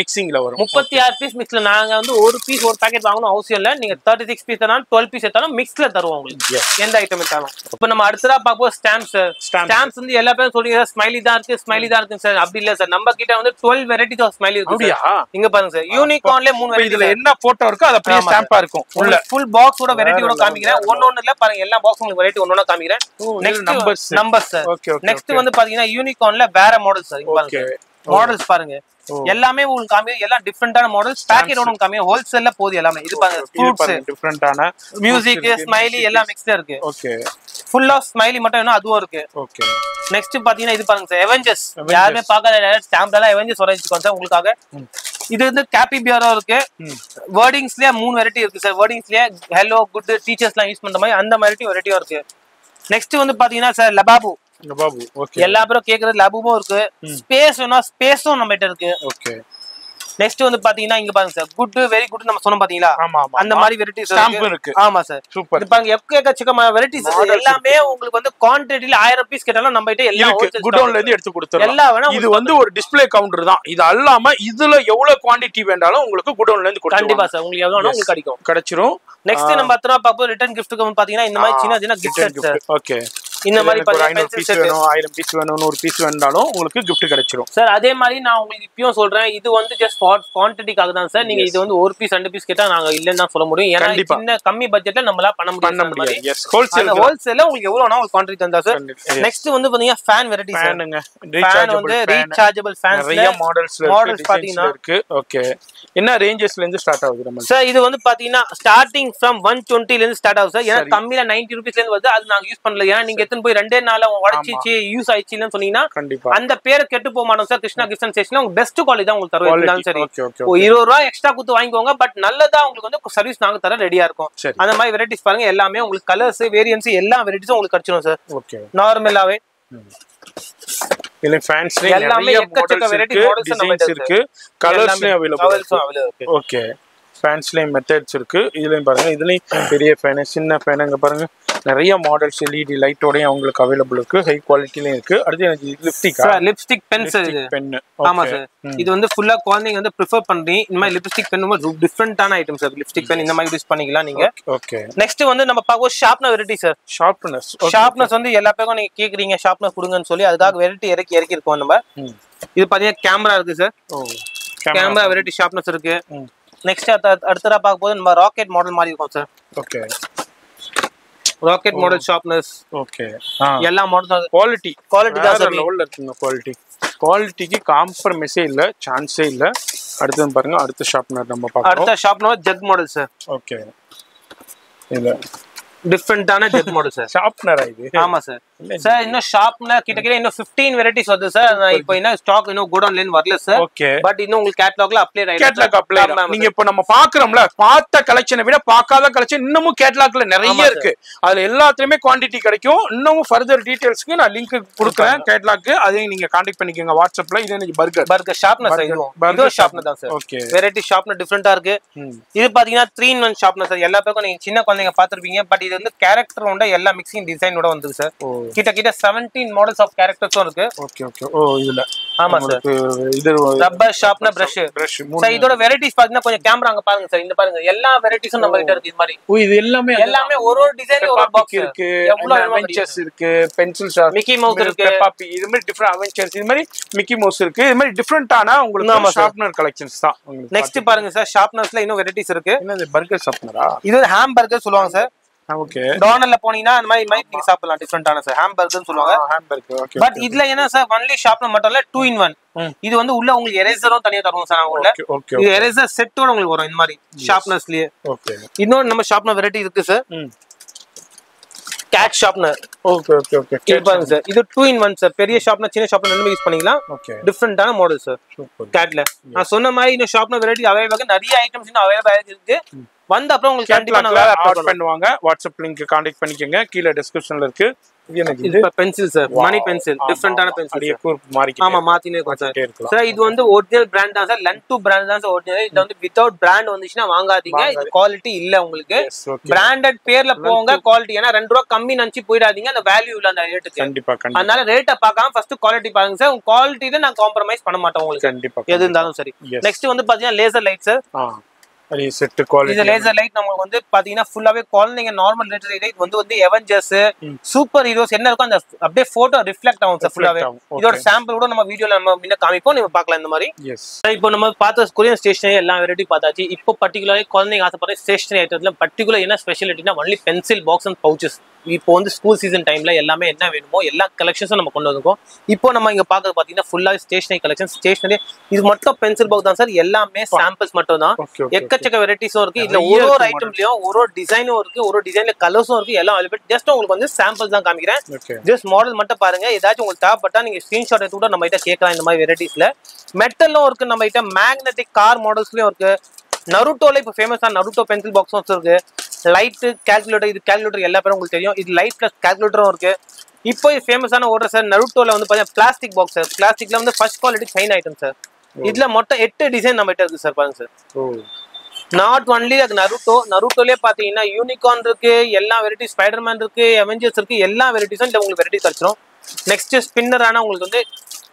மிக்சிங்ல வரும். 36 பீஸ் மிக்ஸ்ல நாங்க வந்து ஒரு பீஸ் ஒரு பாக்கெட் வாங்கணும் அவசியம் இல்ல. நீங்க 36 பீஸ் தரணும், 12 பீஸ் எடுத்தாலும் மிக்ஸ்ல தருவோம் உங்களுக்கு. எந்த ஐட்டம் எடுத்தாலும். இப்போ நம்ம அடுத்ததா பாப்போம் ஸ்டாம்ப்ஸ். ஸ்டாம்ப்ஸ் வந்து எல்லா பேரும் சொல்றீங்க ஸ்மைலி தான் இருக்கு, ஸ்மைலி தான் இருக்கு சார். அப்படி இல்ல சார், நம்ம கிட்ட வந்து 12 வெரைட்டிஸ் ஆஃப் ஸ்மைலி இருக்கு. இங்க பாருங்க சார், யூனிகார்ன்ல 3 வெரைட்டி. இதுல என்ன போட்டோ இருக்கோ அது அப்படியே ஸ்டாம்பா இருக்கும். உள்ள ஃபுல் பாக்ஸோட வெரைட்டியோட காமிக்கிறேன். ஒண்ணு இல்ல பாருங்க, எல்லா பாக்ஸ் உங்களுக்கு வெரைட்டி ஒண்ணா காமிக்கிறேன். Next numbers sir. நெக்ஸ்ட் வந்து பாத்தீங்கன்னா யூனிகார்ன்ல வேற மாடல் சார். இங்க பாருங்க மாடல்ஸ் பாருங்க, எல்லாமே உங்களுக்கு காமிக்கிறேன். எல்லாம் டிஃபரெண்டான மாடல்ஸ். பேக்கெட் ஒன்னு காமிக்கிறேன், ஹோல்சேல்ல போகுது எல்லாமே. இது பாருங்க ஃப்ரூட்ஸ், டிஃபரெண்டான மியூசிக், ஸ்மைலி எல்லாம் மிக்ஸ்டா இருக்கு. ஓகே, ஃபுல் ஆஃப் ஸ்மைலி மட்டும் என்ன அதுவும் இருக்கு. ஓகே. நெக்ஸ்ட் பாத்தீங்கன்னா இது பாருங்க சார், அவெஞ்சர்ஸ். யாருமே பார்க்காத ஸ்டாம்ப்ல அவெஞ்சர்ஸ் வரைஞ்சிருக்கோம் சார் உங்களுக்காக. இது வந்து கேபிபியாரோ இருக்கு. வேர்டிங்ஸ்லயே 3 வெரைட்டி இருக்கு சார். வேர்டிங்ஸ்லயே ஹலோ, குட், டீச்சர்ஸ்லாம் யூஸ் பண்ற மாதிரி அந்த மாதிரி வெரைட்டியும் இருக்கு. நெக்ஸ்ட் வந்து பாத்தீங்கன்னா சார் லபாபு. எல்லா பேரும் கேக்குறது லபாபும் இருக்கு. ஸ்பேஸ் வேணா ஸ்பேஸும் நம்ம கிட்ட இருக்கு. ஓகே. நெக்ஸ்ட் வந்து பாத்தீங்கன்னா இங்க பாருங்க சார், குட், வெரி குட் நம்ம சொன்னோம் பாத்தீங்களா, அந்த மாதிரி வெரைட்டிஸ் இருக்கு. ஆமா சார், சூப்பர். பாருங்க எக்கச்சக்கமான வெரைட்டிஸ் எல்லாமே உங்களுக்கு வந்து குவாண்டிட்டில 1000 பீஸ் கேட்டாலும் நம்ம கிட்ட எல்லாம் குடோன்ல இருந்து எடுத்து கொடுத்துறோம். எல்லாம் வேணா. இது வந்து ஒரு டிஸ்ப்ளே கவுண்டர் தான். இது அல்லாம இதுல எவ்வளவு குவாண்டிட்டி வேண்டாலும் உங்களுக்கு குடோன்ல இருந்து கொடுத்துறோம். கண்டிப்பா சார், உங்களுக்கு எவ்வளவு வேணா உங்களுக்கு கிடைச்சிரும். நெக்ஸ்ட் நம்ம அத்தனை பாப்போம் ரிட்டர்ன் கிஃப்ட்க்கு பாத்தீங்கன்னா இந்த மாதிரி சின்ன சின்ன கிஃப்ட் செட் சார். ஓகே. இந்த மாதிரி 500 பீஸ் வேணும், 1000 பீஸ் வேணும், 100 பீஸ் வேண்டாலும் உங்களுக்கு gift கிடைச்சிரும் சார். அதே மாதிரி நான் உங்களுக்கு இப்பயும் சொல்றேன், இது வந்து ஜஸ்ட் குவாண்டிட்டிக்காக தான் சார். நீங்க இது வந்து 1 பீஸ் 2 பீஸ் கேட்டா நாங்க இல்லன்னு தான் சொல்ல முடியும். ஏன்னா சின்ன கம்மி பட்ஜெட்ல நம்மளா பண்ண முடியாது. எஸ், ஹோல்சேல்ல உங்களுக்கு எவ்வளவு வேணா குவாண்டிட்டி தந்தா சார். நெக்ஸ்ட் வந்து பாத்தீங்கன்னா ஃபேன் வெரைட்டி சார். ஃபேன் வந்து ரீசார்ஜபிள் ஃபேன்ஸ் நிறைய மாடல்ஸ் பாத்தீங்கன்னா இருக்கு. ஓகே. என்ன ரேஞ்சஸ்ல இருந்து ஸ்டார்ட் ஆகுது நம்ம சார்? இது வந்து பாத்தீங்கன்னா ஸ்டார்டிங் ஃப்ரம் 120 ல இருந்து ஸ்டார்ட் ஆகுது சார். ஏன்னா கம்மியில 90 ரூபீஸ்ல இருந்து வருது. அது நாங்க யூஸ் பண்ணல. ஏன்னா நீங்க எத்தனை போய் 2 நாள்ல உடைச்சிச்சு யூஸ் ஆயிடுச்சுன்னு சொன்னீங்கன்னா அந்த பேரை கெட்டு போக மாட்டோம் சார். கிருஷ்ணா கிஃப்ட் அண்ட் ஸ்டேஷன்ல உங்களுக்கு பெஸ்ட் குவாலிட்டி தான் உங்களுக்கு தருவோம். சரி, 20 ரூபாய் எக்ஸ்ட்ரா கொடுத்து வாங்கிக்கோங்க. பட் நல்லதா உங்களுக்கு வந்து சர்வீஸ் நாங்க தர ரெடியா இருக்கும். அந்த மாதிரி வெரைட்டிஸ் பாருங்க, எல்லாமே உங்களுக்கு கலர்ஸ் வேரியன்ஸ் எல்லா வெரைட்டிஸும் உங்களுக்கு கிடைச்சிடும் சார். ஓகே. நார்மலாவே இல்ல ஃபேன்ஸ்ல எல்லாமே எக்கச்சக்க வெரைட்டி மாடல்ஸ் இருக்கு. கலர்ஸ்லயும் அவேலபிள் இருக்கு. ஓகே. ஃபேன்ஸ்லயும் மெத்தட்ஸ் இருக்கு. இதுலயும் பாருங்க, இதுலயும் பெரிய ஃபேன், சின்ன ஃபேன், அங்க பாருங்க நிறைய மாடல்ஸ் LED லைட்டோடய உங்களுக்கு அவைலபிள் இருக்கு. ஹை குவாலிட்டிலயும் இருக்கு. அடுத்து எனக்கு லிப்ஸ்டிக் பென் சார். இது பென். ஆமா சார், இது வந்து ஃபுல்லா குழந்தைங்க வந்து ப்ரிஃபர் பண்ணி இந்த மாதிரி லிப்ஸ்டிக் பென் ரொம்ப டிஃபரெண்டான ஐட்டம் சார். லிப்ஸ்டிக் பென் இந்த மாதிரி யூஸ் பண்ணிக்கலாம் நீங்க. ஓகே. நெக்ஸ்ட் வந்து நம்ம பாப்போம் ஷார்ப்னர் வெரைட்டி சார். ஷார்ப்னர்ஸ் வந்து எல்லா பேரும் நீங்க கேக்குறீங்க ஷார்ப்னர் கொடுங்கன்னு சொல்லி, அதுக்காக வெரைட்டி இறக்கி இருக்கோம் நம்ம. இது பாத்தீங்கன்னா கேமரா இருக்கு சார். கேமரா வெரைட்டி ஷார்ப்னர்ஸ் இருக்கு. நெக்ஸ்ட் அடுத்ததா பார்க்க போது நம்ம ராக்கெட் மாடல் மாதிரி இருக்கும் sir. Okay. Rocket model sharpness. Okay. எல்லா மாடலும் குவாலிட்டி தான் சார். லெவல்ல இருக்குங்க குவாலிட்டி. குவாலிட்டிக்கு காம்ப்ரமைஸே இல்ல, சான்ஸே இல்ல. அடுத்து பாருங்க, அடுத்த ஷார்ப்னர் நம்ம பார்ப்போம். அடுத்த sharpener jet model sir. Okay. இல்ல டிஃபரெண்டான ஜெட் மாடல் சார். ஷார்ப்னர் இது. ஆமா சார். சார் இன்னும் ஷார்ப்னர் கிட்ட இன்னும் 15 வெரைட்டிஸ் வருது சார். இப்போ இன்னும் ஸ்டாக் இன்னும் கோடவுன் லைன் வரல சார். ஓகே. பட் இன்னும் உங்களுக்கு கேட்டலாக்ல அப்ளை ஆயிடுச்சு. Catalogue apply. நீங்க இப்போ நம்ம பாக்குறோம்ல, பார்த்த கலெக்ஷனை விட பார்க்காத கலெக்ஷன் இன்னமும் கேட்டலாக்ல நிறைய இருக்கு. அதுல எல்லாத்துலயுமே குவாண்டிட்டி கிடைக்கும். இன்னமும் ஃபர்தர் டீடைல்ஸ்க்கு நான் லிங்க் கொடுக்குறேன் கேட்டலாக். அதையும் நீங்க கான்டாக்ட் பண்ணிக்கோங்க வாட்ஸ்அப்ல. இது எனக்கு பர்கர் ஷார்ப்னர் சார். இது ஷார்ப்னர் தான் சார். ஓகே. வெரைட்டி ஷார்ப்னர் டிஃபரெண்டா இருக்கு. இது பாத்தீங்கன்னா 3-in-1 ஷார்ப்னர் சார். எல்லா பேருக்கும் நீங்க சின்ன குழந்தைங்க பாத்துருப்பீங்க. பட் இது வந்து கேரக்டரோட எல்லா மிக்சிங் டிசைனோட வந்து சார் கிட்ட 17 மாடல்ஸ் ஆஃப் கேரக்டர்ஸும் இருக்கு ஓகே ஓகே ஓ இதுல ஆமா சார் இது ரப்பர் ஷார்ப்னர் பிரஷ் சார் இதோட வெரைட்டிஸ் பாத்தீங்கன்னா கொஞ்சம் கேமரா அங்க பாருங்க சார் இந்த பாருங்க எல்லா வெரைட்டிஸும் நம்ம கிட்ட இருக்கு இது மாதிரி ஓ இது எல்லாமே ஒரு டிசைன் ஒரு பாக்ஸ் இருக்கு எவ்வளவு அவெஞ்சர்ஸ் இருக்கு பென்சில் ஷார்ப் மிக்கி மவுஸ் இருக்கு பெப்பாபி இது மாதிரி டிஃபரண்ட் அவெஞ்சர்ஸ் இது மாதிரி மிக்கி மவுஸ் இருக்கு இது மாதிரி டிஃபரண்டான உங்களுக்கு ஷார்ப்னர் கலெக்ஷன்ஸ் தான் நெக்ஸ்ட் பாருங்க சார் ஷார்ப்னர்ஸ்ல இன்னும் வெரைட்டிஸ் இருக்கு என்னது பர்கர் ஷார்ப்னரா இது ஹாம்பர்கர் சொல்லுவாங்க சார் ஓகே டோனர்ல போனீங்கன்னா அந்த மாதிரி நீங்க சாப்பிடலாம் டிஃபரண்டான சார் ஹாம்பர்கர்னு சொல்லுவாங்க ஹாம்பர்கர் ஓகே பட் இதுல என்ன சார் ஒன்லி ஷார்ப்னர் மட்டும் இல்ல 2 in 1 இது வந்து உள்ள உங்களுக்கு எரேசரும் தனியா தருவோம் சார் உள்ள இது எரேசர் செட்டோட உங்களுக்கு வரும் இந்த மாதிரி ஷார்ப்னர்ஸ்லயே ஓகே இன்னொரு நம்ம ஷார்ப்னர் வெரைட்டி இருக்கு sir cat sharpener okay okay okay இது பாருங்க சார் இது 2 in 1 சார் பெரிய ஷார்ப்னர் சின்ன ஷார்ப்னர் ரெண்டுமே யூஸ் பண்ணிக்கலாம் ஓகே டிஃபரண்டான மாடல் சார் கேட்ல நான் சொன்ன மாதிரி இந்த ஷார்ப்னர் வெரைட்டி அவைலபிள் நிறைய ஐட்டம்ஸ் இன்னும் அவைலபிள் இருக்கு வந்த அப்புறம் உங்களுக்கு கண்டிப்பா நாங்க ஆட் பண்ணுவாங்க வாட்ஸ்அப் லிங்க் கான்டாக்ட் பண்ணிக்கங்க கீழ டிஸ்கிரிப்ஷன்ல இருக்கு இது பென்சில் சார் மணி பென்சில் டிஃபரண்டான பென்சில் அப்படியே கூர்ப்பு மாறிக்கிட்டே ஆமா மாத்தினே இருக்கும் சார் சார் இது வந்து ஒரிஜினல் பிராண்ட் தான் சார் லென் 2 பிராண்ட் தான் சார் ஒரிஜினல் இது வந்து வித்அவுட் பிராண்ட் வந்துச்சுனா வாங்காதீங்க இது குவாலிட்டி இல்ல உங்களுக்கு பிராண்டட் பேர்ல போங்க குவாலிட்டி ஏனா 2 ரூபாய் கம்மி நினைச்சு போயிடாதீங்க அந்த வேல்யூ இல்ல அந்த ரேட்டுக்கு கண்டிப்பா அதனால ரேட்ட பார்க்காம ஃபர்ஸ்ட் குவாலிட்டி பாருங்க சார் குவாலிட்டில நான் காம்ப்ரமைஸ் பண்ண மாட்டேன் உங்களுக்கு கண்டிப்பா எது இருந்தாலும் சரி நெக்ஸ்ட் வந்து பாத்தீங்கன்னா laser light sir set quality இது லேசர் லைட் நமக்கு வந்து பாத்தீங்கன்னா ஃபுல்லாவே குழந்தைங்க நார்மல் லேசர் லைட் வந்து அவெஞ்சர்ஸ் சூப்பர் ஹீரோஸ் என்ன இருக்கும் அந்த அப்படியே போட்டோ ரிஃப்ளெக்ட் ஆகும் சார் ஃபுல்லாவே இதோட சாம்பிள் கூட நம்ம வீடியோல நம்ம முன்ன காமிப்போம் நீங்க பார்க்கலாம் இந்த மாதிரி இப்போ நம்ம பார்த்த கொரியன் ஸ்டேஷனரி எல்லா வெரைட்டி பார்த்தாச்சு இப்போ பர்టిక్యులர்லி குழந்தைங்க ஆசைப்படுற ஸ்டேஷனரி ஐட்டத்துல பர்టిక్యులர் என்ன ஸ்பெஷாலிட்டினா only pencil box and pouches இப்போ வந்து ஸ்கூல் சீசன் டைம்ல எல்லாமே என்ன வேணுமோ எல்லா கலெக்ஷன்ஸும் நம்ம கொண்டு வந்திருக்கோம் இப்போ நம்ம இங்க பாக்குறது பாத்தீங்கன்னா ஃபுல்லாவே ஸ்டேஷனரி கலெக்ஷன் ஸ்டேஷனரி இது மட்டும் பென்சில் பாக்ஸ் தான் சார் எல்லாமே சாம்பிள்ஸ் மட்டும் தான் எக்கச்சக்க வெரைட்டிஸும் இருக்கு இதுல ஒரு ஐட்டம்லயும் ஒரு டிசைனும் இருக்கு ஒரு டிசைன்ல கலர்ஸும் இருக்கு எல்லாம் அவைலபிள் ஜஸ்ட் உங்களுக்கு வந்து சாம்பிள்ஸ் தான் காமிக்கிறேன் ஜஸ்ட் மாடல் மட்டும் பாருங்க ஏதாச்சும் உங்களுக்கு தேவைப்பட்டா நீங்க ஸ்கிரீன்ஷாட் எடுத்து கூட நம்ம கிட்ட கேட்கலாம் இந்த மாதிரி வெரைட்டிஸ்ல மெட்டலும் இருக்கு நம்ம கிட்ட மேக்னெட்டிக் கார் மாடல்ஸ்லயும் இருக்கு நருட்டோல இப்போ ஃபேமஸான நருட்டோ பென்சில் பாக்ஸும் இருக்கு லைட் கால்குலேட்டர் இது கால்குலேட்டர் எல்லா பேரும் உங்களுக்கு தெரியும் இது லைட் பிளஸ் கால்குலேட்டரும் இருக்கு இப்போ இது ஃபேமஸான ஓடுற சார் நருட்டோல வந்து பாத்தீங்கன்னா பிளாஸ்டிக் பாக்ஸ் சார் பிளாஸ்டிக்ல வந்து first quality sign item sir இதுல மொத்தம் 8 டிசைன் நம்ம கிட்ட இருக்கு சார் பாருங்க சார் நாட் ஒன்லி நருட்டோலயே பாத்தீங்கன்னா யூனிகார்ன் இருக்கு எல்லா வெரைட்டி ஸ்பைடர்மேன் இருக்கு அவெஞ்சர்ஸ் இருக்கு எல்லா வெரைட்டிஸும் இந்த உங்களுக்கு வெரைட்டி கிடைச்சிரும் நெக்ஸ்ட் ஸ்பின்னரான உங்களுக்கு வந்து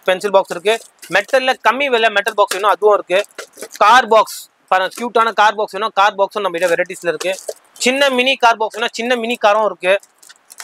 பென்சில் பாக்ஸ் இருக்கு மெட்டல்ல கம்மி விலை மெட்டல் பாக்ஸ் வேணும் அதுவும் இருக்கு கார் பாக்ஸ் பாருங்க கியூட்டான கார் பாக்ஸ் வேணும் கார் பாக்ஸும் நம்ம கிட்ட வெரைட்டிஸ்ல இருக்கு சின்ன மினி கார் பாக்ஸ் வேணும் சின்ன மினி காரும் இருக்கு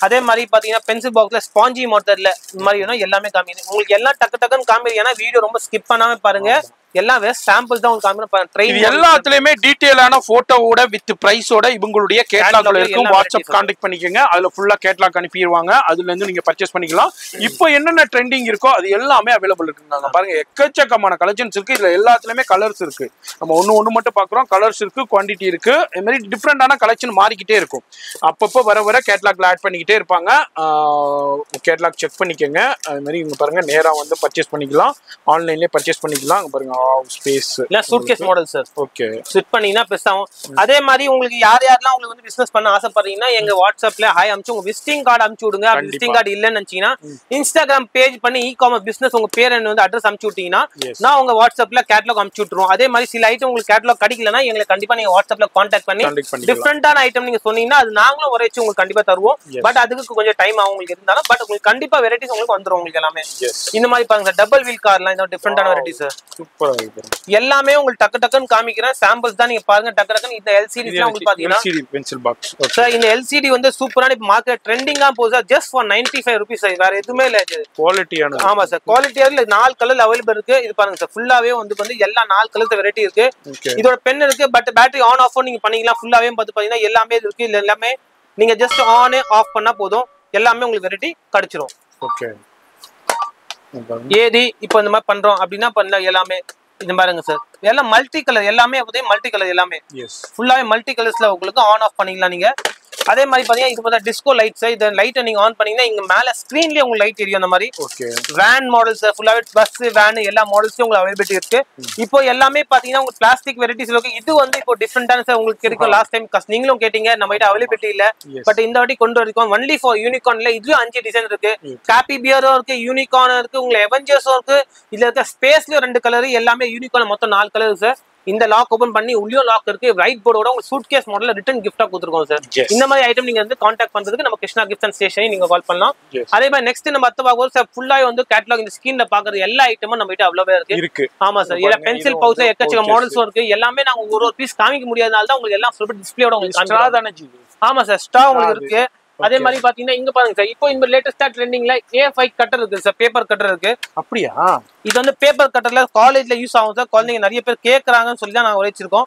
அதே மாதிரி பாத்தீங்கன்னா பென்சில் பாக்ஸ்ல ஸ்பாஞ்சி மோட்டர்ல இந்த மாதிரி வேணும் எல்லாமே காமிக்குது உங்களுக்கு எல்லாம் டக்குன்னு காமிக்குது ஏன்னா வீடியோ ரொம்ப ஸ்கிப் பண்ணாம பாருங்க எல்லாம் சாம்பிள்ஸ் தான் உங்களுக்கு காமிக்கிறேன் எல்லாத்துலயுமே டீடைலான போட்டோவோட வித் பிரைஸோட இவங்களுடைய கேட்டலாக்ல இருக்கும் வாட்ஸ்அப் கான்டாக்ட் பண்ணிக்கோங்க அதுல ஃபுல்லா கேட்டலாக் அனுப்பிடுவாங்க அதுல இருந்து நீங்க பர்ச்சேஸ் பண்ணிக்கலாம் இப்போ என்னென்ன ட்ரெண்டிங் இருக்கோ அது எல்லாமே அவைலபிள் இருக்குங்க பாருங்க எக்கச்சக்கமான கலெக்ஷன்ஸ் இருக்கு இதுல எல்லாத்துலயுமே கலர்ஸ் இருக்கு நம்ம ஒண்ணு மட்டும் பாக்குறோம் கலர்ஸ் இருக்கு குவான்டிட்டி இருக்கு இது மாதிரி டிஃப்ரெண்டான கலெக்ஷன் மாறிக்கிட்டே இருக்கும் அப்பப்போ வர கேட்டலாக்ல ஆட் பண்ணிக்கிட்டே இருப்பாங்க கேட்டலாக் செக் பண்ணிக்கோங்க அது மாதிரி இங்க பாருங்க நேரா வந்து பர்ச்சேஸ் பண்ணிக்கலாம் ஆன்லைன்லயே பர்ச்சேஸ் பண்ணிக்கலாம் பாருங்க ஸ்பேஸ் இல்ல suitcase model sir okay set பண்ணீங்கன்னா பெஸ்ட் ஆகும் அதே மாதிரி உங்களுக்கு யாரெல்லாம் உங்களுக்கு வந்து பிசினஸ் பண்ண ஆசைப்படுறீங்கன்னா எங்க வாட்ஸ்அப்ல ஹாய் அனுப்பிச்சு உங்க விசிட்டிங் கார்டு அனுப்பிச்சு விடுங்க விசிட்டிங் கார்டு இல்லன்னு நினைச்சீங்கன்னா இன்ஸ்டாகிராம் பேஜ் பண்ணி இ-காமர்ஸ் பிசினஸ் உங்க பேர் வந்து அட்ரஸ் அனுப்பிச்சு விட்டீங்கன்னா நான் உங்க வாட்ஸ்அப்ல கேட்டலாக் அனுப்பிச்சு விட்டுருவோம் அதே மாதிரி சில ஐட்டம் உங்களுக்கு கேட்டலாக் கிடைக்கலன்னா எங்களை கண்டிப்பா நீங்க வாட்ஸ்அப்ல கான்டாக்ட் பண்ணி டிஃபரெண்டான ஐட்டம் நீங்க சொன்னீங்கன்னா அது நாங்களும் உரைச்சு உங்களுக்கு கண்டிப்பா தருவோம் பட் அதுக்கு கொஞ்சம் டைம் ஆகும் உங்களுக்கு இருந்தாலும் பட் உங்களுக்கு கண்டிப்பா வெரைட்டிஸ் உங்களுக்கு வந்துரும் உங்களுக்கு எல்லாமே இந்த மாதிரி பாருங்க டபுள் வீல் கார்லாம் இந்த டிஃபரெண்டான வெரைட்டிஸ் சூப்பரா எல்லாமே உங்களுக்கு டக்குன்னு காமிக்கிறேன் சாம்பிள்ஸ் தான் நீங்க பாருங்க டக்குன்னு இந்த எல்சிடிஸ்லாம் உங்களுக்கு பாத்தீங்கன்னா எல்சிடி பென்சில் பாக்ஸ் சார் இந்த எல்சிடி வந்து சூப்பரான இப்ப மார்க்கெட் ட்ரெண்டிங்கா போகுது ஜஸ்ட் ஃபார் 95 ரூபீஸ் வேற எதுவுமே இல்ல இது குவாலிட்டியான ஆமா சார் குவாலிட்டியால 4 கலர் அவைலபிள் இருக்கு இது பாருங்க சார் ஃபுல்லாவே வந்து எல்லா 4 கலர் வெரைட்டி இருக்கு இதோட பென் இருக்கு பட் பேட்டரி ஆன் ஆஃப் நீங்க பண்ணிக்கலாம் ஃபுல்லாவே பாத்தீங்கன்னா எல்லாமே இருக்கு இல்ல எல்லாமே நீங்க ஜஸ்ட் ஆன் ஆஃப் பண்ணா போதும் எல்லாமே உங்களுக்கு வெரைட்டி கிடைச்சிரும் ஓகே ஏதி இப்போ இந்த மாதிரி பண்றோம் அப்படின்னா பண்ணல எல்லாமே இந்த பாருங்க சார் எல்லாம் மல்டி கலர் எல்லாமே மல்டி கலர் எல்லாமே ஃபுல்லாவே மல்டி கலர்ஸ்ல உங்களுக்கு ஆன் ஆஃப் பண்ணிக்கலாம் நீங்க அதே மாதிரி பாத்தீங்கன்னா இது பார்த்தா டிஸ்கோ லைட்ஸ் இந்த லைட்டை நீங்க ஆன் பண்ணீங்கன்னா இங்க மேல ஸ்கிரீன்லயே உங்களுக்கு லைட் எரியும் அந்த மாதிரி வேன் மாடல்ஸ் ஃபுல்லாவே பஸ் வேன் எல்லா மாடல்ஸும் உங்களுக்கு அவைலபிலிட்டி இருக்கு இப்போ எல்லாமே பாத்தீங்கன்னா உங்களுக்கு பிளாஸ்டிக் வெரைட்டிஸ் இருக்கு இது வந்து இப்போ டிஃபரெண்டான சார் உங்களுக்கு கிடைக்கும் லாஸ்ட் டைம் நீங்களும் கேட்டீங்க நம்ம கிட்ட அவைலபிலிட்டி இல்ல பட் இந்த வாட்டி கொண்டு வரைக்கும் ஒன்லி ஃபார் யூனிகார்ன்ல இதுலயும் 5 டிசைன் இருக்கு காப்பி பியரும் இருக்கு யூனிகார்ன் இருக்கு உங்களுக்கு அவெஞ்சர்ஸும் இருக்கு இதுல இருக்க ஸ்பேஸ்லயும் 2 கலர் எல்லாமே யூனிகார்ன் மொத்தம் 4 கலர் சார் இந்த லாக் ஓபன் பண்ணி உள்ளியும் லாக் இருக்கு, ரைட் போர்டோட உங்களுக்கு சூட் கேஸ் மாடல்ல ரிட்டர்ன் கிஃப்டா கொடுத்துருக்கோம் சார். இந்த மாதிரி ஐட்டம் நீங்க வந்து கான்டாக்ட் பண்றதுக்கு நம்ம கிருஷ்ணா கிஃப்ட் அண்ட் ஸ்டேஷனரி நீங்க கால் பண்ணலாம். அதே மாதிரி நெக்ஸ்ட் நம்ம அடுத்த பார்க்கும்போது சார் ஃபுல்லாவே வந்து கேட்டலாக் இந்த ஸ்கிரீன்ல பாக்குறது எல்லா ஐட்டமும் நம்ம கிட்ட அவ்வளவே இருக்கு. ஆமா சார், இதுல பென்சில் பவுச்ல எக்கச்சக்க மாடல்ஸும் இருக்கு. எல்லாமே நாங்க ஒரு பீஸ் காமிக்க முடியாதனால தான் உங்களுக்கு எல்லாம் ஃபுல் டிஸ்ப்ளேயோட உங்களுக்கு காமிக்கிறோம். ஆமா சார், ஸ்ட்ரா உங்களுக்கு இருக்கு. அதே மாதிரி பாத்தீங்கன்னா இங்க பாருங்க சார், இப்போ இந்த லேட்டஸ்டா ட்ரெண்டிங்ல A5 கட்டர் இருக்கு சார், பேப்பர் கட்டர் இருக்கு. அப்படியா? இது வந்து பேப்பர் கட்டர்ல காலேஜ்ல யூஸ் ஆகும் சார். குழந்தைங்க நிறைய பேர் கேக்குறாங்கன்னு சொல்லி தான் நாங்க உழைச்சிருக்கோம்.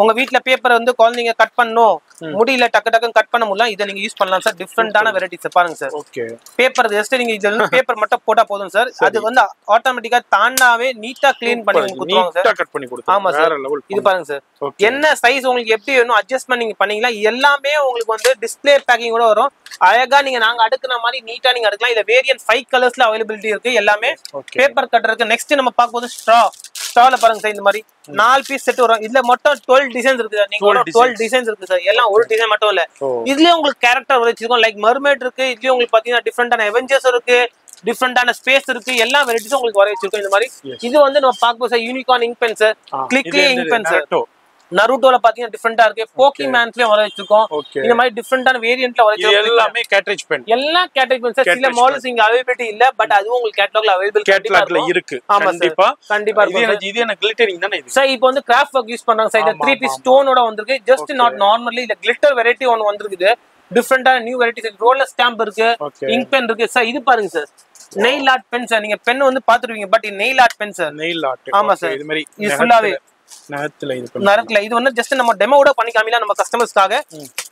உங்க வீட்ல பேப்பர் வந்து குழந்தைங்க கட் பண்ணணும் முடியல, டக்குன்னு கட் பண்ண முடியல, இதை நீங்க யூஸ் பண்ணலாம் சார். டிஃபரெண்டான வெரைட்டிஸ் பாருங்க சார். ஓகே, பேப்பர் ஜஸ்ட் நீங்க இதுல பேப்பர் மட்டும் போட்டா போதும் சார். அது வந்து ஆட்டோமேட்டிக்கா தானாவே நீட்டா க்ளீன் பண்ணி கொடுத்துருவாங்க சார், கட் பண்ணி கொடுத்துருவாங்க. ஆமா சார், இது பாருங்க சார், என்ன சைஸ் உங்களுக்கு எப்படி வேணும் அட்ஜஸ்ட்மென்ட் நீங்க பண்ணீங்களா. எல்லாமே உங்களுக்கு வந்து டிஸ்ப்ளே பேக்கிங் கூட வரும். அழகா நீங்க நாங்க அடுக்குற மாதிரி நீட்டா நீங்க அடுக்கலாம். இதுல வேரியன்ட் 5 கலர்ஸ்ல அவைலபிலிட்டி இருக்கு. எல்லாமே பேப்பர் கட்டர் இருக்கு. நெக்ஸ்ட் நம்ம பார்க்கும்போது ஸ்ட்ரால பாருங்க சார், இந்த மாதிரி 4 பீஸ் செட் வரும். இதுல மொத்தம் 12 டிசைன்ஸ் இருக்கு சார். நீங்க 12 டிசைன்ஸ் இருக்கு சார். எல்லாம் ஒரு டிசைன் மட்டும் இல்ல, இதுலயே உங்களுக்கு கேரக்டர் வச்சிருக்கோம். லைக் மர்மேட் இருக்கு, இதுலயே உங்களுக்கு பாத்தீங்கன்னா டிஃபரெண்டான அவெஞ்சர்ஸ் இருக்கு, டிஃபரெண்டான ஸ்பேஸ் இருக்கு. எல்லா வெரைட்டிஸும் உங்களுக்கு வர வச்சிருக்கோம் இந்த மாதிரி. இது வந்து நம்ம பார்க்கும்போது sir unicorn ink pen sir, கிளிக்லி இங்க் பென் சார். நருட்டோல பாத்தீங்கன்னா டிஃபரெண்டா இருக்கு, போக்கிமேன்ஸ்லயும் வர வச்சிருக்கோம். இந்த மாதிரி டிஃபரெண்டான வேரியன்ட்ல வர வச்சிருக்கோம். எல்லாமே கேட்ரேஜ் பென், எல்லா கேட்ரேஜ் பென் சார். சில மாடல்ஸ் இங்க அவைலபிலிட்டி இல்ல, பட் அதுவும் உங்களுக்கு கேட்டலாக்ல அவைலபிள் கேட்டலாக்ல இருக்கு. கண்டிப்பா கண்டிப்பா இருக்கு. இது என்ன கிளிட்டரிங் தானே இது சார்? இப்போ வந்து கிராஃப்ட் ஒர்க் யூஸ் பண்றாங்க சார். இந்த 3 பீஸ் ஸ்டோனோட வந்திருக்கு. ஜஸ்ட் நாட் நார்மலி இல்ல, கிளிட்டர் வெரைட்டி ஒன்னு வந்திருக்கு. டிஃபரெண்டான நியூ வெரைட்டிஸ். ரோலர் ஸ்டாம்ப் இருக்கு, இங்க் பென் இருக்கு சார். இது பாருங்க sir, nail art pen sir. நீங்க பென் வந்து பாத்துருவீங்க, பட் இது nail art pen sir. Nail art, ஆமா சார். இது மாதிரி இது ஃபுல்லாவே நரத்துல. இது வந்து ஜஸ்ட் நம்ம டெமோட பண்ணி காமிக்கலாம் நம்ம கஸ்டமர்ஸ்க்காக.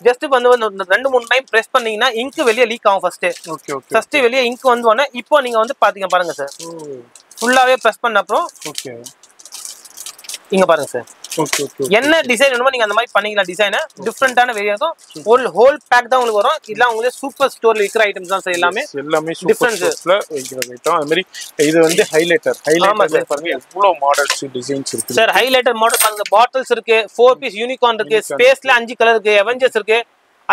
ஜஸ்ட் வந்து 2-3 டைம் பிரஸ் பண்ணீங்கன்னா இங்க் வெளிய லீக் ஆகும் ஃபர்ஸ்ட். ஓகே ஓகே, ஃபர்ஸ்ட் வெளிய இங்க் வந்து இப்போ நீங்க வந்து பாத்தீங்க பாருங்க சார், ஃபுல்லாவே பிரஸ் பண்ண அப்புறம் ஓகே இங்க பாருங்க சார். ஓகே ஓகே, என்ன டிசைன் வேணுமோ நீங்க அந்த மாதிரி பண்ணிக்கலாம். டிசைன் டிஃபரெண்டான வேரியன்ட்ஸ் ஹோல் பேக் தான் உங்களுக்கு வரும். இதெல்லாம் உங்களுக்கு சூப்பர் ஸ்டோர்ல விக்கிற ஐட்டம்ஸ் தான் சார். எல்லாமே சூப்பர் ஸ்டோர்ல விக்கிற ஐட்டம். அதே மாதிரி இது வந்து ஹைலைட்டர் பாருங்க, எவ்வளவு மாடல்ஸ் டிசைன்ஸ் இருக்கு சார். ஹைலைட்டர் மாடல் பாருங்க, பாட்டில்ஸ் இருக்கு, 4 பீஸ் யூனிகார்ன் இருக்கு, ஸ்பேஸ்ல 5 கலர் இருக்கு, அவெஞ்சர்ஸ் இருக்கு.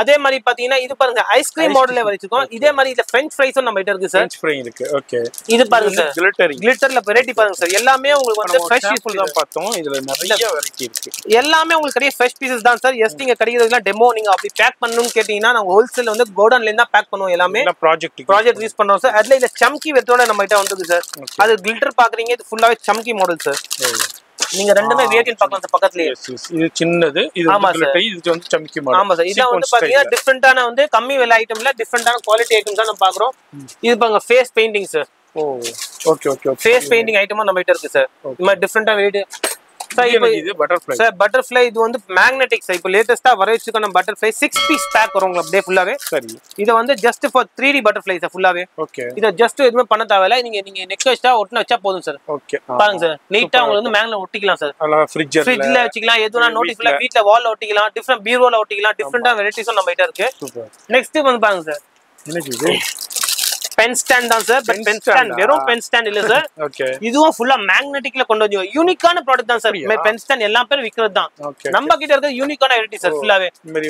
அதே மாதிரி பாத்தீங்கன்னா இது பாருங்க ஐஸ்கிரீம் மாடல்ல வச்சிருக்கோம். இதே மாதிரி இந்த ஃப்ரெஞ்ச் ஃப்ரைஸும் நம்ம கிட்ட இருக்கு சார். ஃப்ரெஞ்ச் ஃப்ரை இருக்கு. ஓகே, இது பாருங்க சார், கிளிட்டர்ல வெரைட்டி பாருங்க சார். எல்லாமே உங்களுக்கு வந்து ஃப்ரெஷ் பீஸ் தான் பார்த்தோம். இதுல நிறைய வெரைட்டி இருக்கு. எல்லாமே உங்களுக்கு கிடையாது ஃப்ரெஷ் பீசஸ் தான் சார். எஸ் நீங்க கிடைக்கிறதுலாம் டெமோ நீங்க அப்படி பேக் பண்ணனும்னு கேட்டீங்கன்னா நாங்க ஹோல்சேல் வந்து கோடன்ல இருந்தா பேக் பண்ணுவோம். எல்லாமே ப்ராஜெக்ட் யூஸ் பண்றோம் சார். அதுல இந்த சம்கி வெத்தோட நம்ம கிட்ட வந்திருக்கு சார். அது கிளிட்டர் பாக்குறீங்க, இது ஃபுல்லாவே சம்கி மாடல் சார். நீங்க ரெண்டுமே வேரியன்ட் பார்க்கலாம் சார் பக்கத்துலயே. இது சின்னது, இது கிளிட்டர், இது வந்து சம்கி மாடல். ஆமா சார், இத வந்து பாத்தீங்கன்னா டிஃபரெண்டான வந்து கம்மி விலை ஐட்டம்ல டிஃபரெண்டான குவாலிட்டி ஐட்டம்ஸ் தான் நம்ம பாக்குறோம். இது பாருங்க ஃபேஸ் பெயிண்டிங் சார். ஓ ஓகே ஓகே, ஃபேஸ் பெயிண்டிங் ஐட்டமும் நம்ம கிட்ட இருக்கு சார். இந்த மாதிரி டிஃபரெண்டா வெரைட்டி சார். இப்போ இது பட்டர்ஃப்ளை சார். பட்டர்ஃப்ளை இது வந்து மேக்னெட்டிக் சார். இப்போ லேட்டஸ்டா வர வச்சிருக்க நம்ம பட்டர்ஃப்ளை 6 பீஸ் பேக் வரும் உங்களுக்கு அப்படியே ஃபுல்லாவே. சரி, இது வந்து just for 3D butterfly sir ஃபுல்லாவே. ஓகே, இத ஜஸ்ட் எதுமே பண்ண தேவையில்ல. நீங்க நெக் வச்சா ஒட்டன வச்சா போதும் சார். ஓகே, பாருங்க சார், நீட்டா உங்களுக்கு வந்து மேக்னெட் ஒட்டிக்கலாம் சார். ஃப்ரிட்ஜ்ல வச்சிக்கலாம், எதுனா நோட்டிஃபுல்லா வீட்ல வால்ல ஒட்டிக்கலாம், டிஃபரெண்ட் பீரோல ஒட்டிக்கலாம். டிஃபரெண்டா வெரைட்டிஸும் நம்ம கிட்ட இருக்கு. சூப்பர். நெக்ஸ்ட் வந்து பாருங்க சார், என்னது இது? பென் ஸ்டாண்ட் தான் சார். பட் பென் ஸ்டாண்ட் வெறும் பென் ஸ்டாண்ட் இல்ல சார். ஓகே, இதுவும் ஃபுல்லா மேக்னெட்டிக்ல கொண்டு வந்து யூனிக்கான ப்ராடக்ட் தான் சார். பென் ஸ்டாண்ட் எல்லா பேரும் விக்கிறது தான். நம்ம கிட்ட இருக்க யூனிக்கான வெரைட்டி சார்.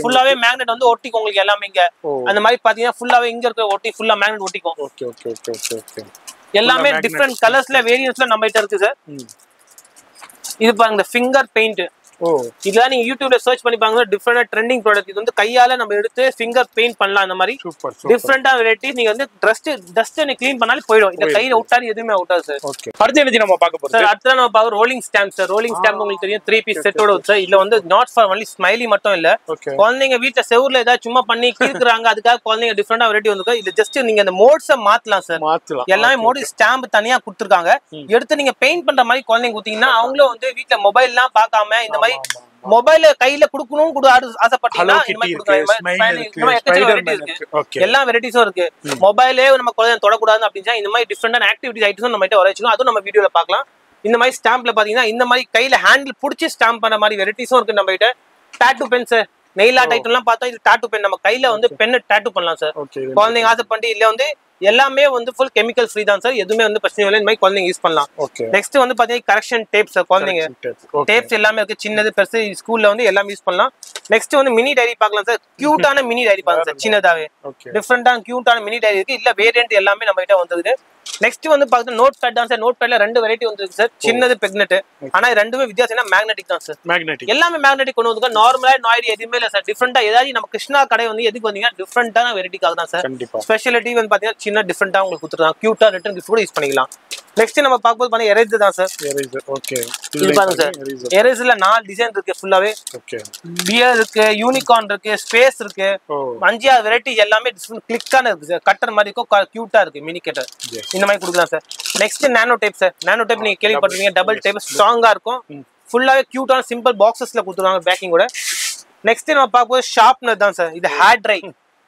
ஃபுல்லாவே மேக்னெட் வந்து ஒட்டிக்கும் உங்களுக்கு எல்லாமே. இங்க அந்த மாதிரி பாத்தீங்கன்னா ஃபுல்லாவே இங்க இருக்க ஒட்டி ஃபுல்லா மேக்னெட் ஒட்டிக்கும். ஓகே ஓகே ஓகே ஓகே, எல்லாமே டிஃபரெண்ட் கலர்ஸ்ல வேரியன்ட்ஸ்ல நம்ம கிட்ட இருக்கு சார். இது பாருங்க ஃபிங்கர் பெயிண்ட். ஓ, இதெல்லாம் நீங்க யூடியூப்ல சர்ச் பண்ணி பாருங்க, டிஃபரெண்ட் ட்ரெண்டிங் ப்ராடக்ட். இது வந்து கையால நம்ம எடுத்து ஃபிங்கர் பெயிண்ட் பண்ணலாம். அந்த மாதிரி டிஃபரெண்டா வெரைட்டிஸ். நீங்க வந்து டஸ்ட் நீ க்ளீன் பண்ணாலே போய்டும். இந்த கையில விட்டாலும் எதுவுமே அவுட்டாது சார். ஓகே, அடுத்து என்ன நம்ம பார்க்க போறோம் சார்? அடுத்து நம்ம பார்க்க rolling stamp sir. Rolling stamp உங்களுக்கு தெரியும் 3 பீஸ் செட்டோட சார். இதுல வந்து நாட் ஃபார் ஒன்லி ஸ்மைலி மட்டும் இல்ல, குழந்தைங்க வீட்ல செவுர்ல ஏதாவது சும்மா பண்ணி கிறுக்குறாங்க, அதுக்காக குழந்தைங்க டிஃபரெண்டா வெரைட்டி வந்துருக்கு. இது ஜஸ்ட் நீங்க அந்த மோட்ஸை மாத்தலாம் சார். எல்லாமே மோட் ஸ்டாம்ப் தனியா கொடுத்துருக்காங்க. எடுத்து நீங்க பெயிண்ட் பண்ற மாதிரி குழந்தைங்க கொடுத்தீங்கன்னா அவங்களும் வந்து வீட்ல மொபைல்லாம் பார்க்காம இந்த மாதிரி மொபைல கையில குடுக்கணும் கூட ஆசைப்பட்டீங்கன்னா எல்லா வெரைட்டிஸும் இருக்கு. மொபைலே நம்ம குழந்தை தொடக்கூடாது அப்படின்னா இந்த மாதிரி டிஃபரெண்டான ஆக்டிவிட்டிஸ் ஐட்டம்ஸும் நம்ம கிட்ட வர வச்சுக்கணும். அதுவும் நம்ம வீடியோல பார்க்கலாம். இந்த மாதிரி ஸ்டாம்ப்ல பாத்தீங்கன்னா இந்த மாதிரி கையில ஹேண்டில் பிடிச்சி ஸ்டாம்ப் பண்ண மாதிரி வெரைட்டிஸும் இருக்கு நம்ம கிட்ட. Tattoo pen sir, nail art item எல்லாம் பார்த்தா இது டாட்டூ பென். நம்ம கையில வந்து பென் டாட்டூ பண்ணலாம் சார். குழந்தைங்க ஆசைப்பட்டு இல்ல வந்து எல்லாமே வந்து ஃபுல் கெமிக்கல் ஃப்ரீ தான் சார். எதுவுமே வந்து பிரச்சனை இல்லை. இந்த மாதிரி குழந்தைங்க யூஸ் பண்ணலாம். நெக்ஸ்ட் வந்து பாத்தீங்கன்னா கரெக்ஷன் டேப்ஸ் சார். குழந்தைங்க டேப்ஸ் எல்லாமே இருக்கு, சின்னது பெருசு. ஸ்கூல்ல வந்து எல்லாமே யூஸ் பண்ணலாம். நெக்ஸ்ட் வந்து மினி டைரி பார்க்கலாம் சார். கியூட்டான மினி டைரி பாருங்க சார். சின்னதாவே டிஃபரெண்டான கியூட்டான மினி டைரி இருக்கு. இல்ல வேரியன்ட் எல்லாமே நம்ம கிட்ட வந்துருக்கு. நெக்ஸ்ட் வந்து பாத்தீங்கன்னா நோட் பேட் தான் சார். நோட் பேட்ல 2 வெரைட்டி வந்துருக்கு சார். சின்னது பெக்னெட். ஆனா ரெண்டுமே வித்தியாசம் மேக்னெட்டிக் தான் சார். மேக்னெட்டிக் எல்லாமே மேக்னெட்டிக் கொண்டு வந்து நார்மலா நாய்டு எதுவுமே இல்ல சார். டிஃபரெண்டா ஏதாவது நம்ம கிருஷ்ணா கடை வந்து எதுக்கு வந்தீங்கன்னா டிஃபரெண்டான வெரைட்டிக்காக தான் சார். ஸ்பெஷாலிட்டி வந்து பாத்தீங்கன்னா சின்ன டிஃபரெண்டா உங்களுக்கு கொடுத்துருக்காங்க. கியூட்டா ரிட்டர்ன் கிஃப்ட் கூட யூஸ் பண்ணிக்கலாம். நெக்ஸ்ட் நம்ம பார்க்கும்போது பாத்தீங்கன்னா எரேசர் தான் சார். Eraser okay. இது பாருங்க சார். எரேசர்ல 4 டிசைன் இருக்கு ஃபுல்லாவே. ஓகே. பியர் இருக்கு, யூனிகார்ன் இருக்கு, ஸ்பேஸ் இருக்கு. 5 வெரைட்டி எல்லாமே கிளிக்கான இருக்கு சார். கட்டர் மாதிரி இருக்கும், கியூட்டா இருக்கு மினி கட்டர். இந்த மாதிரி கொடுக்கலாம் சார். நெக்ஸ்ட் நானோ டைப் சார். நானோ டைப் நீங்க கேள்விப்பட்டிருக்கீங்க. டபுள் டைப் ஸ்ட்ராங்கா இருக்கும். ஃபுல்லாவே கியூட்டான சிம்பிள் பாக்ஸஸ்ல கொடுத்துருவாங்க பேக்கிங்கோட. நெக்ஸ்ட் நம்ம பார்க்கும்போது ஷார்ப்னர் தான் சார். இது ஹேர் ட்ரை.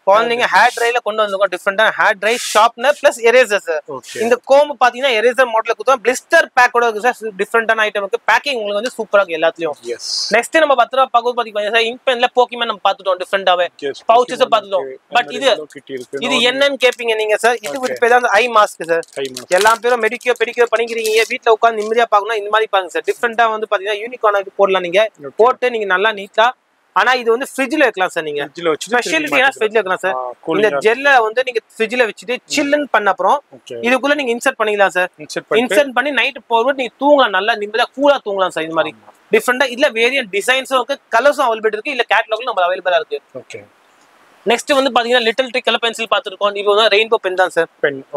குழந்தைங்க ஹேர் ட்ரைல கொண்டு வந்துருக்கோம். டிஃபரெண்டான hair dry, sharpener plus eraser sir. இந்த கோம் பாத்தீங்கன்னா எரேசர் மாடல்ல கொடுத்தோம். பிளிஸ்டர் பேக்கோட இருக்கு சார். டிஃபரெண்டான ஐட்டம் இருக்கு. பேக்கிங் உங்களுக்கு வந்து சூப்பரா இருக்கு எல்லாத்துலயும். நெக்ஸ்ட் நம்ம 10 ரூபாய் பார்க்கும்போது பாத்தீங்கன்னா சார் இங்க் பென்ல போக்கிமேன் நம்ம பாத்துட்டோம். டிஃபரெண்டாவே பவுச்சஸ் பாத்துட்டோம். பட் இது என்னன்னு கேப்பீங்க நீங்க சார். இது பேர் தான் ஐ மாஸ்க் சார். எல்லா பேரும் மெடிக்கோ பண்ணிக்கிறீங்க. வீட்டுல உட்காந்து நிம்மதியா பாக்கணும். இந்த மாதிரி பாருங்க சார். டிஃபரெண்டா வந்து பாத்தீங்கன்னா யூனிகார்ன் போடலாம். நீங்க போட்டு நீங்க நல்லா நீட்டா. ஆனா இது வந்து ஃப்ரிட்ஜ்ல வைக்கலாம் சார். நீங்க ஸ்பெஷாலிட்டினா ஃப்ரிட்ஜ்ல வைக்கலாம் சார். இந்த ஜெல்ல வந்து நீங்க ஃப்ரிட்ஜ்ல வச்சிட்டு சில்லுன்னு பண்ண அப்புறம் இதுக்குள்ள நீங்க இன்சர்ட் பண்ணிக்கலாம் சார். இன்சர்ட் பண்ணி நைட் போகும்போது நீங்க தூங்கலாம். நல்லா நிம்மதியா கூலா தூங்கலாம் சார். இந்த மாதிரி டிஃபரெண்டா இல்ல வேரியன்ட் டிசைன்ஸும் இருக்கு, கலர்ஸும் அவைலபிள் இருக்கு. இல்ல கேட்டலாக்ல நம்ம அவைலபிளா இருக்கு. ஓகே. நெக்ஸ்ட் வந்து பாத்தீங்கன்னா லிட்டில் ட்ரிக் கலர் பென்சில் பாத்துருக்கோம். இப்போ வந்து ரெயின்போ பென் தான் சார்.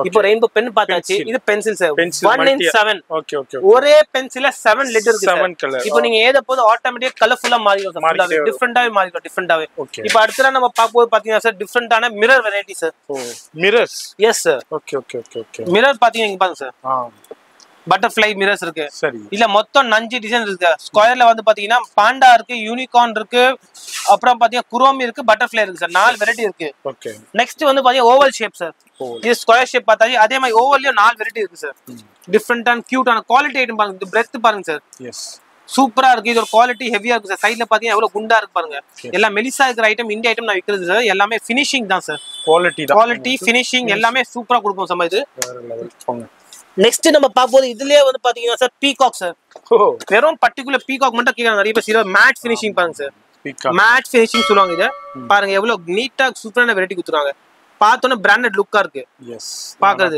இப்போ ரெயின்போ பென் பார்த்தாச்சு. இது pencil sir. 1 in 7. Okay okay. ஒரே பென்சில்ல 7 லிட்டர் இருக்கு. 7 கலர். இப்போ நீங்க ஏத போது ஆட்டோமேட்டிக்கா கலர்ஃபுல்லா மாறிடும் சார். டிஃபரெண்டாவே மாறிடும். டிஃபரெண்டாவே. இப்போ அடுத்து நம்ம பாக்கும்போது பாத்தீங்கன்னா சார் டிஃபரெண்டான mirror variety sir. Mirrors. Yes sir. Okay okay okay okay. Mirror பாத்தீங்கன்னா இங்க பாருங்க சார். பட்டர்ஃப்ளை மிரர்ஸ் இருக்கு. சரி. இல்ல மொத்தம் 5 டிசைன் இருக்கு. ஸ்கொயர்ல வந்து பாத்தீங்கன்னா பாண்டா இருக்கு, யூனிகார்ன் இருக்கு, அப்புறம் பாத்தீங்கன்னா குரோமி இருக்கு, பட்டர்ஃப்ளை இருக்கு சார். 4 வெரைட்டி இருக்கு. ஓகே. நெக்ஸ்ட் வந்து பாத்தீங்கன்னா ஓவல் ஷேப் சார். இது ஸ்கொயர் ஷேப் பார்த்தாச்சு. அதே மாதிரி ஓவல்லயும் 4 வெரைட்டி இருக்கு சார். டிஃபரெண்டான கியூட்டான குவாலிட்டி ஐட்டம் பாருங்க. இது பிரெத் பாருங்க சார். எஸ். சூப்பரா இருக்கு. இதோட குவாலிட்டி ஹெவியா இருக்கு சார். சைடுல பாத்தீங்கன்னா எவ்வளவு குண்டா இருக்கு பாருங்க. எல்லாம் மெலிசா இருக்கிற ஐட்டம் இந்தியா ஐட்டம் நான் விக்கிறது சார். எல்லாமே ஃபினிஷிங் தான் சார். குவாலிட்டி ஃபினிஷிங் எல்லாமே சூப்பரா கொடுப்போம் சார். இது நெக்ஸ்ட் நம்ம பாக்கும்போது இதுலயே வந்து பாத்தீங்கன்னா சார் பீகாக் சார். வெறும் பர்టిక్యులர் பீகாக் மட்டும் கேக்குறாங்க நிறைய பேர். மேட் ஃபினிஷிங் பாருங்க சார். மேட் ஃபினிஷிங் சொல்லுவாங்க. இத பாருங்க எவ்வளவு நீட்டா சூப்பரான வெரைட்டி கொடுத்துறாங்க. பார்த்தோன்னா பிராண்டட் லுக்கா இருக்கு. எஸ். பாக்குறது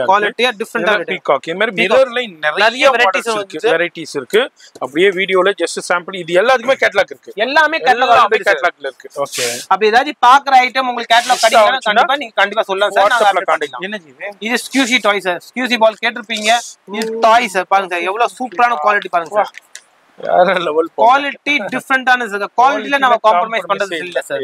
குவாலிட்டியா டிஃபரெண்டா இருக்கு. பீகாக் இந்த மாதிரி மிரர்ல நிறைய வெரைட்டிஸ் இருக்கு. அப்படியே வீடியோல ஜஸ்ட் சாம்பிள். இது எல்லாத்துக்குமே கேட்டலாக் இருக்கு. எல்லாமே கேட்டலாக்ல இருக்கு. ஓகே. அப்படி ஏதாவது பாக்குற ஐட்டம் உங்களுக்கு கேட்டலாக் கிடைக்கும்னா கண்டிப்பா நீங்க கண்டிப்பா சொல்லலாம் சார். வாட்ஸ்அப்ல காண்டக்ட். என்னது இது ஸ்கியூசி டாய் சார். ஸ்கியூசி பால் கேட்டிருப்பீங்க. இது டாய் சார். பாருங்க சார் எவ்வளவு சூப்பரான குவாலிட்டி பாருங்க சார். குவாலிட்டி டிஃபரெண்டான சார். குவாலிட்டில நம்ம காம்ப்ரமைஸ் பண்றது இல்ல சார்.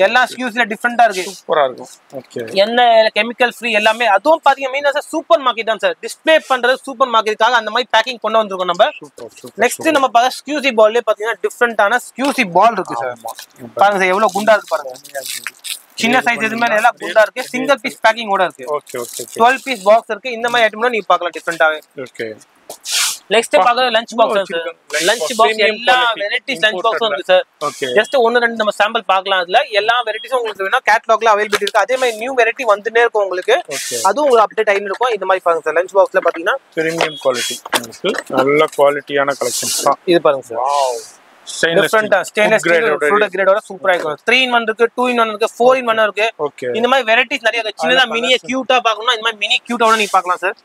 எல்லா ஸ்கியூஸ்ல டிஃபரெண்டா இருக்கு. சூப்பரா இருக்கும். ஓகே. என்ன கெமிக்கல் ஃப்ரீ எல்லாமே. அதுவும் பாத்தீங்க மெயினா சார் சூப்பர் மார்க்கெட் தான் சார். டிஸ்ப்ளே பண்றது சூப்பர் மார்க்கெட்டுக்காக அந்த மாதிரி பேக்கிங் கொண்டு வந்திருக்கோம் நம்ம. நெக்ஸ்ட் நம்ம பாத்தா ஸ்கியூசி பால்லே பாத்தீங்கன்னா டிஃபரெண்டான ஸ்கியூசி பால் இருக்கு சார். பாருங்க சார் எவ்வளவு குண்டா இருக்கு பாருங்க. சின்ன சைஸ் இது மேல எல்லாம் குண்டா இருக்கு. சிங்கிள் பீஸ் பேக்கிங் ஓட இருக்கு. Okay okay. 12 பீஸ் பாக்ஸ் இருக்கு. இந்த மாதிரி ஐட்டம்லாம் நீங்க பார்க்கலாம் டிஃபரெண்டாவே. ஓகே. நெக்ஸ்ட் பாக்க lunch box sir. Lunch box எல்லா வெரைட்டிஸ் லஞ்ச் பாக்ஸ் இருக்கு சார். ஓகே. ஜஸ்ட் 1-2 நம்ம சாம்பிள் பார்க்கலாம். அதுல எல்லா வெரைட்டிஸும் உங்களுக்கு வேணா கேட்டலாக்ல அவைலபிலிட்டி இருக்கு. அதே மாதிரி நியூ வெரைட்டி வந்துட்டே இருக்கும் உங்களுக்கு. அதுவும் உங்களுக்கு அப்டேட் ஆயிட்டு இருக்கும். இந்த மாதிரி பாருங்க சார். லஞ்ச் பாக்ஸ்ல பாத்தீங்கன்னா பிரீமியம் குவாலிட்டி நல்ல குவாலிட்டியான கலெக்ஷன்ஸ் தான். இது பாருங்க சார். வாவ். டிஃபரெண்டா ஸ்டெயின்லெஸ் ஸ்டீல் கிரேடோட சூப்பரா இருக்கும். 3-in-1 இருக்கு, 2-in-1 இருக்கு, 4-in-1 இருக்கு. இந்த மாதிரி வெரைட்டிஸ் நிறைய இருக்கு. சின்னதா மினியா கியூட்டா பார்க்கணும்னா இந்த மாதிரி மினி கியூட்டாவோட நீங்க பார்க்கலாம் சார்.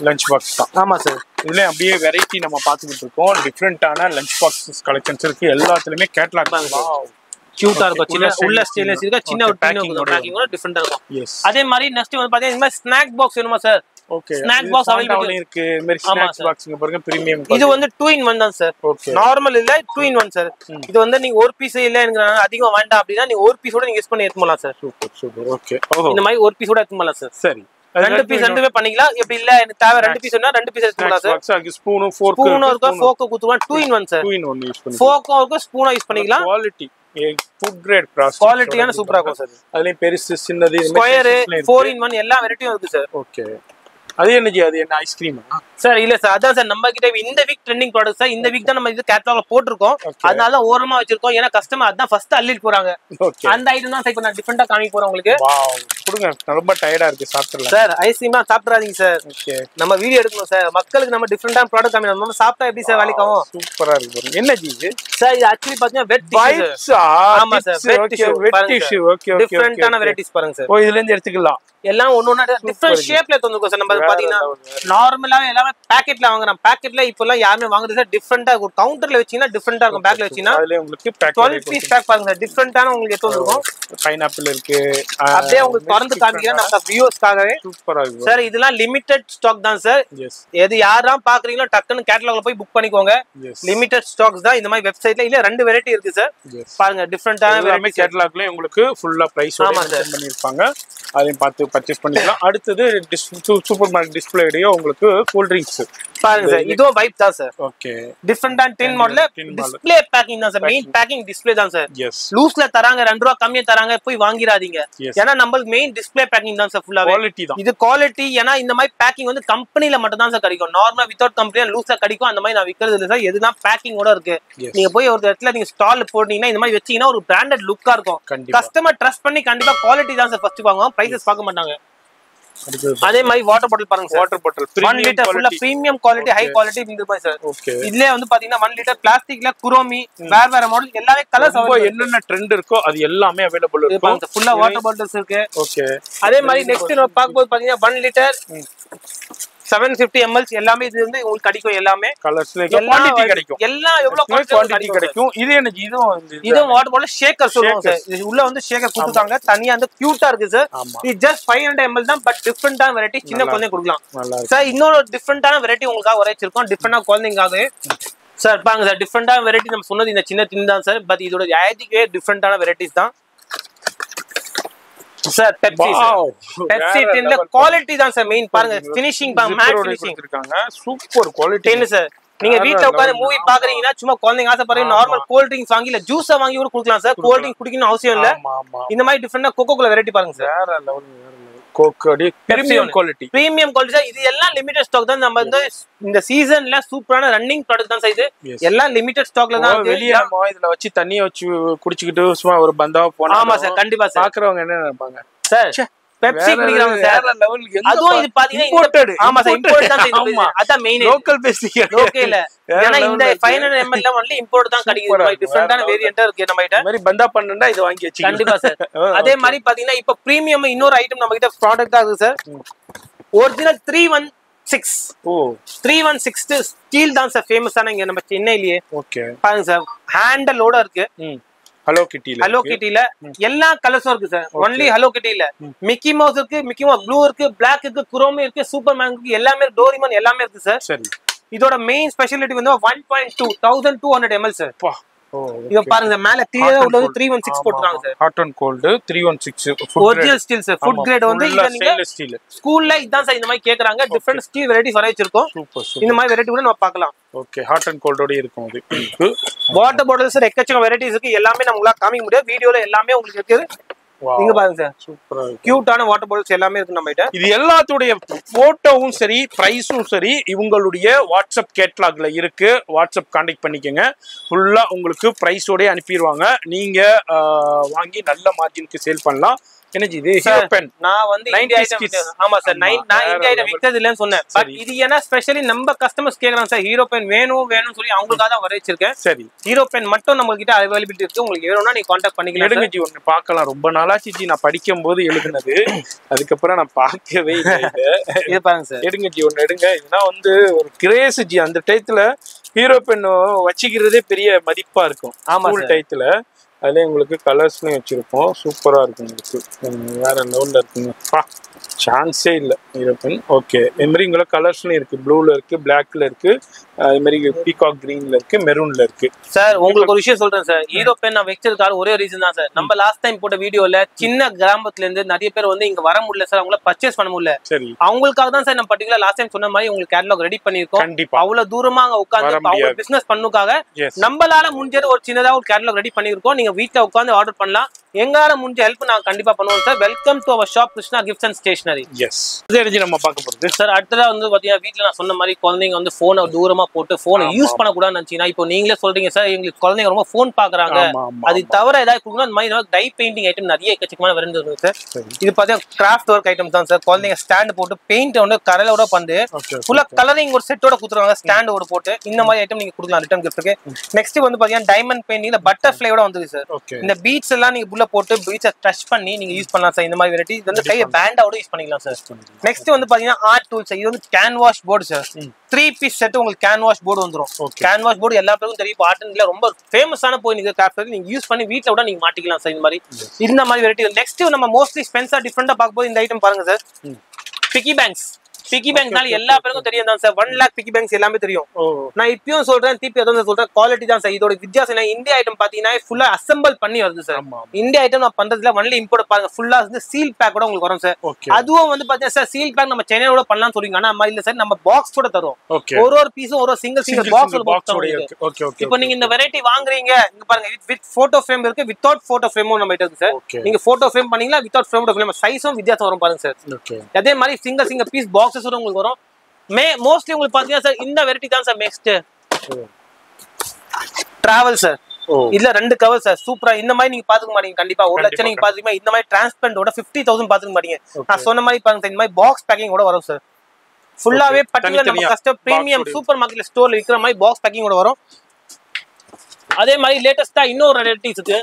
லஞ்ச் பாக்ஸ் தான். ஆமா சார். இதுல அப்படியே வெரைட்டி நம்ம பாத்துக்கிட்டு இருக்கோம். டிஃபரெண்டான லஞ்ச் பாக்ஸ் கலெக்ஷன்ஸ் இருக்கு. எல்லாத்துலயுமே கேட்டலாக் தான். கியூட்டா இருக்கும். சின்ன உள்ள ஸ்டெயின்லெஸ் இருக்கு. சின்ன ஒரு பேக்கிங்கோட டிஃபரெண்டா இருக்கும். அதே மாதிரி நெக்ஸ்ட் வந்து பாத்தீங்கன்னா இந்த மாதிரி ஸ்நாக் பாக்ஸ் வேணுமா sir? Okay. Snack box available இருக்கு. இந்த மாதிரி ஸ்நாக்ஸ் பாக்ஸ்ங்க பாருங்க பிரீமியம். இது வந்து 2-in-1 தான் சார். நார்மல் இல்ல 2-in-1 சார். இது வந்து நீங்க ஒரு பீஸ் இல்ல எனக்கு அதிகமா வேண்டாம் அப்படினா நீங்க ஒரு பீஸோட நீங்க யூஸ் பண்ணி எடுத்துக்கலாம் சார். Super super. ஓகே. இந்த மாதிரி ஒரு பீஸோட எடுத்துக்கலாம் சார். சரி. 2 பீஸ் ரெண்டுமே பண்ணிக்கலாம். இப்படி இல்ல எனக்கு தேவை 2 பீஸ்னா 2 பீஸ் எடுத்துக்கலாம் சார். பாக்ஸ் ஸ்பூன் ஃபோர்க் இருக்கு. ஃபோர்க் குத்துவான். 2-in-1 sir. 2-in-1 யூஸ் பண்ணி ஃபோர்க்கும் இருக்கு ஸ்பூனா யூஸ் பண்ணிக்கலாம். குவாலிட்டி ஃபுட் கிரேட் ப்ராசஸ் குவாலிட்டியான சூப்பரா இருக்கும் சார். அதுலயே பெருசு சின்னது ஸ்கொயர் 4-in-1 எல்லா வெரைட்டியும் இருக்கு சார். ஓகே. அது என்ன ஐஸ்கிரீமா? சார் இல்ல சார் அதான் சார் நம்ம கிட்ட இந்த வீக் ட்ரெண்டிங் ப்ராடக்ட் சார். இந்த வீக் தான் நம்ம இது கேட்டலாக்ல போட்டுருக்கோம். அதனால ஓரமா வச்சிருக்கோம். ஏன்னா கஸ்டமர் அதான் ஃபர்ஸ்ட் அள்ளிட்டு போறாங்க. அந்த ஐட்டம் தான் சார் இப்ப நான் டிஃபரெண்டா காமிக்க போறேன் உங்களுக்கு. கொடுங்க, ரொம்ப டயர்டா இருக்கு சாப்பிடலாம் சார். ஐஸ்கிரீமா சாப்பிடாதீங்க சார். நம்ம வீடியோ எடுக்கணும் சார். மக்களுக்கு நம்ம டிஃபரெண்டா ப்ராடக்ட் காமிக்கணும். நம்ம சாப்பிட்டா எப்படி சார் வேலைக்காகும்? சூப்பரா இருக்கு. என்ன இது சார்? இது ஆக்சுவலி பாத்தீங்கன்னா வெட் டிஷ்யூ. ஆமா sir, wet tissue. Okay okay. டிஃபரெண்டான வெரைட்டிஸ் பாருங்க சார். ஓ, இதுல இருந்து எடுத்துக்கலாம். எல்லாம் ஒன்னொன்னா டிஃபரெண்ட் ஷேப்ல தந்துருக்கோம் சார். நம்ம பாத்தீங்கன்னா நார்மலாவே எல்லாமே பாக்கெட்ல வாங்குறோம். பாக்கெட்ல இப்போ எல்லாம் யாருமே வாங்குறது சார் டிஃபரெண்டா இருக்கும். கவுண்டர்ல வச்சீங்கன்னா டிஃபரெண்டா இருக்கும். பேக்ல வச்சீங்கன்னா அதுல உங்களுக்கு 12 பீஸ் பேக் பாருங்க சார். டிஃபரெண்டான உங்களுக்கு எடுத்து வந்திருக்கும். பைனாப்பிள் இருக்கு. அப்படியே உங்களுக்கு திறந்து காமிக்கிறேன் நம்ம வியூவர்ஸ்க்காகவே. சூப்பரா இருக்கு சார். இதெல்லாம் லிமிடெட் ஸ்டாக் தான் சார். எது யாரெல்லாம் பாக்குறீங்களோ டக்குன்னு கேட்டலாக்ல போய் புக் பண்ணிக்கோங்க. லிமிடெட் ஸ்டாக்ஸ் தான். இந்த மாதிரி வெப்சைட்ல இல்ல 2 வெரைட்டி இருக்கு சார். பாருங்க டிஃபரெண்டான வெரைட்டி. கேட்டலாக்ல உங்களுக்கு ஃபுல்லா பிரைஸ் மென்ஷன் பண்ணிருப்பாங்க. அதையும் பார்த்து பர்ச்சேஸ் பண்ணிக்கலாம். அடுத்தது சூப்பர் மார்க்கெட் டிஸ்ப்ளேலயே உங்களுக்கு கூல் ட்ரிங்க்ஸ் பாருங்க சார். இதுவும் வைப் தான் சார். ஓகே. டிஃபரெண்டா டின் மாடல்ல டிஸ்ப்ளே பேக்கிங் தான் சார். மெயின் பேக்கிங் டிஸ்ப்ளே தான் சார். லூஸ்ல தராங்க, 2 ரூபாய் கம்மியா தராங்க, போய் வாங்கிராதீங்க. ஏன்னா நம்மளுக்கு மெயின் டிஸ்ப்ளே பேக்கிங் தான் சார். ஃபுல்லா குவாலிட்டி தான். இது குவாலிட்டி. ஏன்னா இந்த மாதிரி பேக்கிங் வந்து கம்பெனில மட்டும் தான் சார் கிடைக்கும். நார்மலா வித்அவுட் கம்பெனி லூஸ்ல கிடைக்கும். அந்த மாதிரி நான் விக்கிறது இல்ல சார். எதுனா பேக்கிங்கோட இருக்கு. நீங்க போய் ஒரு இடத்துல நீங்க ஸ்டால் போட்டீங்கன்னா இந்த மாதிரி வச்சீங்கன்னா ஒரு பிராண்டட் லுக்கா இருக்கும். கஸ்டமர் ட்ரஸ்ட் பண்ணி கண்டிப்பா குவாலிட்டி தான் சார் ஃபர்ஸ்ட் வாங்குவாங்க. பிரைசஸ் பார்க்க மாட்டாங்க. அதே மாதிரி வாட்டர் பாட்டில் பாருங்க சார். வாட்டர் பாட்டில் 1 லிட்டர் ஃபுல்லா பிரீமியம் குவாலிட்டி, ஹை குவாலிட்டி இந்த மாதிரி சார். ஓகே. இதுல வந்து பாத்தீங்கன்னா 1 லிட்டர் பிளாஸ்டிக்ல குரோமி வேற மாடல் எல்லாமே கலர்ஸ் என்னென்ன ட்ரெண்ட் இருக்கோ அது எல்லாமே அவேலபிள் இருக்கு. ஃபுல்லா வாட்டர் பாட்டில்ஸ் இருக்கு. ஓகே. அதே மாதிரி நெக்ஸ்ட் நம்ம பார்க்கும்போது பாத்தீங்கன்னா 1 லிட்டர் 750 ml எல்லாமே இது வந்து உங்களுக்கு கிடைக்கும். எல்லாமே கலர்ஸ்ல குவாண்டிட்டி கிடைக்கும். எல்லாம் எவ்வளவு குவாண்டிட்டி கிடைக்கும். இது என்ன இது வாட்டர் பாட்டில் ஷேக்கர் சொல்லுவாங்க சார். இது உள்ள வந்து ஷேக்கர் கொடுத்துட்டாங்க. தனியா வந்து கியூட்டா இருக்கு சார். இது ஜஸ்ட் 500 ml தான். பட் டிஃபரெண்டான வெரைட்டி. சின்ன குழந்தைங்க கொடுக்கலாம் சார். இன்னொரு டிஃபரெண்டான வெரைட்டி உங்களுக்காக வரைச்சிருக்கோம். டிஃபரெண்டா குழந்தைங்களுக்காக சார். பாருங்க சார். டிஃபரெண்டான வெரைட்டி நம்ம சொன்னது இந்த சின்ன டின் தான் சார். பட் இதோட ஐடிக்கே டிஃபரெண்டான வெரைட்டிஸ் தான் சார். பெப்சி டின்ல குவாலிட்டி தான் சார் மெயின். பாருங்க ஃபினிஷிங் பாருங்க, மேட் ஃபினிஷிங் இருக்காங்க. சூப்பர் குவாலிட்டி டின் சார். நீங்க வீட்ல உட்கார்ந்து மூவி பாக்குறீங்கன்னா சும்மா குழந்தைங்க ஆசைப்படுறீங்க நார்மல் கோல்ட் ட்ரிங்க்ஸ் வாங்கி இல்ல ஜூஸா வாங்கி கூட குடிக்கலாம் சார். கோல்ட் ட்ரிங்க் குடிக்கணும் அவசியம் இல்ல. இந்த மாதிரி டிஃபரெண்டா கோகோ கோலா வெரைட்டி பாருங்க சார். வேற லெவல் கோகோடி premium quality. Premium quality sir. இது எல்லாம் லிமிடெட் ஸ்டாக் தான். நம்ம வந்து இந்த சீசன்ல சூப்பரான ரன்னிங் ப்ராடக்ட் தான் சார். இது எல்லாம் லிமிடெட் ஸ்டாக்ல தான். வெளிய நம்ம இதுல வச்சு தண்ணிய வச்சு குடிச்சிட்டு சும்மா ஒரு பந்தாவா போனா. ஆமா சார். கண்டிப்பா சார். பாக்குறவங்க என்ன நினைப்பாங்க சார்? Pepsi குடிக்குறாங்க sir. அதுவும் இது பாத்தீங்கன்னா இம்போர்ட்டட். ஆமா சார். இம்போர்ட் தான் இது. அதான் மெயின். லோக்கல் பெப்சி லோக்கல் இல்ல. ஏன்னா இந்த 500 ml ல ஒன்லி இம்போர்ட் தான் கிடைக்குது. டிஃபரெண்டான வேரியன்ட் இருக்கு நம்ம கிட்ட. இந்த மாதிரி பந்தா பண்ணா இது வாங்கி வச்சிங்க. கண்டிப்பா சார். அதே மாதிரி பாத்தீங்கன்னா இப்ப பிரீமியம் இன்னொரு ஐட்டம் நம்ம கிட்ட ப்ராடக்ட் ஆகுது சார். ஒரிஜினல் 316. ஓ 316 ஸ்டீல் தான் சார் ஃபேமஸான இங்க நம்ம சென்னையிலேயே. ஓகே. பாருங்க சார். ஹேண்டலோட இருக்கு. ஹலோ கிட்டில எல்லா கலர்ஸும் இருக்கு சார். ஒன்லி ஹலோ கிட்டில மிக்கி மவுஸ் இருக்கு, மிக்கி மவுஸ் ப்ளூ இருக்கு, பிளாக் இருக்கு, குரோமி இருக்கு, சூப்பர்மேன் இருக்கு, எல்லாமே டோரிமான் எல்லாமே இருக்கு சார். சரி. இதோட மெயின் ஸ்பெஷாலிட்டி வந்து 1.2 1200 ml சார். இத பாருங்க மேல கிளியரா உள்ளது 316 போட்டுறாங்க sir. Hot and cold 316 original steel sir. Food grade வந்து இத நீங்க ஸ்கூல்ல இதான் சார் இந்த மாதிரி கேக்குறாங்க. டிஃபரண்ட் ஸ்டீல் வெரைட்டிஸ் வரைச்சிருக்கோம். இந்த மாதிரி வெரைட்டி கூட நம்ம பார்க்கலாம். ஓகே. ஹாட் அண்ட் கோல்டோட இருக்கும். அது வாட்டர் பாட்டில்ஸ் சார் எக்கச்சக்க வெரைட்டிஸ் இருக்கு. எல்லாமே நம்மளால காமிக்க முடியாது. வீடியோல எல்லாமே உங்களுக்கு இருக்கு. நீங்க பாருங்க சார். சூப்பரா கியூட்டான வாட்டர் பாட்டில்ஸ் எல்லாமே இருக்கு நம்ம கிட்ட. இது எல்லாத்துடைய போட்டோவும் சரி பிரைஸும் சரி இவங்களுடைய வாட்ஸ்அப் கேட்டலாக்ல இருக்கு. வாட்ஸ்அப் கான்டாக்ட் பண்ணிக்கங்க. ஃபுல்லா உங்களுக்கு பிரைஸோட அனுப்பிடுவாங்க. நீங்க வாங்கி நல்ல மார்ஜினுக்கு சேல் பண்ணலாம். என்னது இது? Hero pen. நான் வந்து இந்தியா ஐட்டம். ஆமா சார். நான் இந்தியா ஐட்டம் விக்கிறது இல்லன்னு சொன்னேன். பட் இது ஏன்னா ஸ்பெஷலி நம்ம கஸ்டமர்ஸ் கேக்குறாங்க சார். ஹீரோ பென் வேணும் சொல்லி அவங்களுக்காக தான் வரைச்சிருக்கேன். சரி. ஹீரோ பென் மட்டும் நம்ம கிட்ட அவைலபிலிட்டி இருக்கு. உங்களுக்கு வேணும்னா நீங்க கான்டாக்ட் பண்ணிக்கலாம். எடுங்க ஜி. ஒன்னு பார்க்கலாம். ரொம்ப நாளாச்சு ஜி நான் படிக்கும் போது எழுதுனது. அதுக்கப்புறம் நான் பார்க்கவே இல்லை. இது பாருங்க சார். எடுங்க ஜி. ஒன்னு எடுங்க. இதுனா வந்து ஒரு கிரேஸ் ஜி. அந்த டயத்துல ஹீரோ பென் வச்சுக்கிறதே பெரிய மதிப்பா இருக்கும். ஆமா டயத்துல. அதுல உங்களுக்கு கலர்ஸ்லயும் வச்சிருப்போம். சூப்பரா இருக்கும். உங்களுக்கு வேற லெவல்ல இருக்குங்க. சான்ஸே இல்லை ஹீரோ பென். ஓகே. இது மாதிரி இங்கே கலர்ஸ்லயும் இருக்கு. ப்ளூல இருக்கு, பிளாக்ல இருக்கு, அது மாதிரி பீகாக் கிரீன்ல இருக்கு, மெரூன்ல இருக்கு. சார் உங்களுக்கு ஒரு விஷயம் சொல்றேன் சார். ஹீரோ பென் நான் வச்சதுக்காக ஒரே ரீசன் தான் சார். நம்ம லாஸ்ட் டைம் போட்ட வீடியோல சின்ன கிராமத்துல இருந்து நிறைய பேர் வந்து இங்க வர முடியல சார். அவங்கள பர்ச்சேஸ் பண்ண முடியல. சரி. அவங்களுக்காக தான் சார் நம்ம பர்டிகுலர் லாஸ்ட் டைம் சொன்ன மாதிரி உங்களுக்கு கேட்டலாக் ரெடி பண்ணிருக்கோம். கண்டிப்பா. அவ்வளவு தூரமா அங்க உட்கார்ந்து அவங்க பிசினஸ் பண்ணுக்காக நம்மளால முடிஞ்சது ஒரு சின்னதா ஒரு கேட்டலாக் ரெடி பண்ணிருக்கோம். நீங்க வீட்டுல உட்கார்ந்து ஆர்டர் பண்ணலாம். எங்களால முடிஞ்ச ஹெல்ப் நாங்க கண்டிப்பா பண்ணுவோம் sir. Welcome to our shop Krishna gifts and stationery. Yes இது நம்ம பார்க்க போறது சார். அடுத்ததா வந்து பாத்தீங்கன்னா வீட்டுல நான் சொன்ன மாதிரி குழந்தைங்க வந்து போனை தூரமா போட்டு போனை யூஸ் பண்ணக்கூடாதுன்னு நினைச்சீங்கன்னா இப்போ நீங்களே சொல்றீங்க சார் எங்களுக்கு குழந்தைங்க ரொம்ப போன் பாக்குறாங்க, அது தவிர ஏதாவது கொடுக்கணும். அந்த மாதிரி டை பெயிண்டிங் ஐட்டம் நிறைய எக்கச்சக்கமான வெரைட்டி இருக்கு சார். இது பாத்தீங்கன்னா கிராஃப்ட் ஒர்க் ஐட்டம் தான் சார். குழந்தைங்க ஸ்டாண்ட் போட்டு பெயிண்ட் வந்து கரையோட வந்து ஃபுல்லா கலரிங் ஒரு செட்டோட குடுத்துறாங்க, ஸ்டாண்டோட போட்டு. இந்த மாதிரி ஐட்டம் நீங்க கொடுக்கலாம் ரிட்டர்ன் கிஃப்ட்டுக்கு. நெக்ஸ்ட் வந்து பாத்தீங்கன்னா டைமண்ட் பெயிண்டிங் பட்டர்ஃப்ளையோட வந்து சார். இந்த பீட்ஸ் எல்லாம் நீங்க உள்ள போட்டு பீட்ஸை டச் பண்ணி நீங்க யூஸ் பண்ணலாம் சார். இந்த மாதிரி வெரைட்டி இது வந்து கையை பேண்டாவோட யூஸ் பண்ணிக்கலாம் சார். நெக்ஸ்ட் வந்து பாத்தீங்கன்னா ஆர்ட் டூல்ஸ். இது வந்து canvas board sir. 3 piece set உங்களுக்கு கேன்வாஷ் போர்டு வந்துரும். கேன்வாஷ் போர்டு எல்லா பேருக்கும் தெரியும். ஆர்ட் அண்ட்ல ரொம்ப ஃபேமஸான போய் நீங்க கிராஃப்ட் நீங்க யூஸ் பண்ணி வீட்ல கூட நீங்க மாட்டிக்கலாம் சார். இந்த மாதிரி வெரைட்டி. நெக்ஸ்ட் நம்ம மோஸ்ட்லி ஸ்பென்சர் டிஃபரெண்டா பார்க்கும்போது இந்த ஐட்டம் பாருங்க சார். Piggy banks. பிக்கி பேங்க்னால எல்லா பேருக்கும் தெரியும் தான் சார். 1 lakh பிக்கி பேங்க்ஸ் எல்லாமே தெரியும். நான் இப்பயும் சொல்றேன், திருப்பி அதான் சொல்றேன், குவாலிட்டி தான் சார். இதோட வித்தியாசம் என்ன, இந்தியா ஐட்டம் பாத்தீங்கன்னா ஃபுல்லா அசெம்பிள் பண்ணி வருது சார். இந்தியா ஐட்டம் நான் பண்றதுல ஒன்லி இம்போர்ட் பாருங்க, ஃபுல்லா வந்து சீல் பேக் கூட உங்களுக்கு வரும் சார். அதுவும் வந்து பாத்தீங்கன்னா சார் சீல் பேக் நம்ம சென்னையோட பண்ணலாம்னு சொல்றீங்க, ஆனா மாதிரி இல்ல சார். நம்ம பாக்ஸ் கூட தரும். ஒரு பீஸும் ஒரு சிங்கிள் பாக்ஸ். இப்போ நீங்க இந்த வெரைட்டி வாங்குறீங்க, இங்க பாருங்க வித் போட்டோ ஃப்ரேம் இருக்கு, வித்தவுட் போட்டோ ஃப்ரேமும் நம்ம இருக்கு சார். நீங்க போட்டோ ஃப்ரேம் பண்ணீங்களா வித்தவுட் போட்டோ ஃப்ரேம், சைஸும் வித்தியாசம் வரும் பாருங்க சார். அதே மாதிரி சிங்கிள் பீஸ் பாக்ஸஸ் உங்களுக்கு வரும். மோஸ்ட்லி உங்களுக்கு பாத்தீங்கன்னா சார் இந்த வெரைட்டி தான் சார். Next travel sir. இதுல 2 கவர் சார். சூப்பரா இந்த மாதிரி நீங்க பாத்துக்க மாட்டீங்க கண்டிப்பா. 1 லட்சம் நீங்க பாத்துக்கீங்க. இந்த மாதிரி டிரான்ஸ்பரண்டோட 50,000 பாத்துக்க மாட்டீங்க. நான் சொன்ன மாதிரி பாருங்க சார். இந்த மாதிரி பாக்ஸ் பேக்கிங் கூட வரும் சார். ஃபுல்லாவே பட்டியல நம்ம கஸ்டம் பிரீமியம் சூப்பர் மார்க்கெட் ஸ்டோர்ல விக்கிற மாதிரி பாக்ஸ் பேக்கிங் கூட வரும். அதே மாதிரி லேட்டஸ்டா இன்னொரு வெரைட்டிஸ் இருக்கு.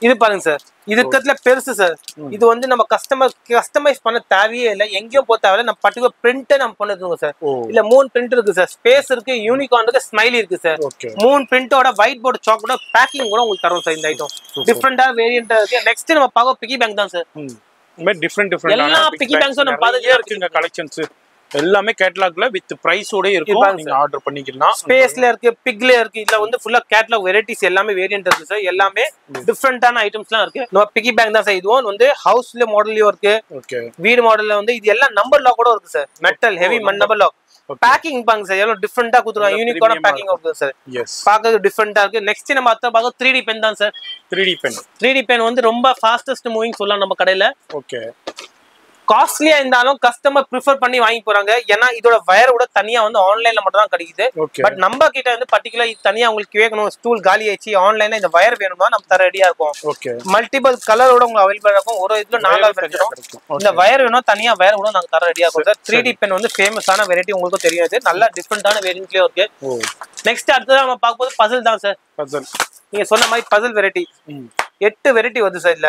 இது பாருங்க சார். இது இருக்கிறதுல பெருசு சார். இது வந்து நம்ம கஸ்டமைஸ் பண்ண தேவையே இல்லை, எங்கேயும் போக தேவையில்லை. நம்ம பர்டிகுலர் பிரிண்ட் நம்ம பண்ணுறோங்க சார். இல்ல 3 பிரிண்ட் இருக்கு சார். ஸ்பேஸ் இருக்கு, யூனிகார்ன் இருக்கு, ஸ்மைலி இருக்கு சார். 3 பிரிண்டோட ஒயிட் போர்டு சாக்கோட பேக்கிங் கூட உங்களுக்கு தரும் சார். இந்த ஐட்டம் டிஃபரெண்டா வேரியண்டா இருக்கு. நெக்ஸ்ட் நம்ம பார்க்க பிக்கி பேங்க் தான் சார். டிஃபரெண்ட் எல்லா பிக்கி பேங்க்ஸும் நம்ம பார்த்துட்டே இருக்குங்க. கலெக்ஷன்ஸ் எல்லாமே கேட்டலாக்ல வித் பிரைஸோட இருக்கும். நீங்க ஆர்டர் பண்ணிக்கலாம். ஸ்பேஸ்ல இருக்கு, பிக்ல இருக்கு. இதுல வந்து ஃபுல்லா கேட்டலாக் வெரைட்டிஸ் எல்லாமே வேரியன்ட் இருக்கு சார். எல்லாமே டிஃபரெண்டான ஐட்டம்ஸ்லாம் இருக்கு. நம்ம பிக்கி பேங்க் தான் சார். இதுவும் வந்து ஹவுஸ்ல மாடல்லயும் இருக்கு. வீடு மாடல்ல வந்து இது எல்லாம் நம்பர் லாக் கூட இருக்கு sir. Metal heavy number lock. Packing பாங்க சார். எவ்வளவு டிஃபரெண்டா குடுறாங்க. யூனிக்கான பேக்கிங் இருக்கு சார். பார்க்கிறது டிஃபரெண்டா இருக்கு. நெக்ஸ்ட் நம்ம பார்க்க 3D பென் தான் சார். 3D பென் வந்து ரொம்ப ஃபாஸ்டஸ்ட் மூவிங் சொல்லலாம் நம்ம கடையில. காஸ்ட்லியா இருந்தாலும் கஸ்டமர் ப்ரிஃபர் பண்ணி வாங்கி போறாங்க. ஏன்னா இதோட வயர் கூட தனியா வந்து ஆன்லைன்ல மட்டும் தான் கிடைக்குது. பட் நம்ம கிட்ட வந்து பர்டிகுலர் தனியா உங்களுக்கு வேணும், ஸ்டூல் காலி ஆயிடுச்சு, ஆன்லைன்ல இந்த வயர் வேணும்னா நம்ம தர ரெடியா இருக்கும். மல்டிபிள் கலரோட உங்களுக்கு அவைலபிள் இருக்கும். ஒரு இதுல 4 கிடைக்கும். இந்த வயர் வேணும் தனியா வயர் கூட நாங்க தர ரெடியா இருக்கும் சார். 3D பென் வந்து ஃபேமஸான வெரைட்டி, உங்களுக்கு தெரியும். இது நல்ல டிஃபரெண்டான வேரியன்ட்லயே இருக்கு. நெக்ஸ்ட் அடுத்தது நம்ம பார்க்கும்போது பசில் தான் சார். நீங்க சொன்ன மாதிரி பசில் வெரைட்டி 8 வெரைட்டி வருது சார். இல்ல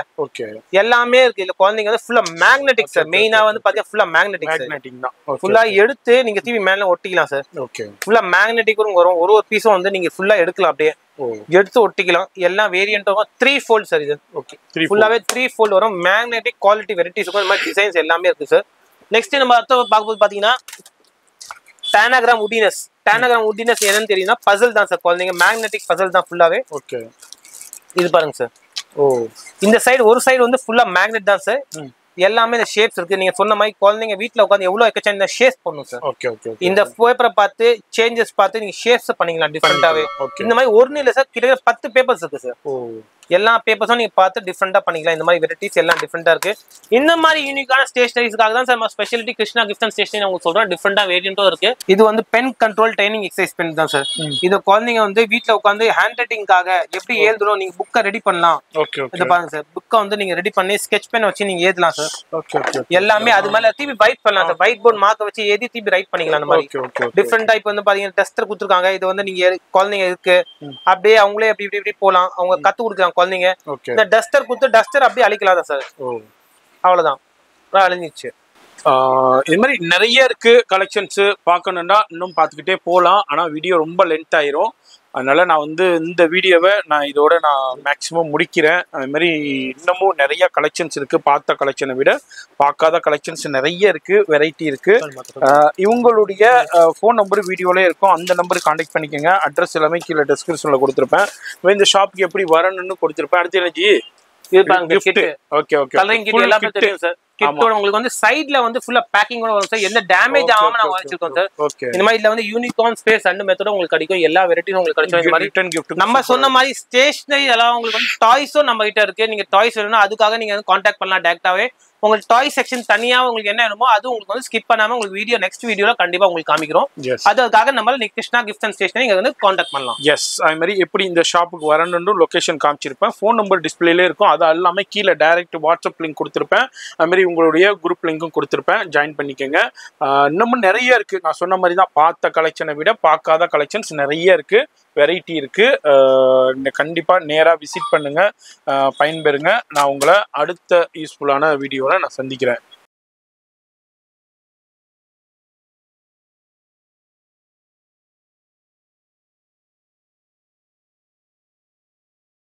எல்லாமே இருக்கு. இல்ல குழந்தைங்க வந்து ஃபுல்லா மேக்னெட்டிக் சார். மெயினா வந்து பாத்தீங்கன்னா ஃபுல்லா மேக்னெட்டிக் தான். ஃபுல்லா எடுத்து நீங்க டிவி மேல ஒட்டிக்கலாம் சார். ஃபுல்லா மேக்னெட்டிக் வரும். ஒரு பீஸும் வந்து நீங்க ஃபுல்லா எடுக்கலாம், அப்படியே எடுத்து ஒட்டிக்கலாம். எல்லாம் வேரியன்ட்டும் 3 ஃபோல்ட் சார். இது ஃபுல்லாவே 3 ஃபோல்ட் வரும். மேக்னெட்டிக் குவாலிட்டி வெரைட்டிஸ் இருக்கும். இந்த மாதிரி டிசைன்ஸ் எல்லாமே இருக்கு சார். நெக்ஸ்ட் நம்ம அடுத்து பார்க்கும்போது பாத்தீங்கன்னா டானாகிராம் உட்டினஸ். டானாகிராம் உட்டினஸ் என்னன்னு தெரியும்னா பசில் தான் சார். குழந்தைங்க மேக்னெட்டிக் பசில் தான் ஃபுல்லாவே. இது பாருங்க சார். இந்த சைடு ஒரு சைடு வந்து ஃபுல்லா மேக்னெட் தான் சார். எல்லாமே இந்த ஷேப்ஸ் இருக்கு. நீங்க சொன்ன மாதிரி குழந்தைங்க வீட்ல உட்காந்து எவ்வளவு எக்கச்சா இந்த ஷேப்ஸ் பண்ணும் சார். இந்த பேப்பரை பார்த்து சேஞ்சஸ் பார்த்து நீங்க ஷேப்ஸ் பண்ணிக்கலாம் டிஃபரெண்டாவே. இந்த மாதிரி ஒன்னு இல்ல சார், கிட்டத்தட்ட 10 பேப்பர்ஸ் இருக்கு சார். எல்லா பேப்பர்ஸும் நீங்க பார்த்து டிஃபரெண்டா பண்ணிக்கலாம். இந்த மாதிரி வெரைட்டிஸ் எல்லாம் டிஃபரெண்டா இருக்கு. இந்த மாதிரி யூனிக்கான ஸ்டேஷனரிஸ்க்காக தான் சார் நம்ம speciality Krishna gift and stationery உங்களுக்கு சொல்றோம். டிஃபரெண்டா வேரியன்ட்டும் இருக்கு. இது வந்து pen control training exercise pen தான் சார். இது குழந்தைங்க வந்து வீட்ல உட்காந்து ஹேண்ட் ரைட்டிங்காக எப்படி எழுதுறோம், நீங்க புக்கை ரெடி பண்ணலாம். இது பாருங்க சார். புக்கை வந்து நீங்க ரெடி பண்ணி ஸ்கெட்ச் பென் வச்சு நீங்க எழுதலாம் சார். எல்லாமே அது மேல திருப்பி வைட் பண்ணலாம் சார். ஒயிட் போர்டு மார்க்க வச்சு எழுதி திருப்பி ரைட் பண்ணிக்கலாம். அந்த மாதிரி டிஃபரெண்டா இப்போ வந்து பாத்தீங்கன்னா டஸ்டர் கொடுத்துருக்காங்க. இது வந்து நீங்க குழந்தைங்க இருக்கு அப்படியே அவங்களே அப்படி இப்படி போலாம். அவங்க கத்து கொடுக்குறாங்க குழந்தைங்க. இந்த டஸ்டர் கொடுத்து டஸ்டர் அப்படியே அழிக்கலாம் சார். அவ்வளவுதான், அழிஞ்சிச்சு. இது மாதிரி நிறைய இருக்கு கலெக்ஷன்ஸ். பார்க்கணும்னா இன்னும் பார்த்துக்கிட்டே போகலாம். ஆனால் வீடியோ ரொம்ப லென்த் ஆயிரும். அதனால நான் வந்து இந்த வீடியோவை இதோட மேக்ஸிமம் முடிக்கிறேன். அது மாதிரி இன்னமும் நிறைய கலெக்ஷன்ஸ் இருக்கு. பார்த்த கலெக்ஷனை விட பார்க்காத கலெக்ஷன்ஸ் நிறைய இருக்கு, வெரைட்டி இருக்கு. இவங்களுடைய ஃபோன் நம்பர் வீடியோலே இருக்கும். அந்த நம்பருக்கு கான்டாக்ட் பண்ணிக்கோங்க. அட்ரஸ் எல்லாமே கீழே டிஸ்கிரிப்ஷன்ல கொடுத்துருப்பேன். இந்த ஷாப்புக்கு எப்படி வரணும்னு கொடுத்துருப்பேன். அடுத்து என்ன ji? Okay okay. Colouring kit எல்லாமே தெரியும் சார். கிட்டோட உங்களுக்கு வந்து சைடுல வந்து ஃபுல்லா பேக்கிங்கோட வரும் சார். எந்த டேமேஜ் ஆகாம நாங்க வச்சிருக்கோம் சார். இந்த மாதிரி இதுல வந்து யூனிகார்ன் ஸ்பேஸ் அண்ட் மெத்தடும் உங்களுக்கு கிடைக்கும். எல்லா வெரைட்டிஸும் உங்களுக்கு கிடைக்கும். இந்த மாதிரி ரிட்டர்ன் கிஃப்ட் நம்ம சொன்ன மாதிரி ஸ்டேஷனரி எல்லாம் உங்களுக்கு வந்து டாய்ஸும் நம்ம கிட்ட இருக்கு. நீங்க டாய்ஸ் வேணும்னா அதுக்காக நீங்க வந்து கான்டாக்ட் பண்ணலாம் டேரக்டாவே. உங்களுக்கு டாய் செக்ஷன் தனியா உங்களுக்கு என்ன வேணுமோ அது உங்களுக்கு வந்து ஸ்கிப் பண்ணாம உங்களுக்கு வீடியோ நெக்ஸ்ட் வீடியோல கண்டிப்பா உங்களுக்கு காமிக்கிறோம். அதுக்காக நம்ம கிருஷ்ணா கிஃப்ட் அண்ட் ஸ்டேஷனரி நீங்க வந்து கான்டாக்ட் பண்ணலாம். எஸ், அது மாதிரி எப்படி இந்த ஷாப்புக்கு வரணும்னு லொகேஷன் காமிச்சிருப்பேன். ஃபோன் நம்பர் டிஸ்பிளேலே இருக்கும். அது எல்லாமே கீழே டைரக்ட் வாட்ஸ்அப் லிங்க் கொடுத்துருப்பேன். அது மாதிரி உங்களுடைய குரூப் லிங்க்கும் கொடுத்துருப்பேன். ஜாயின் பண்ணிக்கோங்க. இன்னமும் நிறைய இருக்கு. நான் சொன்ன மாதிரி தான், பார்த்த கலெக்ஷனை விட பார்க்காத கலெக்ஷன்ஸ் நிறைய இருக்கு, வெரைட்டி இருக்கு. கண்டிப்பா நேரா விசிட் பண்ணுங்க, பயன்பெறுங்க. நான் உங்களை அடுத்த யூஸ்ஃபுல்லான வீடியோல நான் சந்திக்கிறேன்.